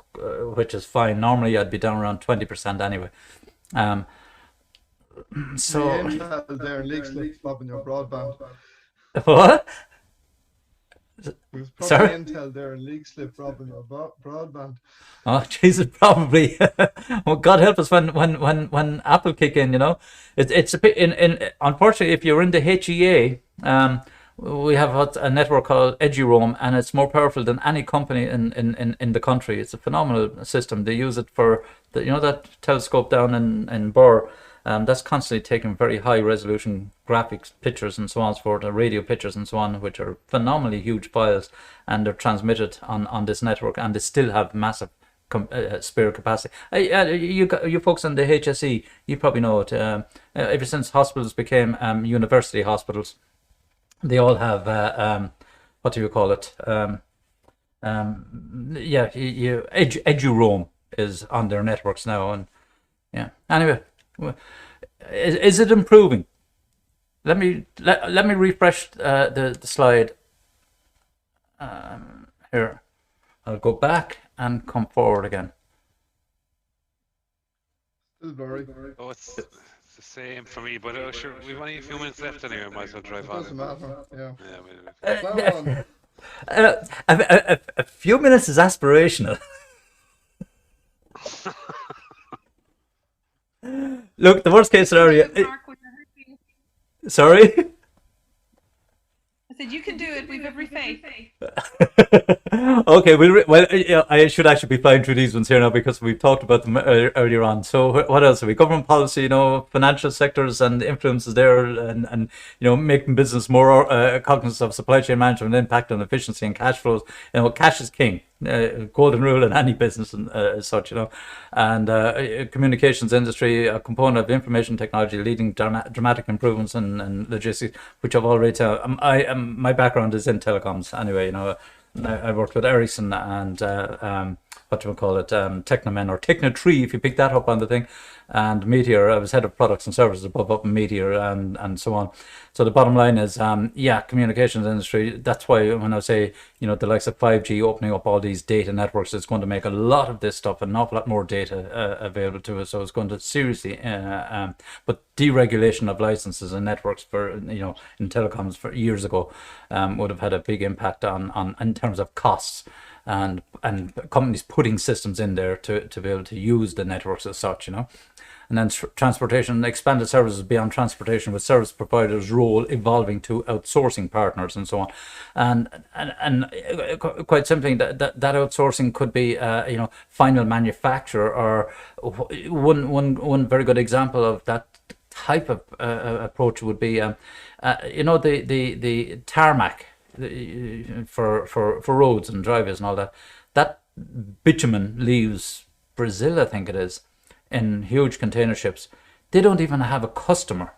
fine. Normally I'd be down around 20% anyway. So Intel there leaks like bobbing your broadband. what? There's Sorry? probably Intel there and leak slip robbing your broadband. Oh Jesus, probably. Well, God help us when Apple kick in. You know, it's a bit unfortunately, if you're in the HEA, we have a network called EduRoam, and it's more powerful than any company in the country. It's a phenomenal system. They use it for that telescope down in Burr. That's constantly taking very high resolution graphics, pictures and so on, for the radio pictures and so on, which are phenomenally huge files, and they're transmitted on this network, and they still have massive spare capacity. You folks in the HSE, you probably know it. Ever since hospitals became university hospitals, they all have what do you call it? EduRoam is on their networks now, and yeah. Anyway. Is it improving? Let me refresh the slide. Here, I'll go back and come forward again. Still blurry. Oh, it's the same for me, but sure, we've only a few minutes left anyway. Might as well drive on. Doesn't matter. Yeah. Yeah, Plow on. A few minutes is aspirational. Look, the worst case scenario. Mark, when you're hurting. Sorry. I said you can do it. We've every faith. Okay, I should actually be flying through these ones here now, because we've talked about them earlier on. So what else have we? Government policy, financial sectors and influences there, and making business more cognizant of supply chain management, impact on efficiency and cash flows. Cash is king. Golden rule in any business and as such, and communications industry, a component of information technology, leading dramatic improvements in logistics, which I've already told. My background is in telecoms anyway. I worked with Ericsson and what do we call it, Technomen, or Technotree, if you pick that up on the thing, and Meteor. I was head of products and services above up in Meteor, and so on. So the bottom line is, communications industry. That's why when I say, the likes of 5G opening up all these data networks, it's going to make a lot of this stuff, an awful lot more data available to us. So it's going to seriously, but deregulation of licenses and networks for, in telecoms for years ago, would have had a big impact on in terms of costs. and companies putting systems in there to be able to use the networks as such, you know. And then transportation, expanded services beyond transportation, with service providers' role evolving to outsourcing partners and so on. And quite simply, that outsourcing could be, you know, final manufacturer, or one very good example of that type of approach would be, you know, the tarmac for roads and driveways and all that. That bitumen leaves Brazil, I think it is, in huge container ships. They don't even have a customer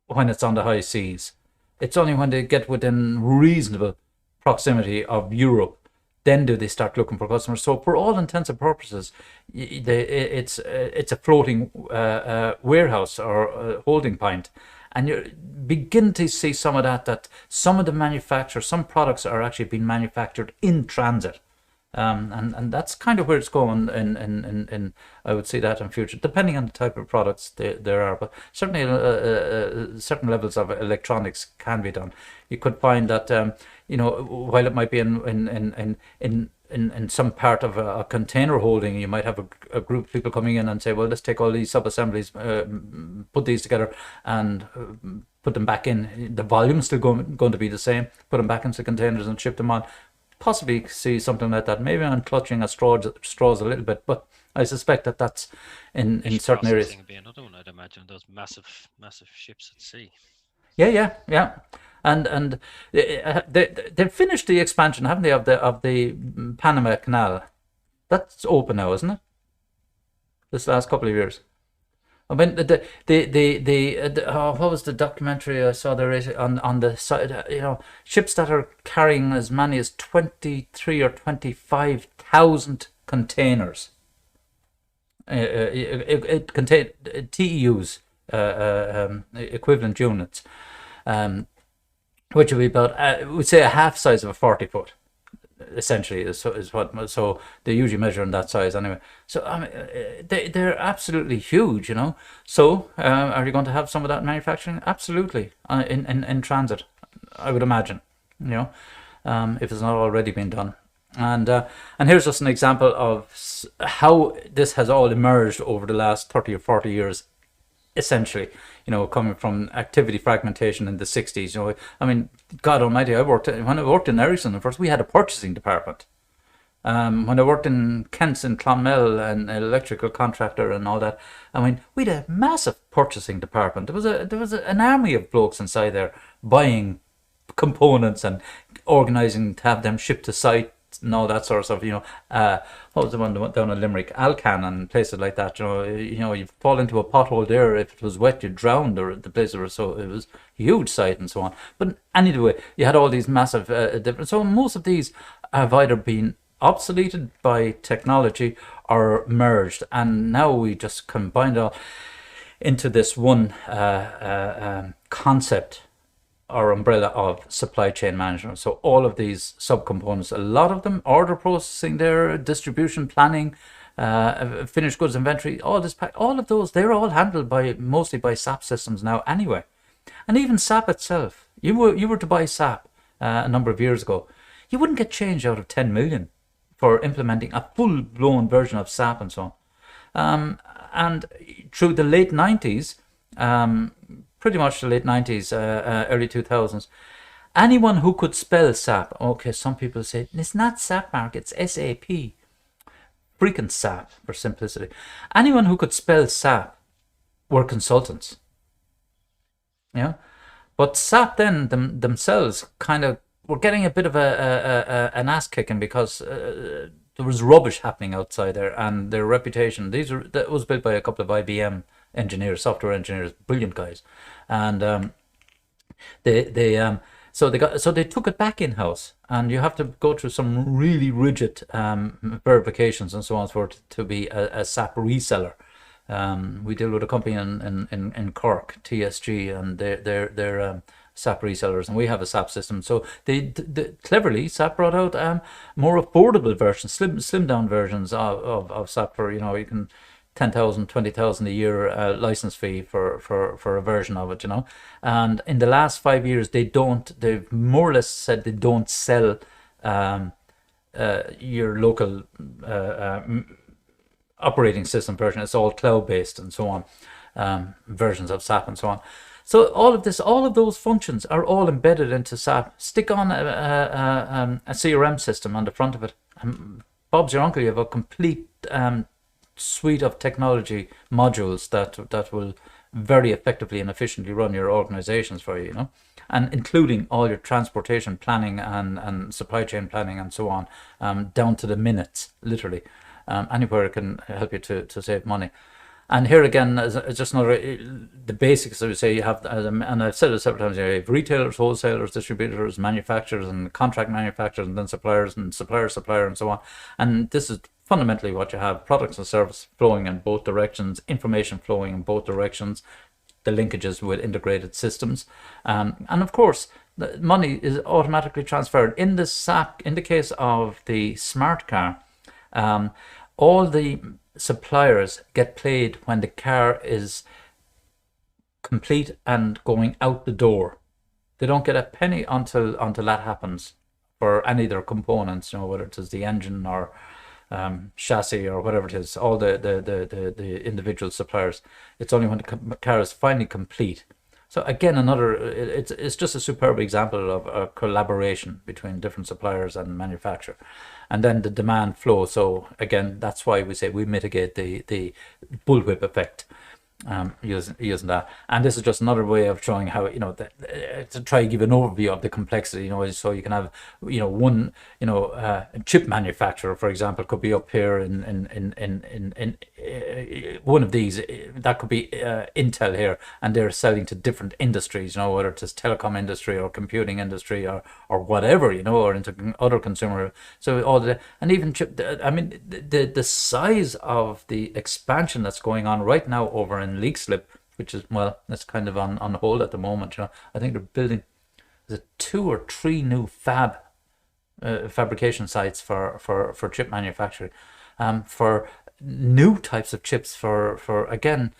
when it's on the high seas. It's only when they get within reasonable proximity of Europe, then do they start looking for customers. So for all intents and purposes, it's a floating warehouse or holding point. And you begin to see some of that some of the manufacturers, some products are actually being manufactured in transit. And that's kind of where it's going in I would say that in future, depending on the type of products there are, but certainly certain levels of electronics can be done. You could find that you know, while it might be in some part of a container holding, you might have a group of people coming in and say, well, let's take all these sub-assemblies, put these together and put them back in. The volume's still going to be the same. Put them back into containers and ship them on. Possibly see something like that. Maybe I'm clutching at straws a little bit, but I suspect that's in certain areas. Processing would be another one, I'd imagine, those massive ships at sea. Yeah. And they've finished the expansion, haven't they, of the Panama Canal? That's open now, isn't it? This last couple of years. I mean, what was the documentary I saw there on the side? You know, ships that are carrying as many as 23 or 25,000 containers. It contained TEUs, equivalent units, which would be about, we'd say, a half size of a 40-foot. Essentially is what, so they usually measure in that size anyway. So I mean, they're absolutely huge, you know. So are you going to have some of that manufacturing? Absolutely, in transit, I would imagine, you know, if it's not already been done. And here's just an example of how this has all emerged over the last 30 or 40 years, essentially, you know, coming from activity fragmentation in the 60s. You know, I mean, God Almighty, when I worked in Ericsson at first, we had a purchasing department. When I worked in Kent's in Clonmel, an electrical contractor and all that, I mean, we had a massive purchasing department. There was an army of blokes inside there buying components and organising to have them shipped to site and all that sort of stuff. You know, what was the one down in Limerick, Alcan and places like that. You know, you fall into a pothole there. If it was wet, you drowned, or the place were so it was a huge site and so on. But anyway, you had all these massive different. So most of these have either been obsoleted by technology or merged, and now we just combine it all into this one concept or umbrella of supply chain management. So all of these subcomponents, a lot of them, order processing there, distribution planning, finished goods inventory, all of those, they're all handled mostly by SAP systems now anyway. And even SAP itself, you were to buy SAP a number of years ago, you wouldn't get change out of 10 million for implementing a full-blown version of SAP and so on. And through the late 90s, pretty much the late 90s, early 2000s, anyone who could spell SAP, okay, some people say, it's not SAP, Mark, it's SAP. Freaking SAP, for simplicity. Anyone who could spell SAP were consultants. Yeah, but SAP then themselves kind of were getting a bit of an ass kicking because there was rubbish happening outside there, and their reputation, that was built by a couple of IBM engineers, software engineers, brilliant guys, and so they took it back in house, and you have to go through some really rigid verifications and so on for it to be a SAP reseller. We deal with a company in Cork, TSG, and they're SAP resellers, and we have a SAP system. So they cleverly, SAP brought out more affordable versions, slim down versions of SAP for, you know, you can 10,000, 20,000 a year license fee for a version of it, you know. And in the last 5 years, they've more or less said they don't sell your local operating system version. It's all cloud-based and so on, versions of SAP and so on. So all of those functions are all embedded into SAP. Stick on a CRM system on the front of it. Bob's your uncle. You have a complete suite of technology modules that will very effectively and efficiently run your organizations for you, and including all your transportation planning and supply chain planning and so on, down to the minutes, literally. Anywhere it can help you to save money. And here again, is just another, the basics, I would say you have, and I've said it several times, you have retailers, wholesalers, distributors, manufacturers, and contract manufacturers, and then suppliers, and supplier, and so on. And this is fundamentally what you have: products and service flowing in both directions, information flowing in both directions, the linkages with integrated systems. And of course, the money is automatically transferred. In the SAP, in the case of the smart car, all the suppliers get paid when the car is complete and going out the door. They don't get a penny until that happens for any of their components, whether it is the engine or chassis or whatever it is, all the individual suppliers. It's only when the car is finally complete. So again, it's just a superb example of a collaboration between different suppliers and manufacturer. And then the demand flow. So again, that's why we say we mitigate the bullwhip effect using that. And this is just another way of showing how, to try to give an overview of the complexity, so you can have, one, chip manufacturer, for example, could be up here in one of these. That could be Intel here, and they're selling to different industries, whether it's telecom industry or computing industry or whatever, or into other consumer. So all and even chip, the size of the expansion that's going on right now over in Leixlip, which is, that's kind of on hold at the moment. I think they're building 2 or 3 new fabrication sites for chip manufacturing, for new types of chips. For again,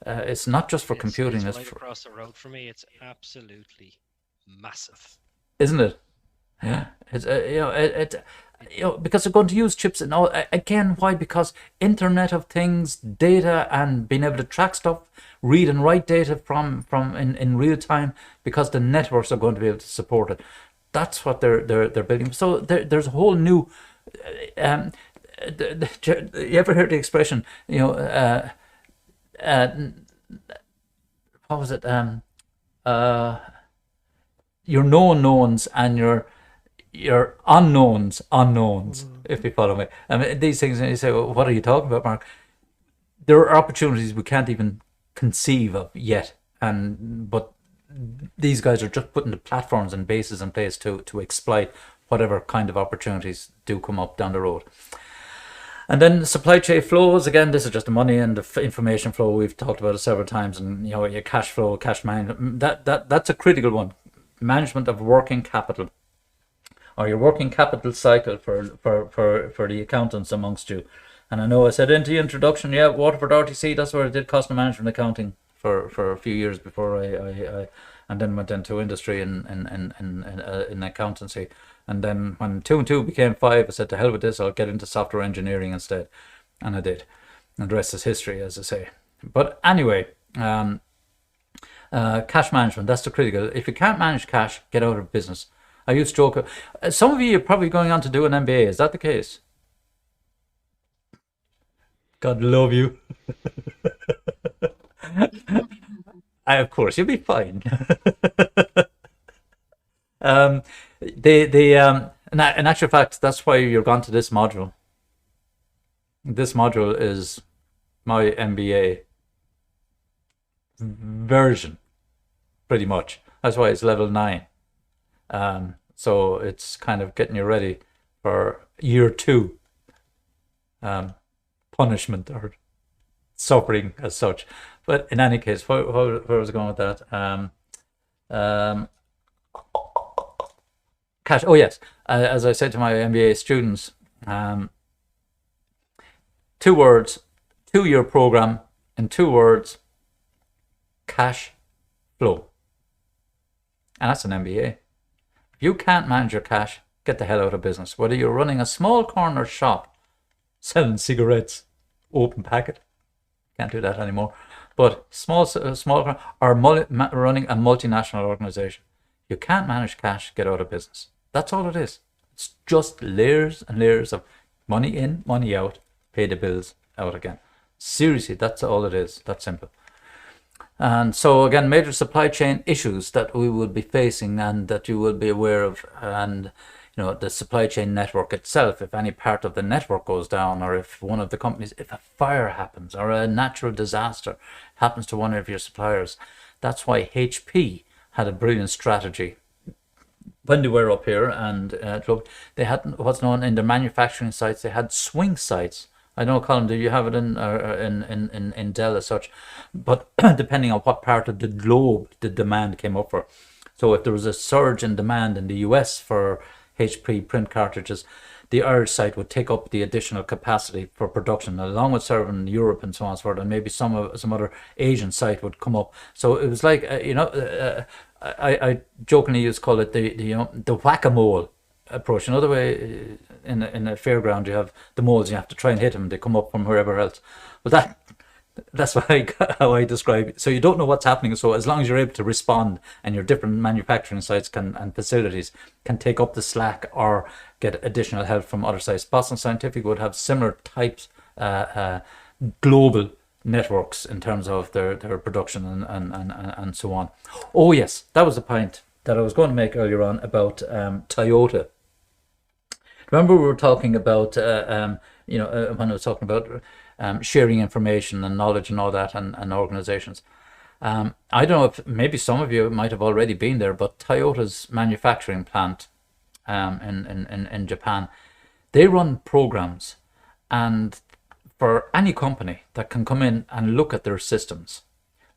it's not just for computing. It's right across the road for me. It's absolutely massive, isn't it? Yeah, it's because they're going to use chips and all. Again, why? Because Internet of Things, data, and being able to track stuff, read and write data from in real time, because the networks are going to be able to support it. That's what they're building. So there's a whole new. You ever heard the expression? What was it? Your known knowns and your unknowns, if you follow me. These things, and you say, well, what are you talking about, Mark? There are opportunities we can't even conceive of yet, but these guys are just putting the platforms and bases in place to exploit whatever kind of opportunities do come up down the road. And then supply chain flows, again, this is just the money and the information flow. We've talked about it several times, and your cash flow, cash management, that's a critical one. Management of working capital, or your working capital cycle for the accountants amongst you. And I know I said in the introduction, Waterford RTC, that's where I did cost of management accounting for a few years before I and then went into industry in accountancy. And then when 2 and 2 became 5, I said, to hell with this, I'll get into software engineering instead. And I did. And the rest is history, as I say. But anyway, cash management, that's the critical. If you can't manage cash, get out of business. I used to joke, some of you are probably going on to do an MBA. Is that the case? God love you. Of course, you'll be fine. In actual fact, that's why you're gone to this module. This module is my MBA version, pretty much. That's why it's level 9. So it's kind of getting you ready for year 2 punishment or suffering as such. But in any case, where was I going with that? Cash. Oh yes, as I said to my MBA students, 2 words, 2-year program, in 2 words: cash flow. And that's an MBA. If you can't manage your cash, get the hell out of business. Whether you're running a small corner shop selling cigarettes, open packet, can't do that anymore, but small or running a multinational organization, you can't manage cash, get out of business. That's all it is. It's just layers and layers of money in, money out, pay the bills, out again. Seriously, that's all it is. That's simple. And so again, major supply chain issues that we will be facing and that you will be aware of, and the supply chain network itself, if any part of the network goes down, or if one of the companies, if a fire happens or a natural disaster happens to one of your suppliers. That's why HP had a brilliant strategy. When they were up here, and they had what's known in their manufacturing sites, they had swing sites. I don't know, Colin, do you have it in Dell as such? But depending on what part of the globe the demand came up for. So if there was a surge in demand in the US for HP print cartridges, the Irish site would take up the additional capacity for production, along with serving Europe and so on and so forth, and maybe some other Asian site would come up. So it was like, I jokingly used to call it the whack-a-mole approach. Another way, in a fairground, you have the moles, you have to try and hit them, they come up from wherever else. But that's how I describe it. So you don't know what's happening. So as long as you're able to respond, and your different manufacturing sites and facilities can take up the slack or get additional help from other sites. Boston Scientific would have similar types, global networks in terms of their production and so on. Oh yes, that was the point that I was going to make earlier on about Toyota. Remember we were talking about when I was talking about sharing information and knowledge and all that, and organizations. I don't know if maybe some of you might have already been there, but Toyota's manufacturing plant in Japan, they run programs, and for any company that can come in and look at their systems,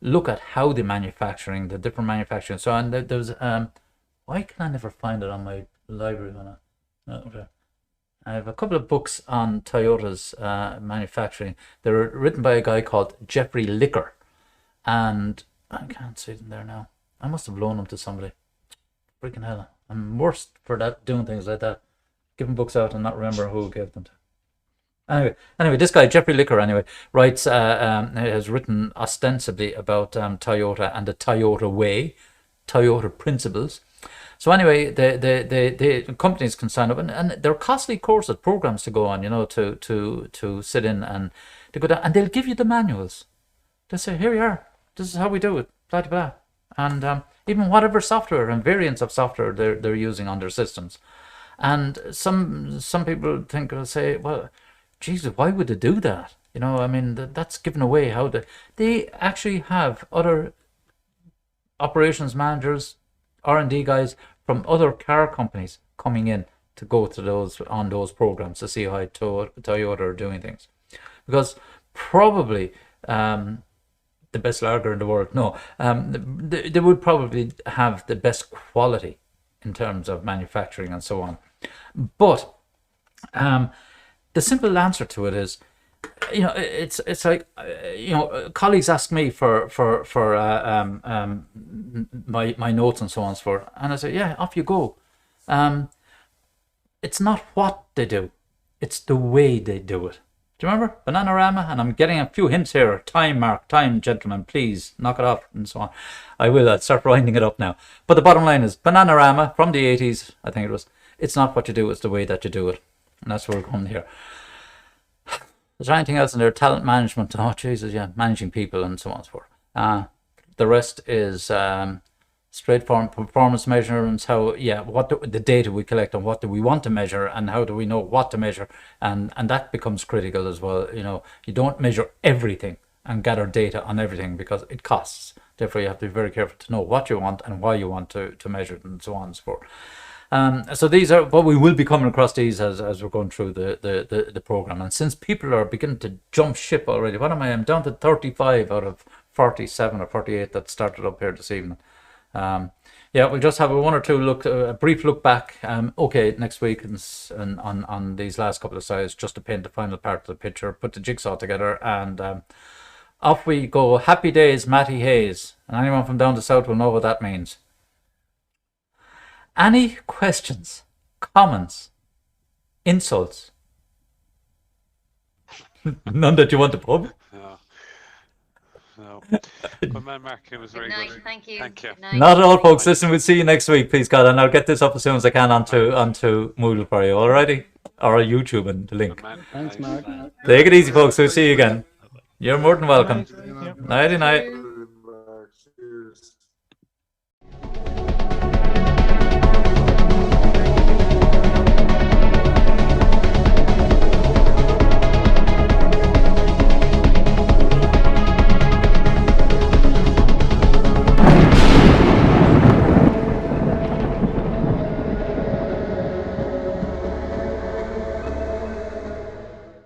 look at how the different manufacturing. So, and there's why can I never find it on my library? I have a couple of books on Toyota's manufacturing. They're written by a guy called Jeffrey Licker, and I can't see them there now. I must have loaned them to somebody. Freaking hell, I'm worst for that, doing things like that, giving books out and not remember who gave them to. Anyway, this guy Jeffrey Licker writes, has written ostensibly about Toyota and the Toyota way, Toyota principles. So anyway, the companies can sign up, and they're costly courses, programs to go on, to sit in and to go down, and they'll give you the manuals. They'll say, here you are, this is how we do it, blah, blah, blah. And even whatever software and variants of software they're using on their systems. And some people will say, well, Jesus, why would they do that? That's giving away how they actually have other operations managers, R&D guys from other car companies coming in to go to those programs to see how Toyota are doing things. Because probably the best lager in the world, they would probably have the best quality in terms of manufacturing and so on. But the simple answer to it is, it's like, colleagues ask me for my notes and so on and so forth, and I say, yeah, off you go. It's not what they do, it's the way they do it. Do you remember Bananarama? And I'm getting a few hints here. Time, Mark, time, gentlemen, please knock it off and so on. I'll start winding it up now. But the bottom line is Bananarama from the 80s, I think it was. It's not what you do, it's the way that you do it. And that's where we're going here. Is there anything else in there? Talent management. Oh, Jesus, yeah. Managing people and so on and so forth. The rest is straightforward performance measurements. The data we collect and what do we want to measure and how do we know what to measure. And that becomes critical as well. You don't measure everything and gather data on everything because it costs. Therefore, you have to be very careful to know what you want and why you want to measure it and so on and so forth. So these are, but we will be coming across these as we're going through the program. And since people are beginning to jump ship already, I'm down to 35 out of 47 or 48 that started up here this evening. We'll just have a brief look back. Next week and on these last couple of slides, just to paint the final part of the picture, put the jigsaw together, and off we go. Happy days, Matty Hayes. And anyone from down the south will know what that means. Any questions comments, insults. None that you want to pub? No. No. Good man, Mark. It was Good very night. good. Thank you. Thank you. Good night. Not at all, folks. Listen, we'll see you next week, please God, and I'll get this up as soon as I can onto Moodle for you, alrighty? Or YouTube and the link. Good man. Thanks, Nice. Mark. Take it easy, folks. We'll see you again. You're more than welcome. Good night. Nighty night.